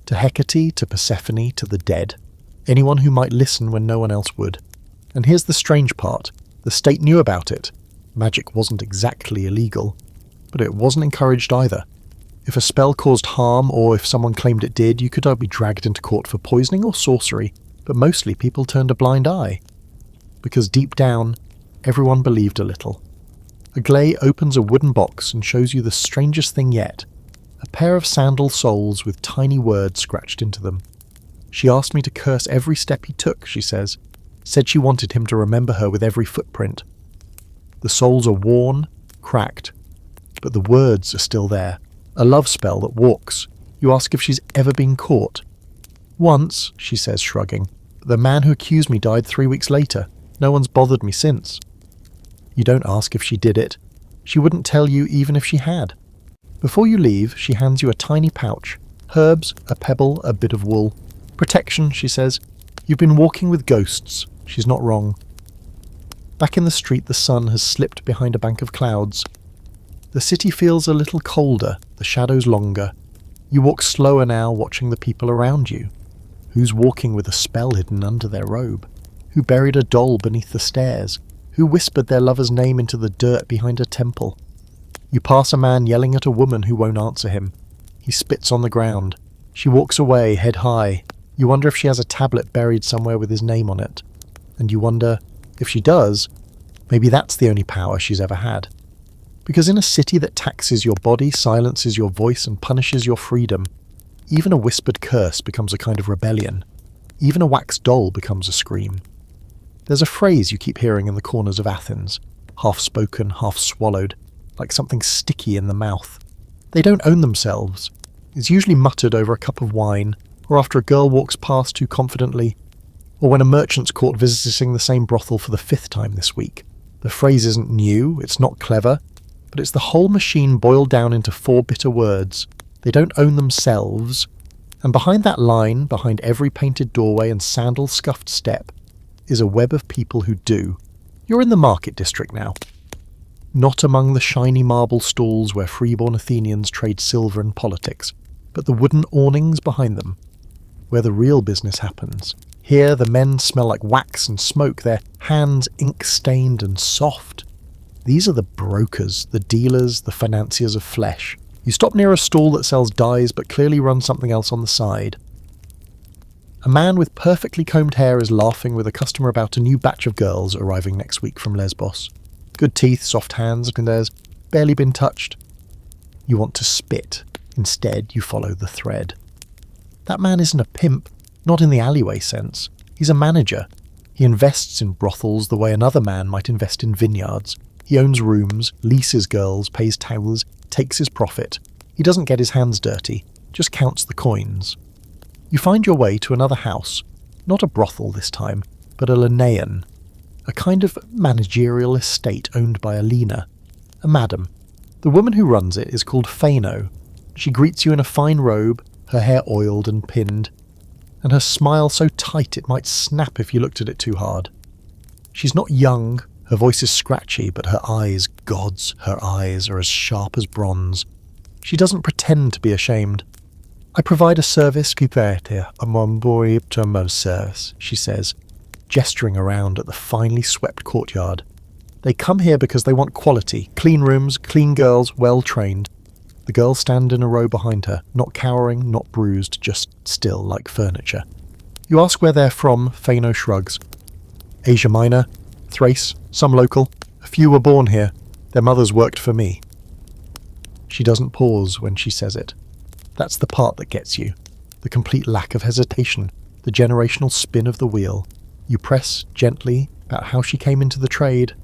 To Hecate, to Persephone, to the dead. Anyone who might listen when no one else would. And here's the strange part. The state knew about it. Magic wasn't exactly illegal. But it wasn't encouraged either. If a spell caused harm, or if someone claimed it did, you could either be dragged into court for poisoning or sorcery, but mostly people turned a blind eye. Because deep down, everyone believed a little. Aglaé opens a wooden box and shows you the strangest thing yet. A pair of sandal soles with tiny words scratched into them. She asked me to curse every step he took, she says. Said she wanted him to remember her with every footprint. The soles are worn, cracked, but the words are still there. A love spell that walks. You ask if she's ever been caught. Once, she says, shrugging. The man who accused me died 3 weeks later. No one's bothered me since. You don't ask if she did it. She wouldn't tell you even if she had. Before you leave, she hands you a tiny pouch. Herbs, a pebble, a bit of wool. Protection, she says. You've been walking with ghosts. She's not wrong. Back in the street, the sun has slipped behind a bank of clouds. The city feels a little colder, the shadows longer. You walk slower now, watching the people around you. Who's walking with a spell hidden under their robe? Who buried a doll beneath the stairs? Who whispered their lover's name into the dirt behind a temple? You pass a man yelling at a woman who won't answer him. He spits on the ground. She walks away, head high. You wonder if she has a tablet buried somewhere with his name on it. And you wonder, if she does, maybe that's the only power she's ever had. Because in a city that taxes your body, silences your voice, and punishes your freedom, even a whispered curse becomes a kind of rebellion. Even a wax doll becomes a scream. There's a phrase you keep hearing in the corners of Athens, half spoken, half swallowed, like something sticky in the mouth. They don't own themselves. It's usually muttered over a cup of wine, or after a girl walks past too confidently, or when a merchant's caught visiting the same brothel for the 5th time this week. The phrase isn't new, it's not clever, but it's the whole machine boiled down into 4 bitter words. They don't own themselves, and behind that line, behind every painted doorway and sandal-scuffed step, is a web of people who do. You're in the market district now. Not among the shiny marble stalls where freeborn Athenians trade silver and politics, but the wooden awnings behind them, where the real business happens. Here the men smell like wax and smoke, their hands ink-stained and soft. These are the brokers, the dealers, the financiers of flesh. You stop near a stall that sells dyes but clearly runs something else on the side. A man with perfectly combed hair is laughing with a customer about a new batch of girls arriving next week from Lesbos. Good teeth, soft hands, and there's barely been touched. You want to spit. Instead, you follow the thread. That man isn't a pimp, not in the alleyway sense. He's a manager. He invests in brothels the way another man might invest in vineyards. He owns rooms, leases girls, pays towels, takes his profit. He doesn't get his hands dirty, just counts the coins. You find your way to another house, not a brothel this time, but a Linnaean, a kind of managerial estate owned by a Lena, a madam. The woman who runs it is called Phano. She greets you in a fine robe, her hair oiled and pinned, and her smile so tight it might snap if you looked at it too hard. She's not young, her voice is scratchy, but her eyes, gods, her eyes are as sharp as bronze. She doesn't pretend to be ashamed. I provide a service Pythia, a boy service, she says, gesturing around at the finely swept courtyard. They come here because they want quality, clean rooms, clean girls, well trained. The girls stand in a row behind her, not cowering, not bruised, just still like furniture. You ask where they're from, Phano shrugs. Asia Minor, Thrace, some local. A few were born here. Their mothers worked for me. She doesn't pause when she says it. That's the part that gets you. The complete lack of hesitation, the generational spin of the wheel. You press gently about how she came into the trade.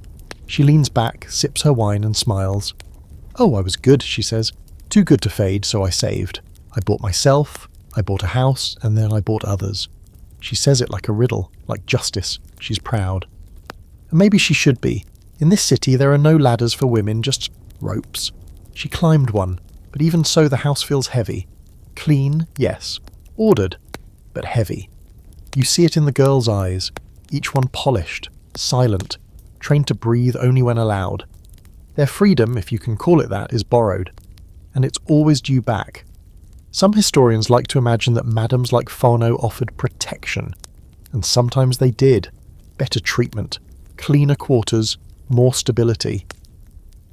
She leans back, sips her wine and smiles. Oh, I was good, she says. Too good to fade, so I saved. I bought myself, I bought a house, and then I bought others. She says it like a riddle, like justice. She's proud. And maybe she should be. In this city there are no ladders for women, just ropes. She climbed one, but even so the house feels heavy. Clean, yes. Ordered, but heavy. You see it in the girls' eyes, each one polished, silent, trained to breathe only when allowed. Their freedom, if you can call it that, is borrowed, and it's always due back. Some historians like to imagine that madams like Phano offered protection, and sometimes they did. Better treatment, cleaner quarters, more stability.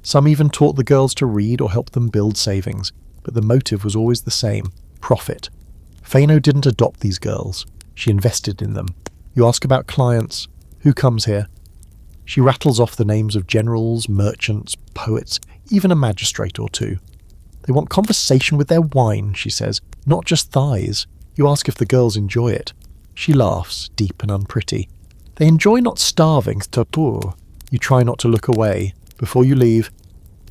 Some even taught the girls to read or help them build savings, but the motive was always the same, profit. Phano didn't adopt these girls. She invested in them. You ask about clients. Who comes here? She rattles off the names of generals, merchants, poets, even a magistrate or two. They want conversation with their wine, she says, not just thighs. You ask if the girls enjoy it. She laughs, deep and unpretty. They enjoy not starving, poor. You try not to look away. Before you leave,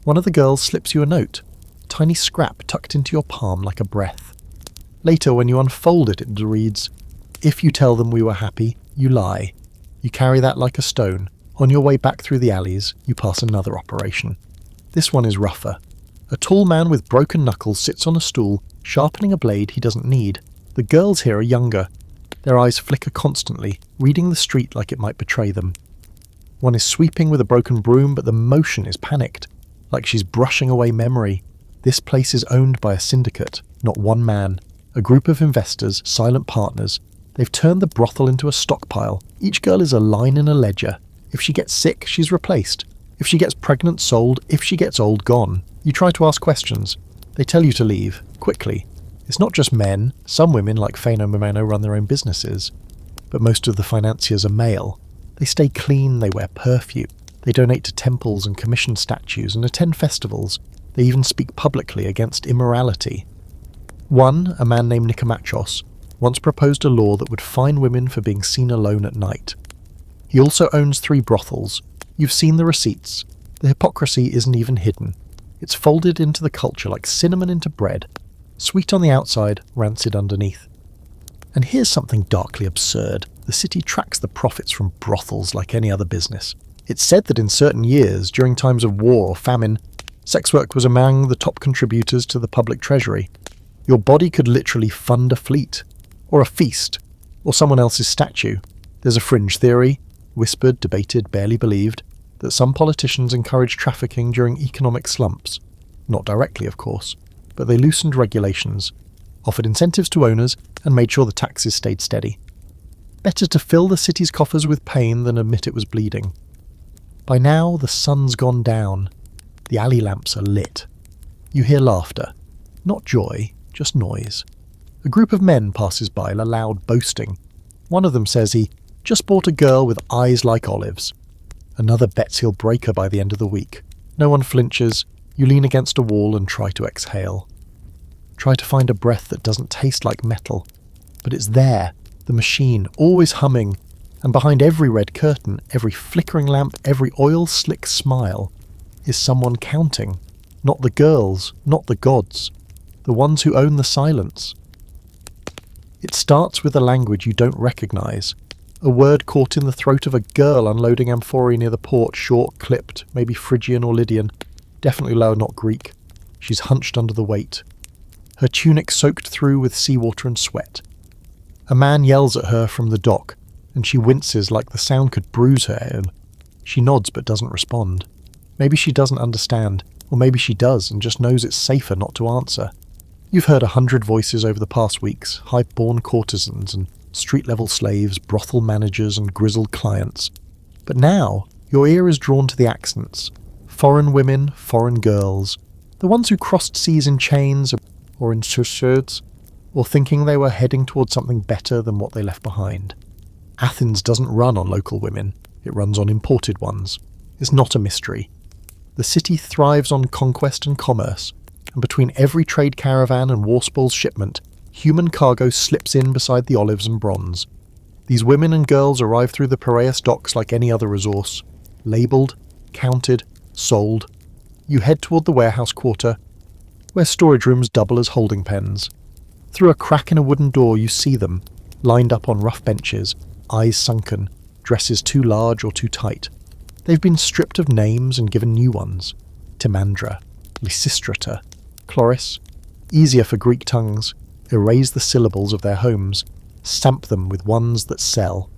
one of the girls slips you a note, a tiny scrap tucked into your palm like a breath. Later, when you unfold it, it reads, "If you tell them we were happy, you lie." You carry that like a stone. On your way back through the alleys, you pass another operation. This one is rougher. A tall man with broken knuckles sits on a stool, sharpening a blade he doesn't need. The girls here are younger. Their eyes flicker constantly, reading the street like it might betray them. One is sweeping with a broken broom, but the motion is panicked, like she's brushing away memory. This place is owned by a syndicate, not one man. A group of investors, silent partners. They've turned the brothel into a stockpile. Each girl is a line in a ledger. If she gets sick, she's replaced. If she gets pregnant, sold. If she gets old, gone. You try to ask questions. They tell you to leave, quickly. It's not just men. Some women, like Fenomeno, run their own businesses. But most of the financiers are male. They stay clean, they wear perfume. They donate to temples and commission statues and attend festivals. They even speak publicly against immorality. One, a man named Nikomachos, once proposed a law that would fine women for being seen alone at night. He also owns 3 brothels. You've seen the receipts. The hypocrisy isn't even hidden. It's folded into the culture like cinnamon into bread. Sweet on the outside, rancid underneath. And here's something darkly absurd. The city tracks the profits from brothels like any other business. It's said that in certain years, during times of war or famine, sex work was among the top contributors to the public treasury. Your body could literally fund a fleet, or a feast, or someone else's statue. There's a fringe theory, whispered, debated, barely believed, that some politicians encouraged trafficking during economic slumps. Not directly, of course, but they loosened regulations, offered incentives to owners, and made sure the taxes stayed steady. Better to fill the city's coffers with pain than admit it was bleeding. By now, the sun's gone down. The alley lamps are lit. You hear laughter. Not joy, just noise. A group of men passes by, loud boasting. One of them says he just bought a girl with eyes like olives. Another bets he'll break her by the end of the week. No one flinches. You lean against a wall and try to exhale. Try to find a breath that doesn't taste like metal. But it's there, the machine, always humming, and behind every red curtain, every flickering lamp, every oil-slick smile, is someone counting. Not the girls, not the gods. The ones who own the silence. It starts with a language you don't recognize. A word caught in the throat of a girl unloading amphorae near the port, short, clipped, maybe Phrygian or Lydian. Definitely low, not Greek. She's hunched under the weight. Her tunic soaked through with seawater and sweat. A man yells at her from the dock, and she winces like the sound could bruise her. She nods but doesn't respond. Maybe she doesn't understand, or maybe she does and just knows it's safer not to answer. You've heard 100 voices over the past weeks, high-born courtesans and street-level slaves, brothel managers and grizzled clients. But now, your ear is drawn to the accents. Foreign women, foreign girls. The ones who crossed seas in chains or in chaussures, or thinking they were heading towards something better than what they left behind. Athens doesn't run on local women, it runs on imported ones. It's not a mystery. The city thrives on conquest and commerce, and between every trade caravan and war spoils shipment, human cargo slips in beside the olives and bronze. These women and girls arrive through the Piraeus docks like any other resource, labelled, counted, sold. You head toward the warehouse quarter, where storage rooms double as holding pens. Through a crack in a wooden door you see them, lined up on rough benches, eyes sunken, dresses too large or too tight. They've been stripped of names and given new ones. Timandra, Lysistrata, Chloris. Easier for Greek tongues. Erase the syllables of their homes. Stamp them with ones that sell.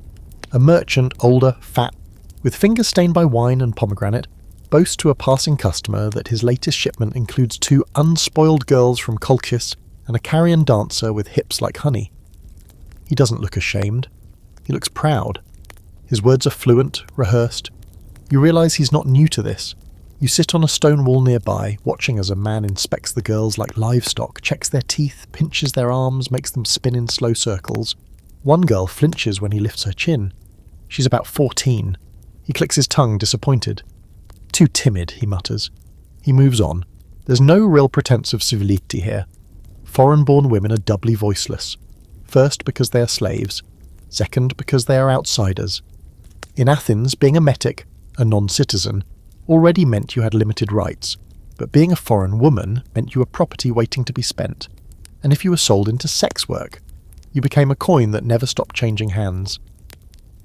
A merchant, older, fat, with fingers stained by wine and pomegranate, boasts to a passing customer that his latest shipment includes 2 unspoiled girls from Colchis and a carrion dancer with hips like honey. He doesn't look ashamed. He looks proud. His words are fluent, rehearsed. You realise he's not new to this. You sit on a stone wall nearby, watching as a man inspects the girls like livestock, checks their teeth, pinches their arms, makes them spin in slow circles. One girl flinches when he lifts her chin. She's about 14. He clicks his tongue, disappointed. Too timid, he mutters. He moves on. There's no real pretense of civility here. Foreign-born women are doubly voiceless. First, because they are slaves. Second, because they are outsiders. In Athens, being a metic, a non-citizen, already meant you had limited rights, but being a foreign woman meant you were property waiting to be spent. And if you were sold into sex work, you became a coin that never stopped changing hands.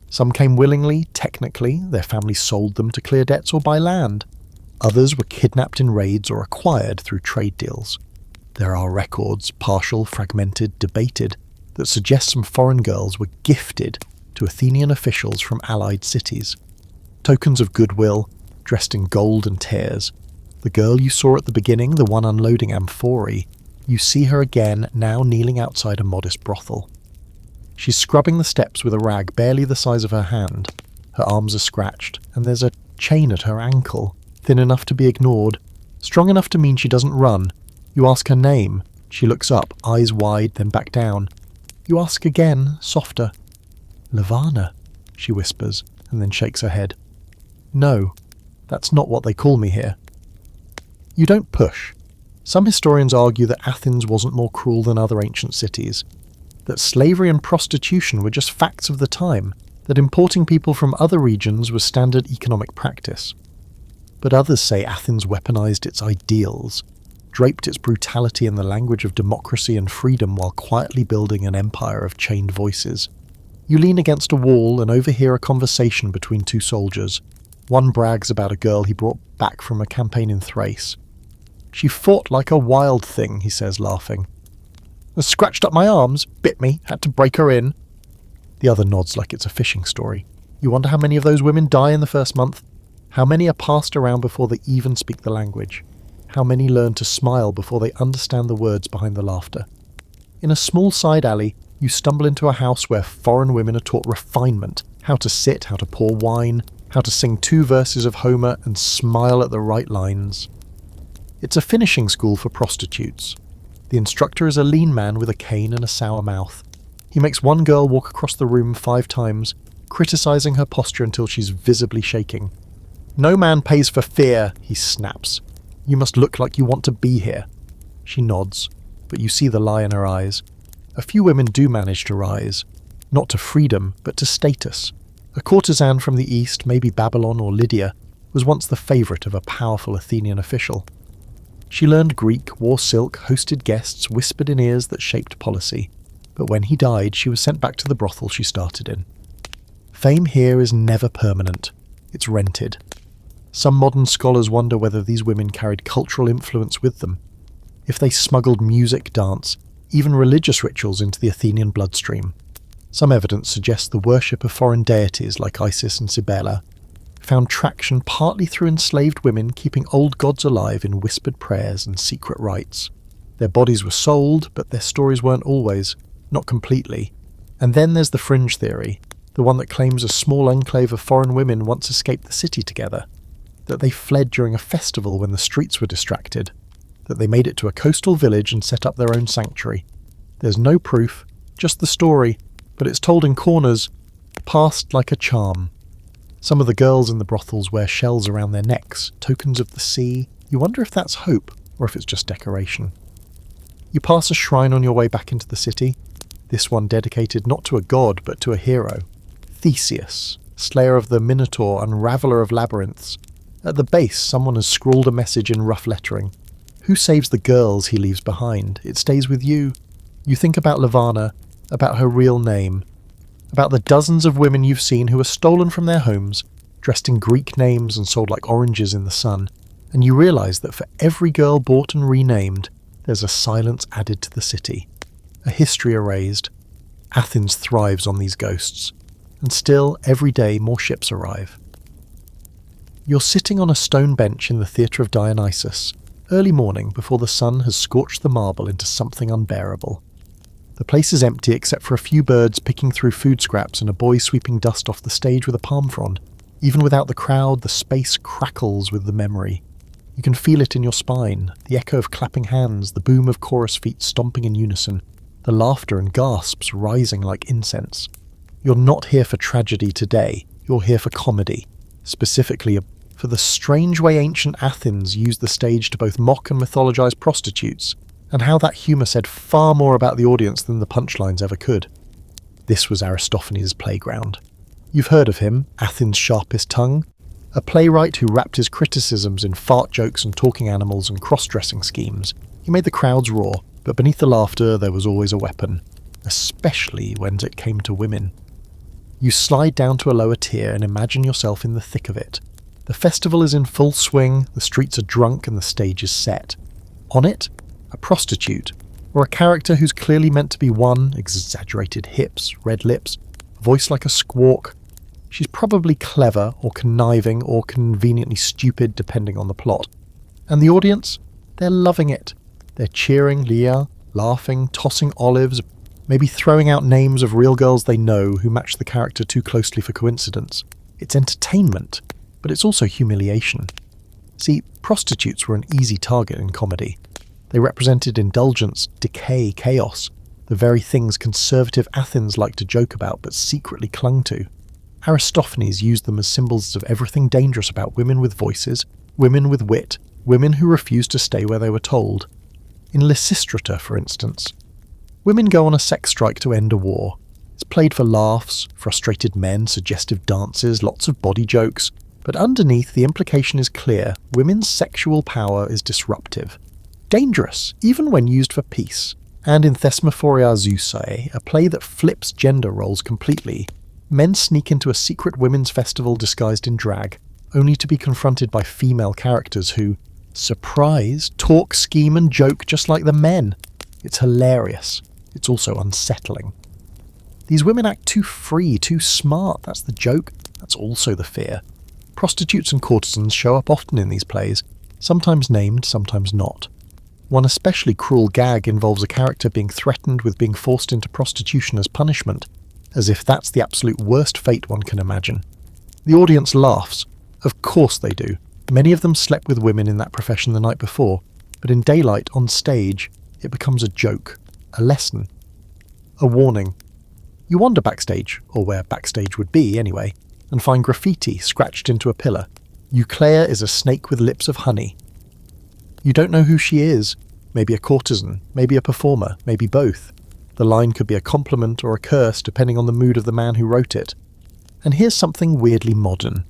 Some came willingly, technically, their families sold them to clear debts or buy land. Others were kidnapped in raids or acquired through trade deals. There are records, partial, fragmented, debated, that suggests some foreign girls were gifted to Athenian officials from allied cities. Tokens of goodwill, dressed in gold and tears. The girl you saw at the beginning, the one unloading amphorae, you see her again now kneeling outside a modest brothel. She's scrubbing the steps with a rag barely the size of her hand. Her arms are scratched, and there's a chain at her ankle, thin enough to be ignored, strong enough to mean she doesn't run. You ask her name. She looks up, eyes wide, then back down. You ask again, softer. "Levana," she whispers, and then shakes her head. "No, that's not what they call me here." You don't push. Some historians argue that Athens wasn't more cruel than other ancient cities, that slavery and prostitution were just facts of the time, that importing people from other regions was standard economic practice. But others say Athens weaponized its ideals, draped its brutality in the language of democracy and freedom while quietly building an empire of chained voices. You lean against a wall and overhear a conversation between two soldiers. One brags about a girl he brought back from a campaign in Thrace. "She fought like a wild thing," he says, laughing. "I scratched up my arms, bit me, had to break her in." The other nods like it's a fishing story. You wonder how many of those women die in the first month? How many are passed around before they even speak the language? How many learn to smile before they understand the words behind the laughter? In a small side alley, you stumble into a house where foreign women are taught refinement, how to sit, how to pour wine, how to sing 2 verses of Homer and smile at the right lines. It's a finishing school for prostitutes. The instructor is a lean man with a cane and a sour mouth. He makes one girl walk across the room 5 times, criticizing her posture until she's visibly shaking. "No man pays for fear," he snaps. "You must look like you want to be here." She nods, but you see the lie in her eyes. A few women do manage to rise, not to freedom, but to status. A courtesan from the east, maybe Babylon or Lydia, was once the favourite of a powerful Athenian official. She learned Greek, wore silk, hosted guests, whispered in ears that shaped policy. But when he died, she was sent back to the brothel she started in. Fame here is never permanent. It's rented. Some modern scholars wonder whether these women carried cultural influence with them. If they smuggled music, dance, even religious rituals into the Athenian bloodstream. Some evidence suggests the worship of foreign deities like Isis and Cybele found traction partly through enslaved women keeping old gods alive in whispered prayers and secret rites. Their bodies were sold, but their stories weren't always, not completely. And then there's the fringe theory, the one that claims a small enclave of foreign women once escaped the city together, that they fled during a festival when the streets were distracted, that they made it to a coastal village and set up their own sanctuary. There's no proof, just the story, but it's told in corners, passed like a charm. Some of the girls in the brothels wear shells around their necks, tokens of the sea. You wonder if that's hope, or if it's just decoration. You pass a shrine on your way back into the city, this one dedicated not to a god, but to a hero. Theseus, slayer of the Minotaur, unraveller of labyrinths. At the base, someone has scrawled a message in rough lettering. Who saves the girls he leaves behind? It stays with you. You think about Levana, about her real name, about the dozens of women you've seen who were stolen from their homes, dressed in Greek names and sold like oranges in the sun, and you realise that for every girl bought and renamed, there's a silence added to the city, a history erased. Athens thrives on these ghosts, and still, every day, more ships arrive. You're sitting on a stone bench in the Theatre of Dionysus, early morning before the sun has scorched the marble into something unbearable. The place is empty except for a few birds picking through food scraps and a boy sweeping dust off the stage with a palm frond. Even without the crowd, the space crackles with the memory. You can feel it in your spine, the echo of clapping hands, the boom of chorus feet stomping in unison, the laughter and gasps rising like incense. You're not here for tragedy today, you're here for comedy, specifically for the strange way ancient Athens used the stage to both mock and mythologize prostitutes, and how that humour said far more about the audience than the punchlines ever could. This was Aristophanes' playground. You've heard of him, Athens' sharpest tongue, a playwright who wrapped his criticisms in fart jokes and talking animals and cross-dressing schemes. He made the crowds roar, but beneath the laughter there was always a weapon, especially when it came to women. You slide down to a lower tier and imagine yourself in the thick of it. The festival is in full swing, the streets are drunk and the stage is set. On it, a prostitute, Or a character who's clearly meant to be one, exaggerated hips, red lips, voice like a squawk. She's probably clever or conniving or conveniently stupid depending on the plot. And the audience? They're loving it. They're cheering Leah, laughing, tossing olives, maybe throwing out names of real girls they know who match the character too closely for coincidence. It's entertainment, but it's also humiliation. See, prostitutes were an easy target in comedy. They represented indulgence, decay, chaos, the very things conservative Athens liked to joke about but secretly clung to. Aristophanes used them as symbols of everything dangerous about women with voices, women with wit, women who refused to stay where they were told. In Lysistrata, for instance, women go on a sex strike to end a war. It's played for laughs, frustrated men, suggestive dances, lots of body jokes, but underneath the implication is clear: women's sexual power is disruptive. Dangerous, even when used for peace. And in Thesmophoria Zeusae, a play that flips gender roles completely, men sneak into a secret women's festival disguised in drag, only to be confronted by female characters who, surprise, talk, scheme and joke just like the men. It's hilarious. It's also unsettling. These women act too free, too smart. That's the joke. That's also the fear. Prostitutes and courtesans show up often in these plays, sometimes named, sometimes not. One especially cruel gag involves a character being threatened with being forced into prostitution as punishment, as if that's the absolute worst fate one can imagine. The audience laughs. Of course they do. Many of them slept with women in that profession the night before, but in daylight, on stage, it becomes a joke, a lesson, a warning. You wander backstage, or where backstage would be anyway, and find graffiti scratched into a pillar. Euclea is a snake with lips of honey. You don't know who she is. Maybe a courtesan, maybe a performer, maybe both. The line could be a compliment or a curse depending on the mood of the man who wrote it. And here's something weirdly modern.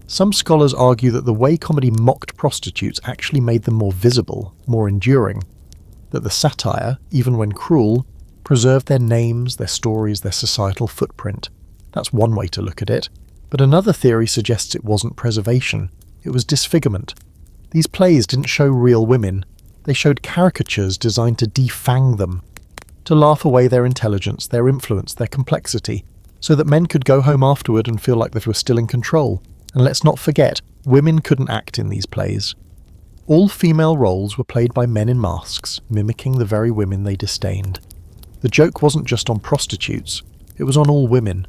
Some scholars argue that the way comedy mocked prostitutes actually made them more visible, more enduring. That the satire, even when cruel, preserved their names, their stories, their societal footprint. That's one way to look at it. But another theory suggests it wasn't preservation. It was disfigurement. These plays didn't show real women. They showed caricatures designed to defang them, to laugh away their intelligence, their influence, their complexity, so that men could go home afterward and feel like they were still in control. And let's not forget, women couldn't act in these plays. All female roles were played by men in masks, mimicking the very women they disdained. The joke wasn't just on prostitutes, it was on all women.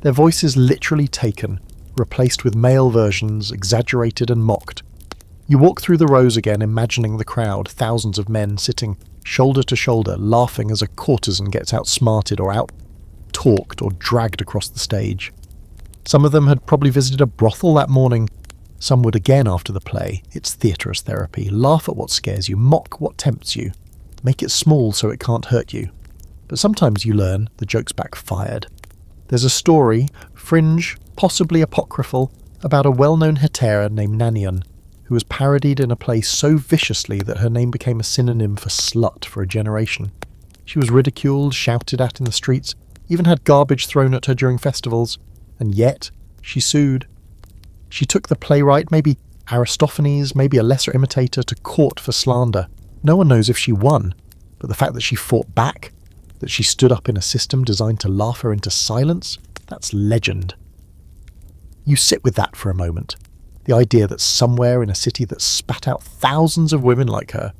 Their voices literally taken, replaced with male versions, exaggerated and mocked. You walk through the rows again, imagining the crowd, thousands of men sitting shoulder to shoulder, laughing as a courtesan gets outsmarted or out-talked or dragged across the stage. Some of them had probably visited a brothel that morning. Some would again after the play. It's theatre as therapy. Laugh at what scares you, mock what tempts you. Make it small so it can't hurt you. But sometimes you learn the joke's backfired. There's a story, fringe, possibly apocryphal, about a well-known hetairai named Nanion, who was parodied in a play so viciously that her name became a synonym for slut for a generation. She was ridiculed, shouted at in the streets, even had garbage thrown at her during festivals, and yet she sued. She took the playwright, maybe Aristophanes, maybe a lesser imitator, to court for slander. No one knows if she won, but the fact that she fought back, that she stood up in a system designed to laugh her into silence, that's legend. You sit with that for a moment. The idea that somewhere in a city that spat out thousands of women like her,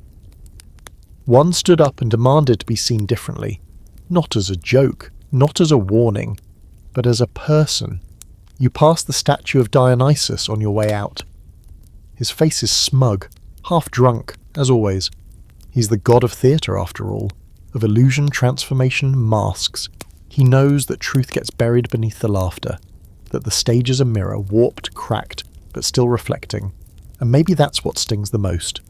one stood up and demanded to be seen differently, not as a joke, not as a warning, but as a person. You pass the statue of Dionysus on your way out. His face is smug, half drunk, as always. He's the god of theatre, after all, of illusion, transformation, masks. He knows that truth gets buried beneath the laughter, that the stage is a mirror, warped, cracked, but still reflecting. And maybe that's what stings the most.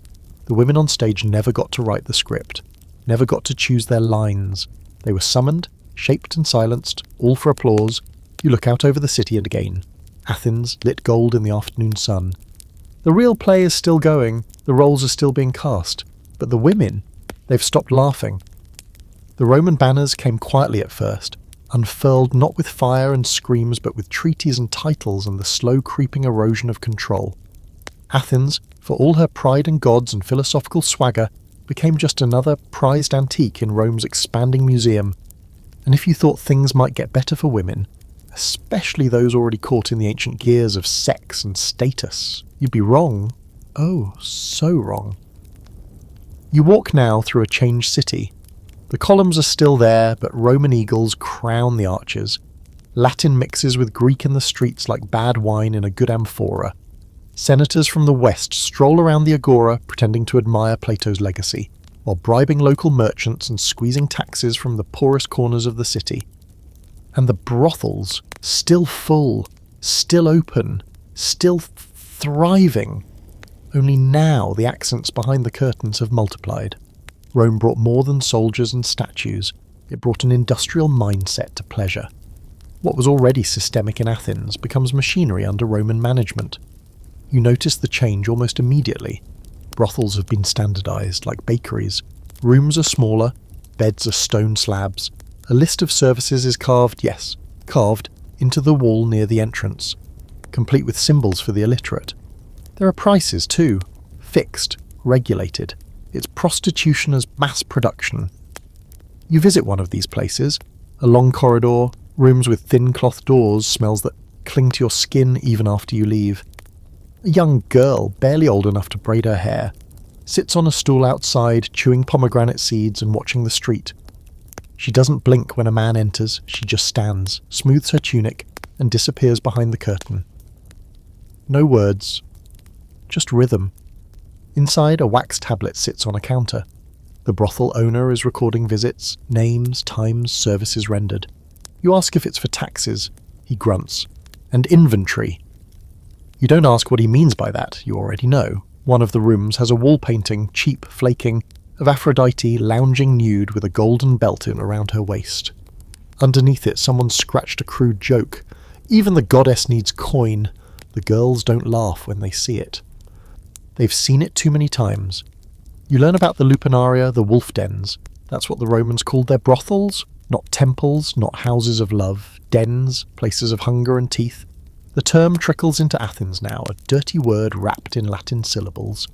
The women on stage never got to write the script, never got to choose their lines. They were summoned, shaped and silenced, all for applause. You look out over the city and again. Athens, lit gold in the afternoon sun. The real play is still going, the roles are still being cast, but the women, they've stopped laughing. The Roman banners came quietly at first, unfurled not with fire and screams but with treaties and titles and the slow creeping erosion of control. Athens, for all her pride and gods and philosophical swagger, became just another prized antique in Rome's expanding museum. And if you thought things might get better for women, especially those already caught in the ancient gears of sex and status, you'd be wrong. Oh, so wrong. You walk now through a changed city. The columns are still there, but Roman eagles crown the arches. Latin mixes with Greek in the streets like bad wine in a good amphora. Senators from the West stroll around the agora pretending to admire Plato's legacy, while bribing local merchants and squeezing taxes from the poorest corners of the city. And the brothels, still full, still open, still thriving. Only now the accents behind the curtains have multiplied. Rome brought more than soldiers and statues. It brought an industrial mindset to pleasure. What was already systemic in Athens becomes machinery under Roman management. You notice the change almost immediately. Brothels have been standardized like bakeries. Rooms are smaller, beds are stone slabs. A list of services is carved into the wall near the entrance, complete with symbols for the illiterate. There are prices too, fixed, regulated. It's prostitution as mass production. You visit one of these places, a long corridor, rooms with thin cloth doors, smells that cling to your skin even after you leave. A young girl, barely old enough to braid her hair, sits on a stool outside, chewing pomegranate seeds and watching the street. She doesn't blink when a man enters, she just stands, smooths her tunic, and disappears behind the curtain. No words, just rhythm. Inside, a wax tablet sits on a counter. The brothel owner is recording visits, names, times, services rendered. You ask if it's for taxes. He grunts. And inventory. You don't ask what he means by that, you already know. One of the rooms has a wall painting, cheap, flaking, of Aphroditi lounging nude with a golden belt around her waist. Underneath it, someone scratched a crude joke. Even the goddess needs coin. The girls don't laugh when they see it. They've seen it too many times. You learn about the lupanaria, the wolf dens. That's what the Romans called their brothels. Not temples, not houses of love. Dens, places of hunger and teeth. The term trickles into Athens now, a dirty word wrapped in Latin syllables.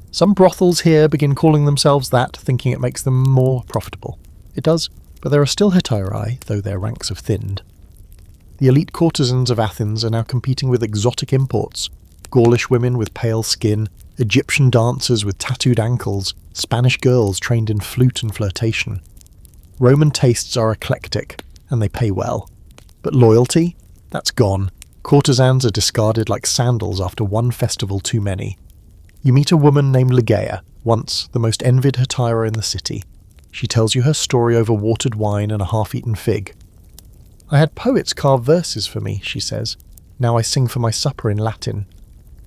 Some brothels here begin calling themselves that, thinking it makes them more profitable. It does, but there are still hetairai, though their ranks have thinned. The elite courtesans of Athens are now competing with exotic imports. Gaulish women with pale skin, Egyptian dancers with tattooed ankles, Spanish girls trained in flute and flirtation. Roman tastes are eclectic, and they pay well. But loyalty? That's gone. Courtesans are discarded like sandals after one festival too many. You meet a woman named Ligeia, once the most envied hetairai in the city. She tells you her story over watered wine and a half-eaten fig. I had poets carve verses for me, she says. Now I sing for my supper in Latin.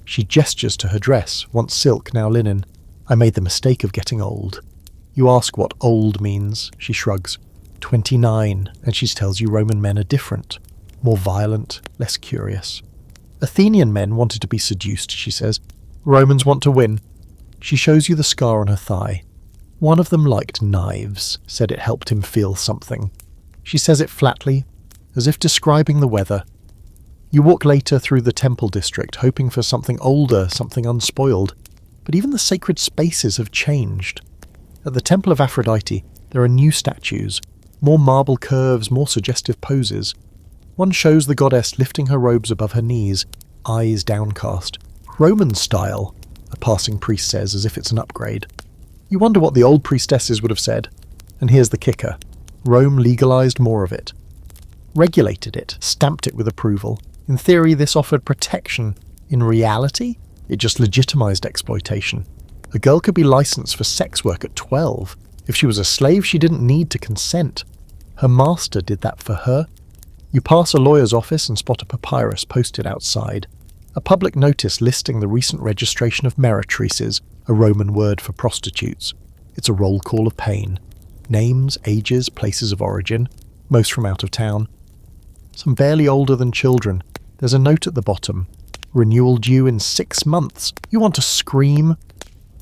She gestures to her dress, once silk, now linen. I made the mistake of getting old. You ask what old means. She shrugs. 29, and she tells you Roman men are different. More violent, less curious. Athenian men wanted to be seduced, she says. Romans want to win. She shows you the scar on her thigh. One of them liked knives, said it helped him feel something. She says it flatly, as if describing the weather. You walk later through the temple district, hoping for something older, something unspoiled. But even the sacred spaces have changed. At the Temple of Aphroditi, there are new statues, more marble curves, more suggestive poses. One shows the goddess lifting her robes above her knees, eyes downcast. Roman style, a passing priest says, as if it's an upgrade. You wonder what the old priestesses would have said. And here's the kicker. Rome legalized more of it. Regulated it, stamped it with approval. In theory, this offered protection. In reality, it just legitimized exploitation. A girl could be licensed for sex work at 12. If she was a slave, she didn't need to consent. Her master did that for her. You pass a lawyer's office and spot a papyrus posted outside. A public notice listing the recent registration of meretrices, a Roman word for prostitutes. It's a roll call of pain. Names, ages, places of origin, most from out of town. Some barely older than children. There's a note at the bottom. Renewal due in 6 months. You want to scream?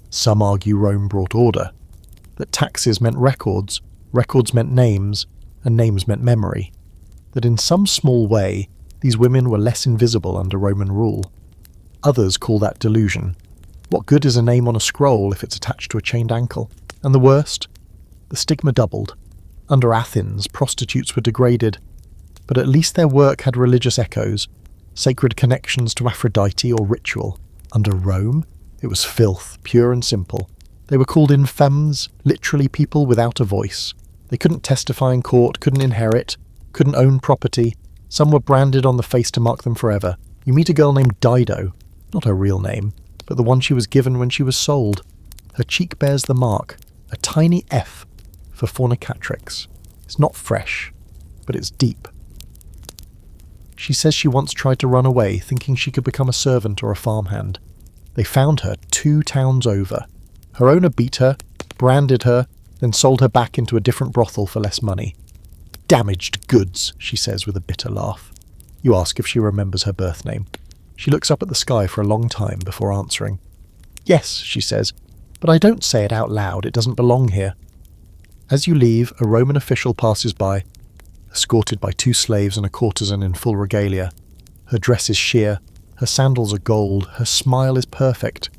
Some argue Rome brought order. That taxes meant records, records meant names, and names meant memory. That in some small way, these women were less invisible under Roman rule. Others call that delusion. What good is a name on a scroll if it's attached to a chained ankle? And the worst? The stigma doubled. Under Athens, prostitutes were degraded, but at least their work had religious echoes, sacred connections to Aphroditi or ritual. Under Rome, it was filth, pure and simple. They were called infammes, literally people without a voice. They couldn't testify in court, couldn't inherit, couldn't own property. Some were branded on the face to mark them forever. You meet a girl named Dido, not her real name, but the one she was given when she was sold. Her cheek bears the mark, a tiny F for fornicatrix. It's not fresh, but it's deep. She says she once tried to run away, thinking she could become a servant or a farmhand. They found her 2 towns over. Her owner beat her, branded her, then sold her back into a different brothel for less money. Damaged goods, she says with a bitter laugh. You ask if she remembers her birth name. She looks up at the sky for a long time before answering. Yes, she says, but I don't say it out loud, it doesn't belong here. As you leave, a Roman official passes by, escorted by 2 slaves and a courtesan in full regalia. Her dress is sheer, her sandals are gold, her smile is perfect.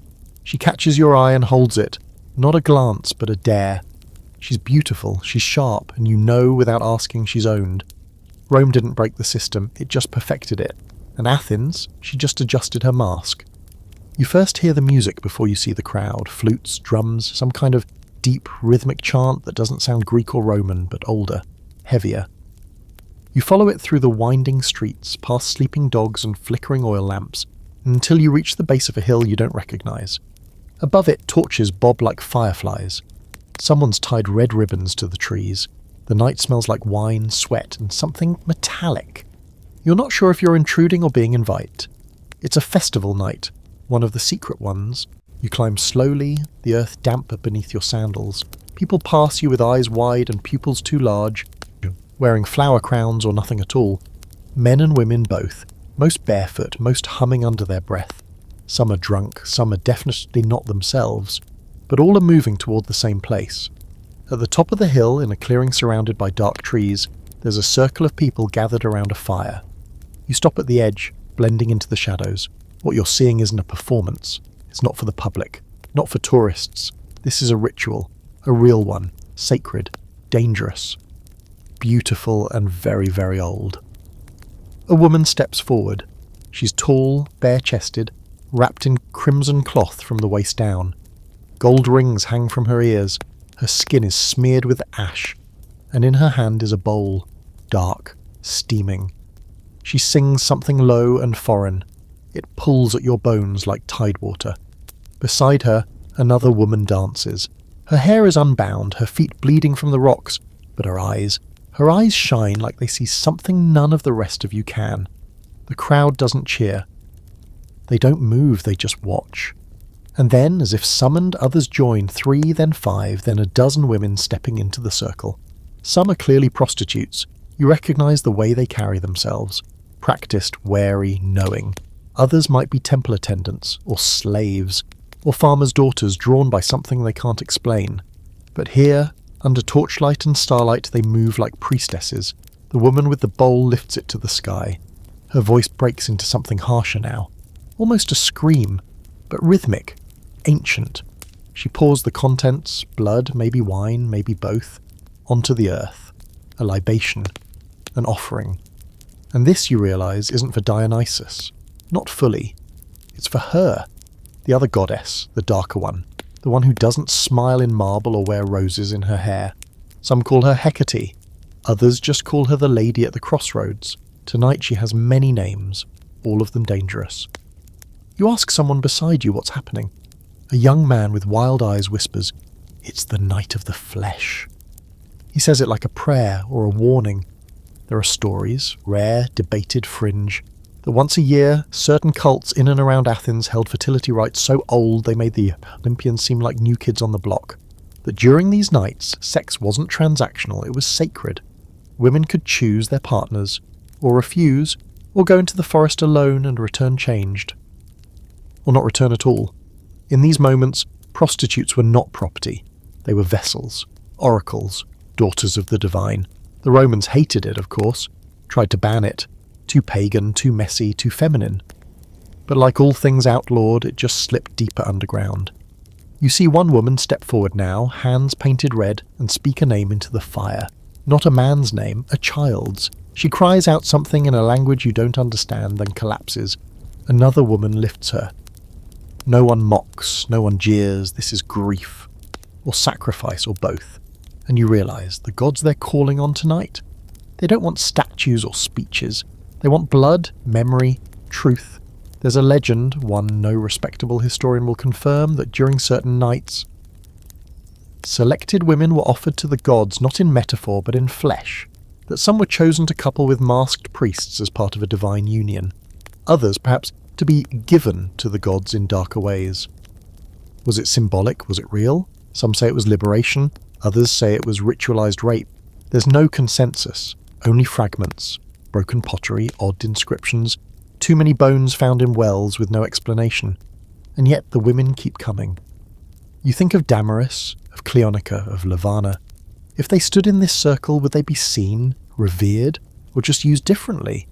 She catches your eye and holds it, not a glance but a dare. She's beautiful, she's sharp, and you know without asking she's owned. Rome didn't break the system, it just perfected it. And Athens, she just adjusted her mask. You first hear the music before you see the crowd, flutes, drums, some kind of deep rhythmic chant that doesn't sound Greek or Roman, but older, heavier. You follow it through the winding streets, past sleeping dogs and flickering oil lamps, until you reach the base of a hill you don't recognize. Above it, torches bob like fireflies. Someone's tied red ribbons to the trees. The night smells like wine, sweat, and something metallic. You're not sure if you're intruding or being invited. It's a festival night, one of the secret ones. You climb slowly, the earth damp beneath your sandals. People pass you with eyes wide and pupils too large, wearing flower crowns or nothing at all. Men and women both, most barefoot, most humming under their breath. Some are drunk, some are definitely not themselves, but all are moving toward the same place. At the top of the hill, in a clearing surrounded by dark trees, there's a circle of people gathered around a fire. You stop at the edge, blending into the shadows. What you're seeing isn't a performance. It's not for the public, not for tourists. This is a ritual, a real one, sacred, dangerous, beautiful and very, very old. A woman steps forward. She's tall, bare-chested, wrapped in crimson cloth from the waist down. Gold rings hang from her ears. Her skin is smeared with ash, and in her hand is a bowl, dark, steaming. She sings something low and foreign. It pulls at your bones like tidewater. Beside her, another woman dances. Her hair is unbound, her feet bleeding from the rocks, but her eyes shine like they see something none of the rest of you can. The crowd doesn't cheer. They don't move, they just watch. And then, as if summoned, others join, 3, then 5, then a dozen women stepping into the circle. Some are clearly prostitutes. You recognize the way they carry themselves. Practiced, wary, knowing. Others might be temple attendants, or slaves, or farmers' daughters drawn by something they can't explain. But here, under torchlight and starlight, they move like priestesses. The woman with the bowl lifts it to the sky. Her voice breaks into something harsher now. Almost a scream, but rhythmic, ancient. She pours the contents, blood, maybe wine, maybe both, onto the earth. A libation, an offering. And this, you realise, isn't for Dionysus. Not fully. It's for her, the other goddess, the darker one, the one who doesn't smile in marble or wear roses in her hair. Some call her Hecate, others just call her the lady at the crossroads. Tonight she has many names, all of them dangerous. You ask someone beside you what's happening. A young man with wild eyes whispers, "It's the night of the flesh." He says it like a prayer or a warning. There are stories, rare, debated, fringe, that once a year, certain cults in and around Athens held fertility rites so old they made the Olympians seem like new kids on the block. That during these nights, sex wasn't transactional, it was sacred. Women could choose their partners, or refuse, or go into the forest alone and return changed. Or not return at all. In these moments, prostitutes were not property. They were vessels, oracles, daughters of the divine. The Romans hated it, of course, tried to ban it. Too pagan, too messy, too feminine. But like all things outlawed, it just slipped deeper underground. You see one woman step forward now, hands painted red, and speak a name into the fire. Not a man's name, a child's. She cries out something in a language you don't understand, then collapses. Another woman lifts her. No one mocks, no one jeers, this is grief. Or sacrifice, or both. And you realise the gods they're calling on tonight, they don't want statues or speeches. They want blood, memory, truth. There's a legend, one no respectable historian will confirm, that during certain nights, selected women were offered to the gods not in metaphor but in flesh, that some were chosen to couple with masked priests as part of a divine union, others perhaps to be given to the gods in darker ways. Was it symbolic? Was it real? Some say it was liberation, others say it was ritualized rape. There's no consensus, only fragments, broken pottery, odd inscriptions, too many bones found in wells with no explanation, and yet the women keep coming. You think of Damaris, of Cleonica, of Lavana. If they stood in this circle, would they be seen, revered, or just used differently?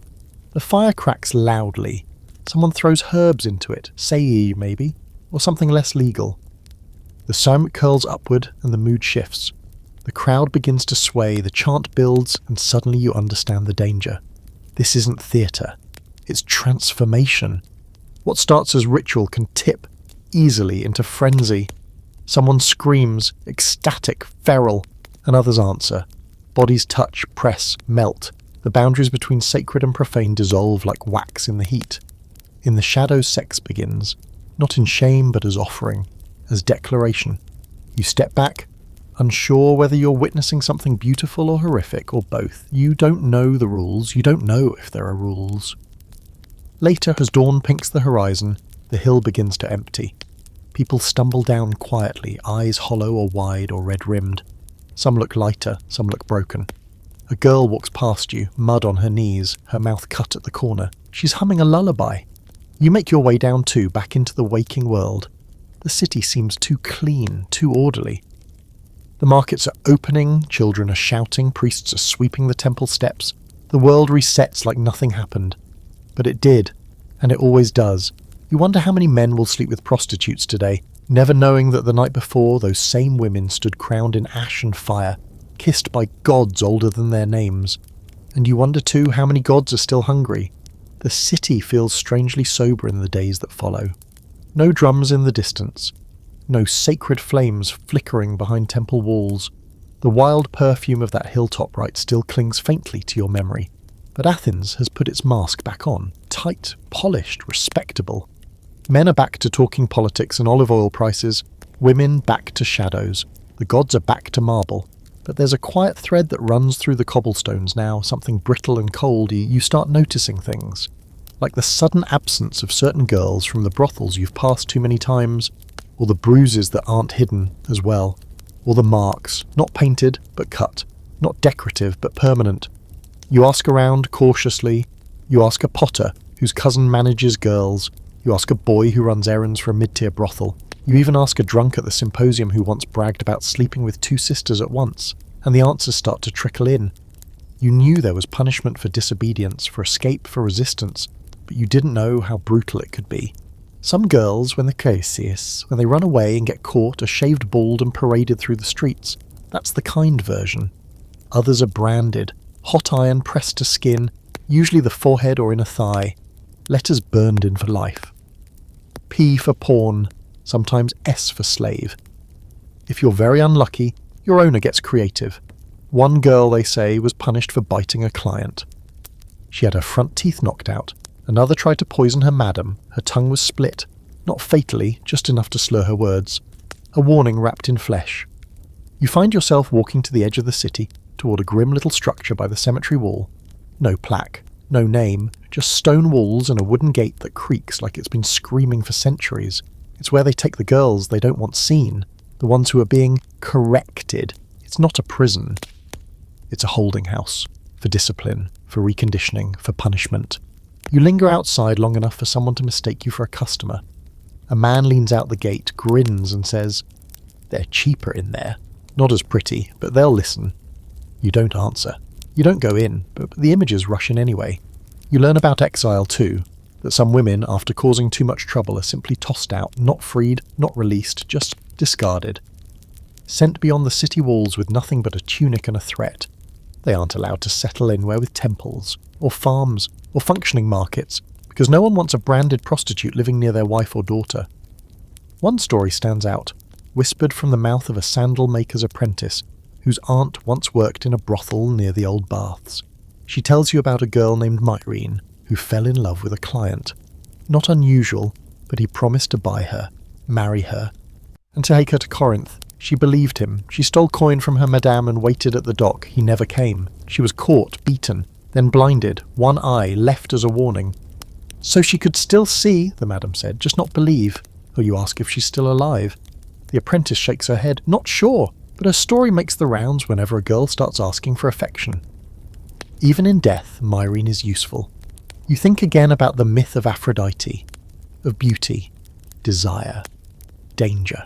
The fire cracks loudly. Someone throws herbs into it, sei maybe, or something less legal. The stomach curls upward and the mood shifts. The crowd begins to sway, the chant builds, and suddenly you understand the danger. This isn't theatre. It's transformation. What starts as ritual can tip easily into frenzy. Someone screams, ecstatic, feral, and others answer. Bodies touch, press, melt. The boundaries between sacred and profane dissolve like wax in the heat. In the shadows, sex begins, not in shame but as offering, as declaration. You step back, unsure whether you're witnessing something beautiful or horrific, or both. You don't know the rules, you don't know if there are rules. Later, as dawn pinks the horizon, the hill begins to empty. People stumble down quietly, eyes hollow or wide or red-rimmed. Some look lighter, some look broken. A girl walks past you, mud on her knees, her mouth cut at the corner. She's humming a lullaby. You make your way down too, back into the waking world. The city seems too clean, too orderly. The markets are opening, children are shouting, priests are sweeping the temple steps. The world resets like nothing happened. But it did, and it always does. You wonder how many men will sleep with prostitutes today, never knowing that the night before those same women stood crowned in ash and fire, kissed by gods older than their names. And you wonder too how many gods are still hungry. The city feels strangely sober in the days that follow. No drums in the distance. No sacred flames flickering behind temple walls. The wild perfume of that hilltop right still clings faintly to your memory. But Athens has put its mask back on, tight, polished, respectable. Men are back to talking politics and olive oil prices, women back to shadows. The gods are back to marble. But there's a quiet thread that runs through the cobblestones now, something brittle and cold. You start noticing things. Like the sudden absence of certain girls from the brothels you've passed too many times, or the bruises that aren't hidden as well, or the marks, not painted but cut, not decorative but permanent. You ask around cautiously. You ask a potter whose cousin manages girls. You ask a boy who runs errands for a mid-tier brothel. You even ask a drunk at the symposium who once bragged about sleeping with 2 sisters at once, and the answers start to trickle in. You knew there was punishment for disobedience, for escape, for resistance, but you didn't know how brutal it could be. Some girls, when they run away and get caught, are shaved bald and paraded through the streets. That's the kind version. Others are branded, hot iron pressed to skin, usually the forehead or inner thigh, letters burned in for life. P for pawn, sometimes S for slave. If you're very unlucky, your owner gets creative. One girl, they say, was punished for biting a client. She had her front teeth knocked out. Another tried to poison her madam. Her tongue was split. Not fatally, just enough to slur her words. A warning wrapped in flesh. You find yourself walking to the edge of the city, toward a grim little structure by the cemetery wall. No plaque, no name, just stone walls and a wooden gate that creaks like it's been screaming for centuries. It's where they take the girls they don't want seen, the ones who are being corrected. It's not a prison. It's a holding house, for discipline, for reconditioning, for punishment. You linger outside long enough for someone to mistake you for a customer. A man leans out the gate, grins and says, "They're cheaper in there. Not as pretty, but they'll listen." You don't answer. You don't go in, but the images rush in anyway. You learn about exile too, that some women, after causing too much trouble, are simply tossed out, not freed, not released, just discarded. Sent beyond the city walls with nothing but a tunic and a threat. They aren't allowed to settle anywhere with temples, or farms, or functioning markets, because no one wants a branded prostitute living near their wife or daughter. One story stands out, whispered from the mouth of a sandal maker's apprentice, whose aunt once worked in a brothel near the old baths. She tells you about a girl named Myrene, who fell in love with a client. Not unusual, but he promised to buy her, marry her, and to take her to Corinth. She believed him. She stole coin from her madame and waited at the dock. He never came. She was caught, beaten, then blinded, one eye left as a warning. So she could still see, the madam said, just not believe. Or you ask if she's still alive. The apprentice shakes her head. Not sure, but her story makes the rounds whenever a girl starts asking for affection. Even in death, Myrene is useful. You think again about the myth of Aphroditi, of beauty, desire, danger.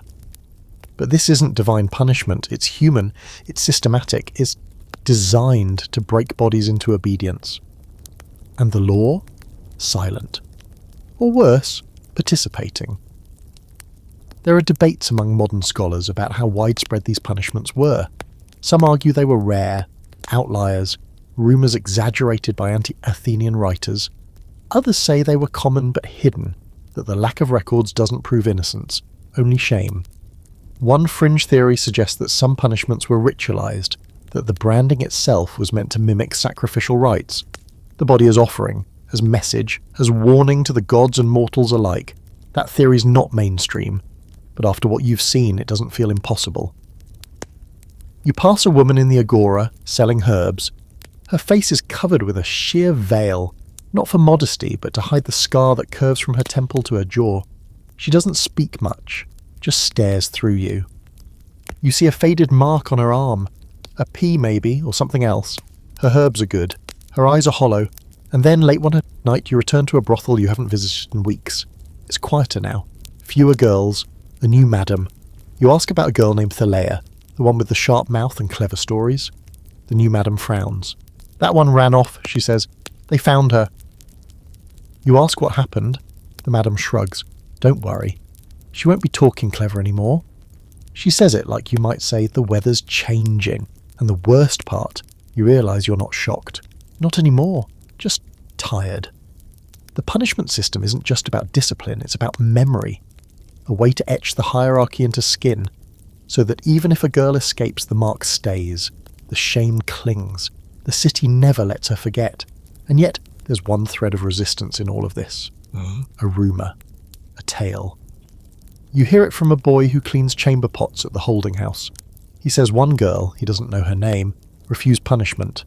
But this isn't divine punishment, it's human, it's systematic, it's designed to break bodies into obedience. And the law? Silent. Or worse, participating. There are debates among modern scholars about how widespread these punishments were. Some argue they were rare, outliers, rumours exaggerated by anti-Athenian writers. Others say they were common but hidden, that the lack of records doesn't prove innocence, only shame. One fringe theory suggests that some punishments were ritualized, that the branding itself was meant to mimic sacrificial rites. The body as offering, as message, as warning to the gods and mortals alike. That theory's not mainstream, but after what you've seen, it doesn't feel impossible. You pass a woman in the agora, selling herbs. Her face is covered with a sheer veil, not for modesty, but to hide the scar that curves from her temple to her jaw. She doesn't speak much, just stares through you. You see a faded mark on her arm, a pea maybe, or something else. Her herbs are good, her eyes are hollow, and then late one night you return to a brothel you haven't visited in weeks. It's quieter now, fewer girls, a new madam. You ask about a girl named Thalea, the one with the sharp mouth and clever stories. The new madam frowns. That one ran off, she says. They found her. You ask what happened. The madam shrugs. Don't worry. She won't be talking clever anymore. She says it like you might say the weather's changing. And the worst part, you realise you're not shocked. Not anymore. Just tired. The punishment system isn't just about discipline, it's about memory. A way to etch the hierarchy into skin, so that even if a girl escapes, the mark stays. The shame clings. The city never lets her forget. And yet, there's one thread of resistance in all of this. A rumour. A tale. You hear it from a boy who cleans chamber pots at the holding house. He says one girl, he doesn't know her name, refused punishment.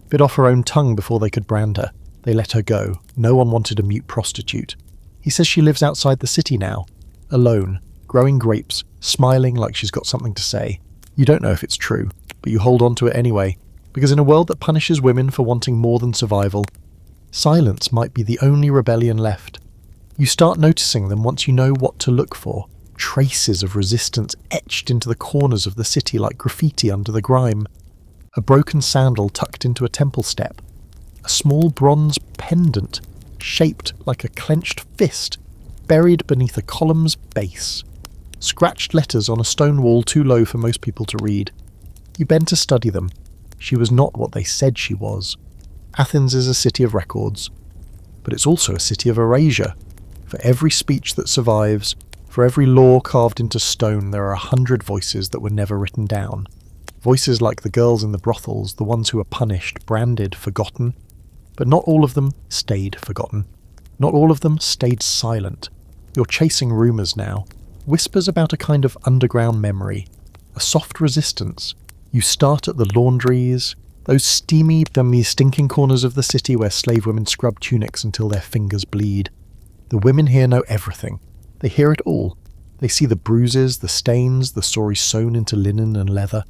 Bit off her own tongue before they could brand her. They let her go. No one wanted a mute prostitute. He says she lives outside the city now, alone, growing grapes, smiling like she's got something to say. You don't know if it's true, but you hold on to it anyway, because in a world that punishes women for wanting more than survival, silence might be the only rebellion left. You start noticing them once you know what to look for. Traces of resistance etched into the corners of the city like graffiti under the grime. A broken sandal tucked into a temple step. A small bronze pendant, shaped like a clenched fist, buried beneath a column's base. Scratched letters on a stone wall too low for most people to read. You bend to study them. She was not what they said she was. Athens is a city of records. But it's also a city of erasure. For every speech that survives, for every law carved into stone, there are 100 voices that were never written down. Voices like the girls in the brothels, the ones who were punished, branded, forgotten. But not all of them stayed forgotten. Not all of them stayed silent. You're chasing rumours now. Whispers about a kind of underground memory. A soft resistance. You start at the laundries, those steamy, stinking corners of the city where slave women scrub tunics until their fingers bleed. The women here know everything. They hear it all. They see the bruises, the stains, the stories sewn into linen and leather.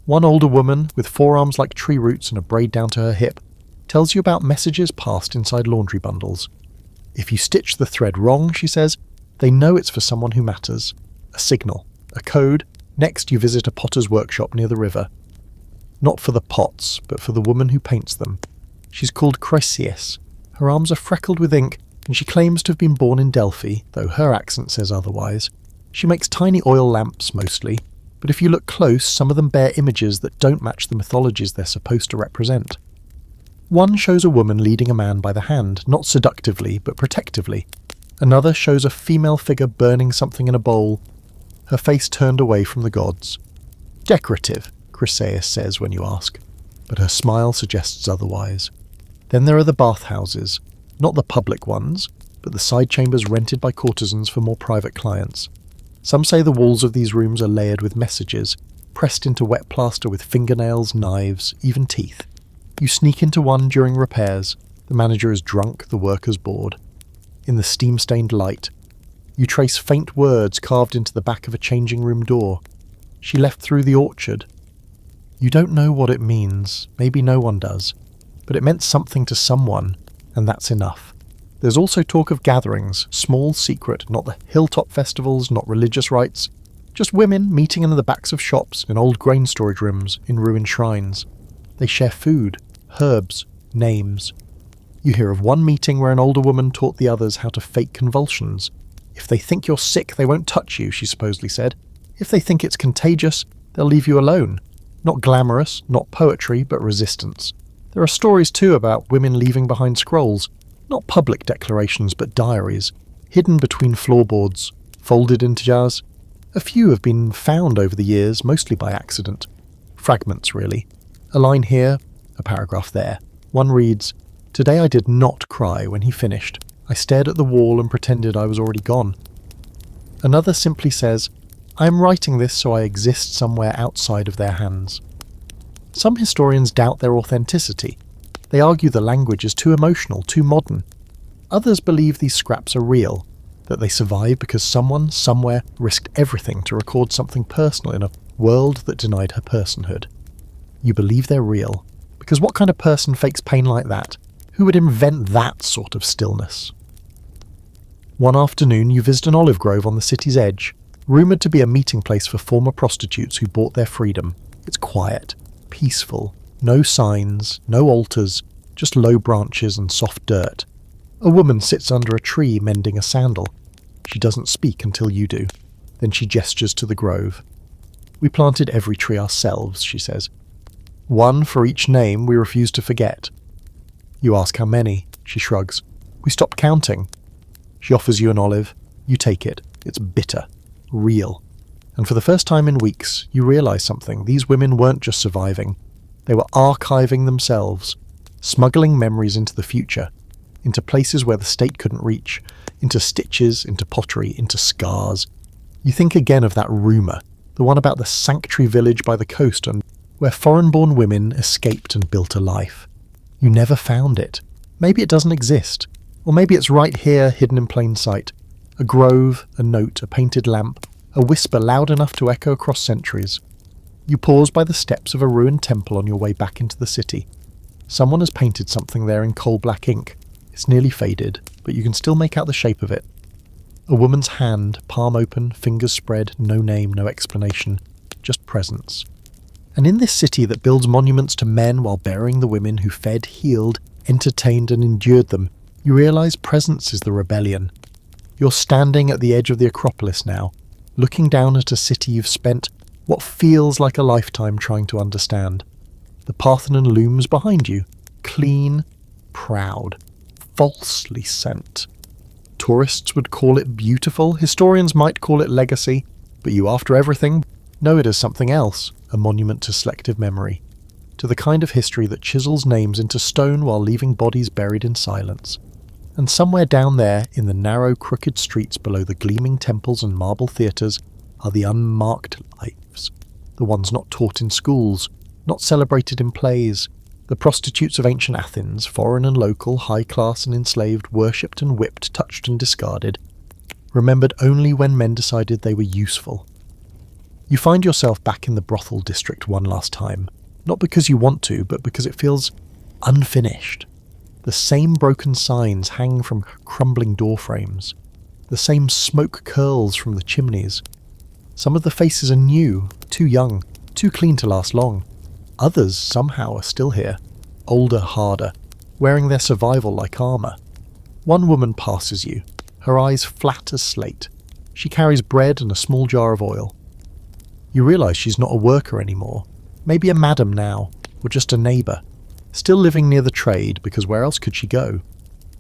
One older woman, with forearms like tree roots and a braid down to her hip, tells you about messages passed inside laundry bundles. If you stitch the thread wrong, she says, they know it's for someone who matters. A signal, a code. Next you visit a potter's workshop near the river. Not for the pots, but for the woman who paints them. She's called Chryseis. Her arms are freckled with ink, and she claims to have been born in Delphi, though her accent says otherwise. She makes tiny oil lamps mostly, but if you look close, some of them bear images that don't match the mythologies they're supposed to represent. One shows a woman leading a man by the hand, not seductively, but protectively. Another shows a female figure burning something in a bowl, her face turned away from the gods. Decorative, Chryseis says when you ask, but her smile suggests otherwise. Then there are the bathhouses, not the public ones, but the side chambers rented by courtesans for more private clients. Some say the walls of these rooms are layered with messages, pressed into wet plaster with fingernails, knives, even teeth. You sneak into one during repairs. The manager is drunk, the workers bored. In the steam-stained light, you trace faint words carved into the back of a changing room door. She left through the orchard. You don't know what it means, maybe no one does, but it meant something to someone, and that's enough. There's also talk of gatherings, small, secret, not the hilltop festivals, not religious rites, just women meeting in the backs of shops, in old grain storage rooms, in ruined shrines. They share food, herbs, names. You hear of one meeting where an older woman taught the others how to fake convulsions. If they think you're sick, they won't touch you, she supposedly said. If they think it's contagious, they'll leave you alone. Not glamorous, not poetry, but resistance. There are stories too about women leaving behind scrolls, not public declarations but diaries, hidden between floorboards, folded into jars. A few have been found over the years, mostly by accident. Fragments, really. A line here, a paragraph there. One reads, "Today I did not cry when he finished. I stared at the wall and pretended I was already gone." Another simply says, "I am writing this so I exist somewhere outside of their hands." Some historians doubt their authenticity. They argue the language is too emotional, too modern. Others believe these scraps are real, that they survive because someone, somewhere, risked everything to record something personal in a world that denied her personhood. You believe they're real, because what kind of person fakes pain like that? Who would invent that sort of stillness? One afternoon you visit an olive grove on the city's edge, rumoured to be a meeting place for former prostitutes who bought their freedom. It's quiet, peaceful, no signs, no altars, just low branches and soft dirt. A woman sits under a tree mending a sandal. She doesn't speak until you do. Then she gestures to the grove. "We planted every tree ourselves," she says. "One for each name we refuse to forget." You ask how many. She shrugs. "We stopped counting." She offers you an olive. You take it. It's bitter. Real. And for the first time in weeks, you realise something. These women weren't just surviving. They were archiving themselves, smuggling memories into the future, into places where the state couldn't reach, into stitches, into pottery, into scars. You think again of that rumour, the one about the sanctuary village by the coast and where foreign-born women escaped and built a life. You never found it. Maybe it doesn't exist. Or maybe it's right here, hidden in plain sight. A grove, a note, a painted lamp, a whisper loud enough to echo across centuries. You pause by the steps of a ruined temple on your way back into the city. Someone has painted something there in coal-black ink. It's nearly faded, but you can still make out the shape of it. A woman's hand, palm open, fingers spread, no name, no explanation, just presence. And in this city that builds monuments to men while burying the women who fed, healed, entertained and endured them, you realise presence is the rebellion. You're standing at the edge of the Acropolis now, looking down at a city you've spent what feels like a lifetime trying to understand. The Parthenon looms behind you, clean, proud, falsely sent. Tourists would call it beautiful, historians might call it legacy, but you, after everything, know it as something else, a monument to selective memory, to the kind of history that chisels names into stone while leaving bodies buried in silence. And somewhere down there, in the narrow, crooked streets below the gleaming temples and marble theatres, are the unmarked lives, the ones not taught in schools, not celebrated in plays, the prostitutes of ancient Athens, foreign and local, high class and enslaved, worshipped and whipped, touched and discarded, remembered only when men decided they were useful. You find yourself back in the brothel district one last time, not because you want to, but because it feels unfinished. The same broken signs hang from crumbling door frames. The same smoke curls from the chimneys. Some of the faces are new, too young, too clean to last long. Others somehow are still here, older, harder, wearing their survival like armour. One woman passes you, her eyes flat as slate. She carries bread and a small jar of oil. You realise she's not a worker anymore, maybe a madam now, or just a neighbour, still living near the trade because where else could she go?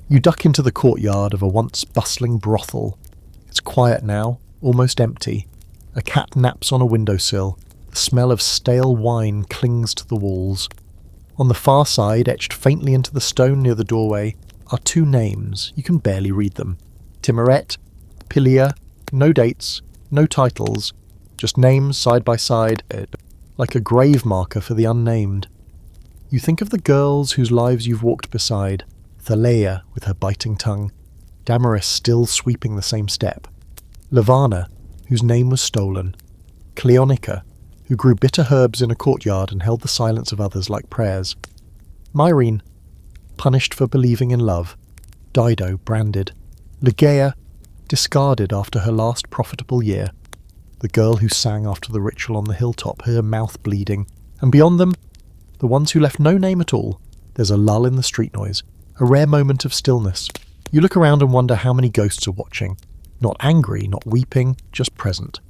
You duck into the courtyard of a once bustling brothel. It's quiet now, almost empty. A cat naps on a windowsill. The smell of stale wine clings to the walls. On the far side, etched faintly into the stone near the doorway, are two names. You can barely read them. Timorette, Pythia, no dates, no titles, just names side by side, like a grave marker for the unnamed. You think of the girls whose lives you've walked beside, Thaleia with her biting tongue, Damaris still sweeping the same step, Lavana, whose name was stolen, Cleonica, who grew bitter herbs in a courtyard and held the silence of others like prayers, Myrene, punished for believing in love, Dido branded, Ligeia, discarded after her last profitable year, the girl who sang after the ritual on the hilltop, her mouth bleeding, and beyond them, the ones who left no name at all. There's a lull in the street noise, a rare moment of stillness. You look around and wonder how many ghosts are watching. Not angry, not weeping, just present.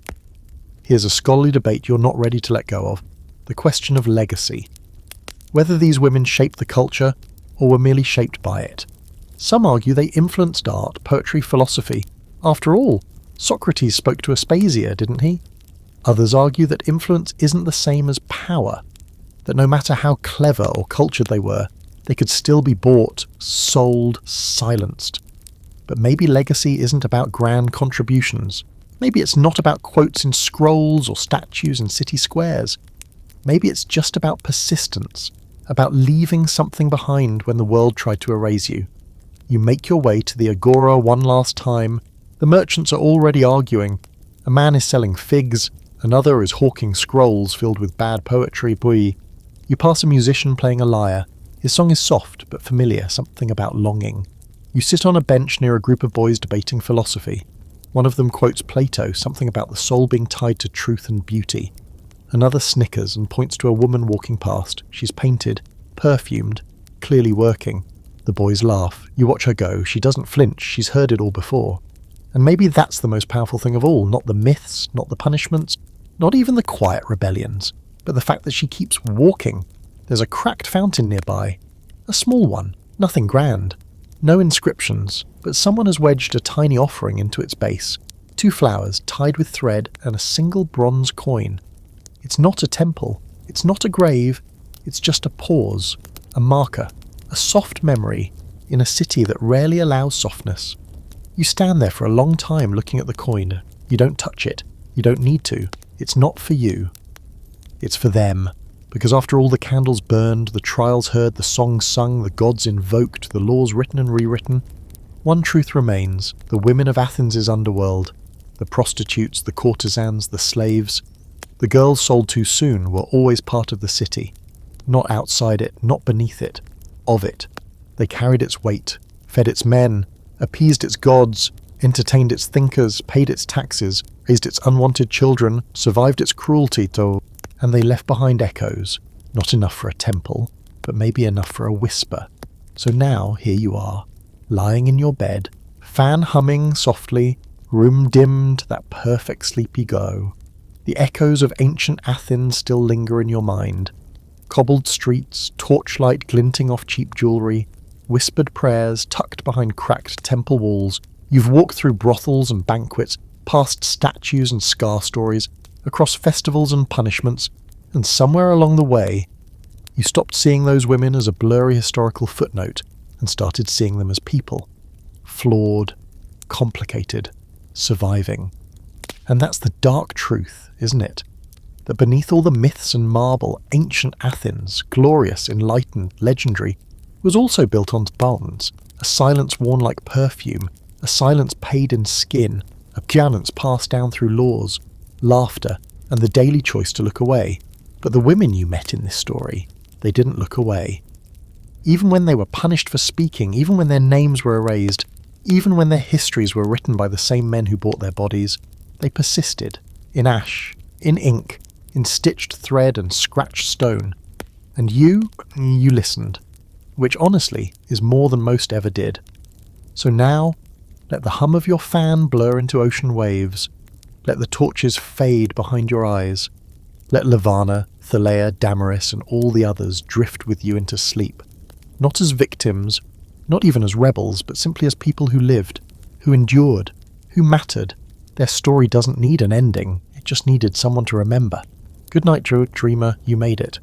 Here's a scholarly debate you're not ready to let go of. The question of legacy. Whether these women shaped the culture, or were merely shaped by it. Some argue they influenced art, poetry, philosophy. After all, Socrates spoke to Aspasia, didn't he? Others argue that influence isn't the same as power, that no matter how clever or cultured they were, they could still be bought, sold, silenced. But maybe legacy isn't about grand contributions. Maybe it's not about quotes in scrolls or statues in city squares. Maybe it's just about persistence, about leaving something behind when the world tried to erase you. You make your way to the agora one last time. The merchants are already arguing. A man is selling figs, another is hawking scrolls filled with bad poetry. You pass a musician playing a lyre. His song is soft but familiar, something about longing. You sit on a bench near a group of boys debating philosophy. One of them quotes Plato, something about the soul being tied to truth and beauty. Another snickers and points to a woman walking past. She's painted, perfumed, clearly working. The boys laugh. You watch her go. She doesn't flinch. She's heard it all before. And maybe that's the most powerful thing of all, not the myths, not the punishments, not even the quiet rebellions, but the fact that she keeps walking. There's a cracked fountain nearby. A small one, nothing grand. No inscriptions, but someone has wedged a tiny offering into its base. 2 flowers tied with thread and a single bronze coin. It's not a temple, it's not a grave, it's just a pause, a marker, a soft memory in a city that rarely allows softness. You stand there for a long time looking at the coin. You don't touch it. You don't need to. It's not for you. It's for them. Because after all the candles burned, the trials heard, the songs sung, the gods invoked, the laws written and rewritten, one truth remains: the women of Athens' underworld, the prostitutes, the courtesans, the slaves, the girls sold too soon were always part of the city. Not outside it, not beneath it, of it. They carried its weight, fed its men, appeased its gods, entertained its thinkers, paid its taxes, raised its unwanted children, survived its cruelty, and they left behind echoes, not enough for a temple, but maybe enough for a whisper. So now here you are, lying in your bed, fan humming softly, room dimmed, that perfect sleepy glow. The echoes of ancient Athens still linger in your mind. Cobbled streets, torchlight glinting off cheap jewellery, whispered prayers tucked behind cracked temple walls. You've walked through brothels and banquets, past statues and scar stories, across festivals and punishments, and somewhere along the way, you stopped seeing those women as a blurry historical footnote and started seeing them as people. Flawed, complicated, surviving. And that's the dark truth, isn't it? That beneath all the myths and marble, ancient Athens, glorious, enlightened, legendary, was also built on bonds, a silence worn like perfume, a silence paid in skin, a silence passed down through laws, laughter, and the daily choice to look away. But the women you met in this story, they didn't look away. Even when they were punished for speaking, even when their names were erased, even when their histories were written by the same men who bought their bodies, they persisted, in ash, in ink, in stitched thread and scratched stone. And you listened, which honestly is more than most ever did. So now, Let the hum of your fan blur into ocean waves. Let the torches fade behind your eyes. Let Lavana, Thalea, Damaris, and all the others drift with you into sleep. Not as victims, not even as rebels, but simply as people who lived, who endured, who mattered. Their story doesn't need an ending, it just needed someone to remember. Good night, dreamer, you made it.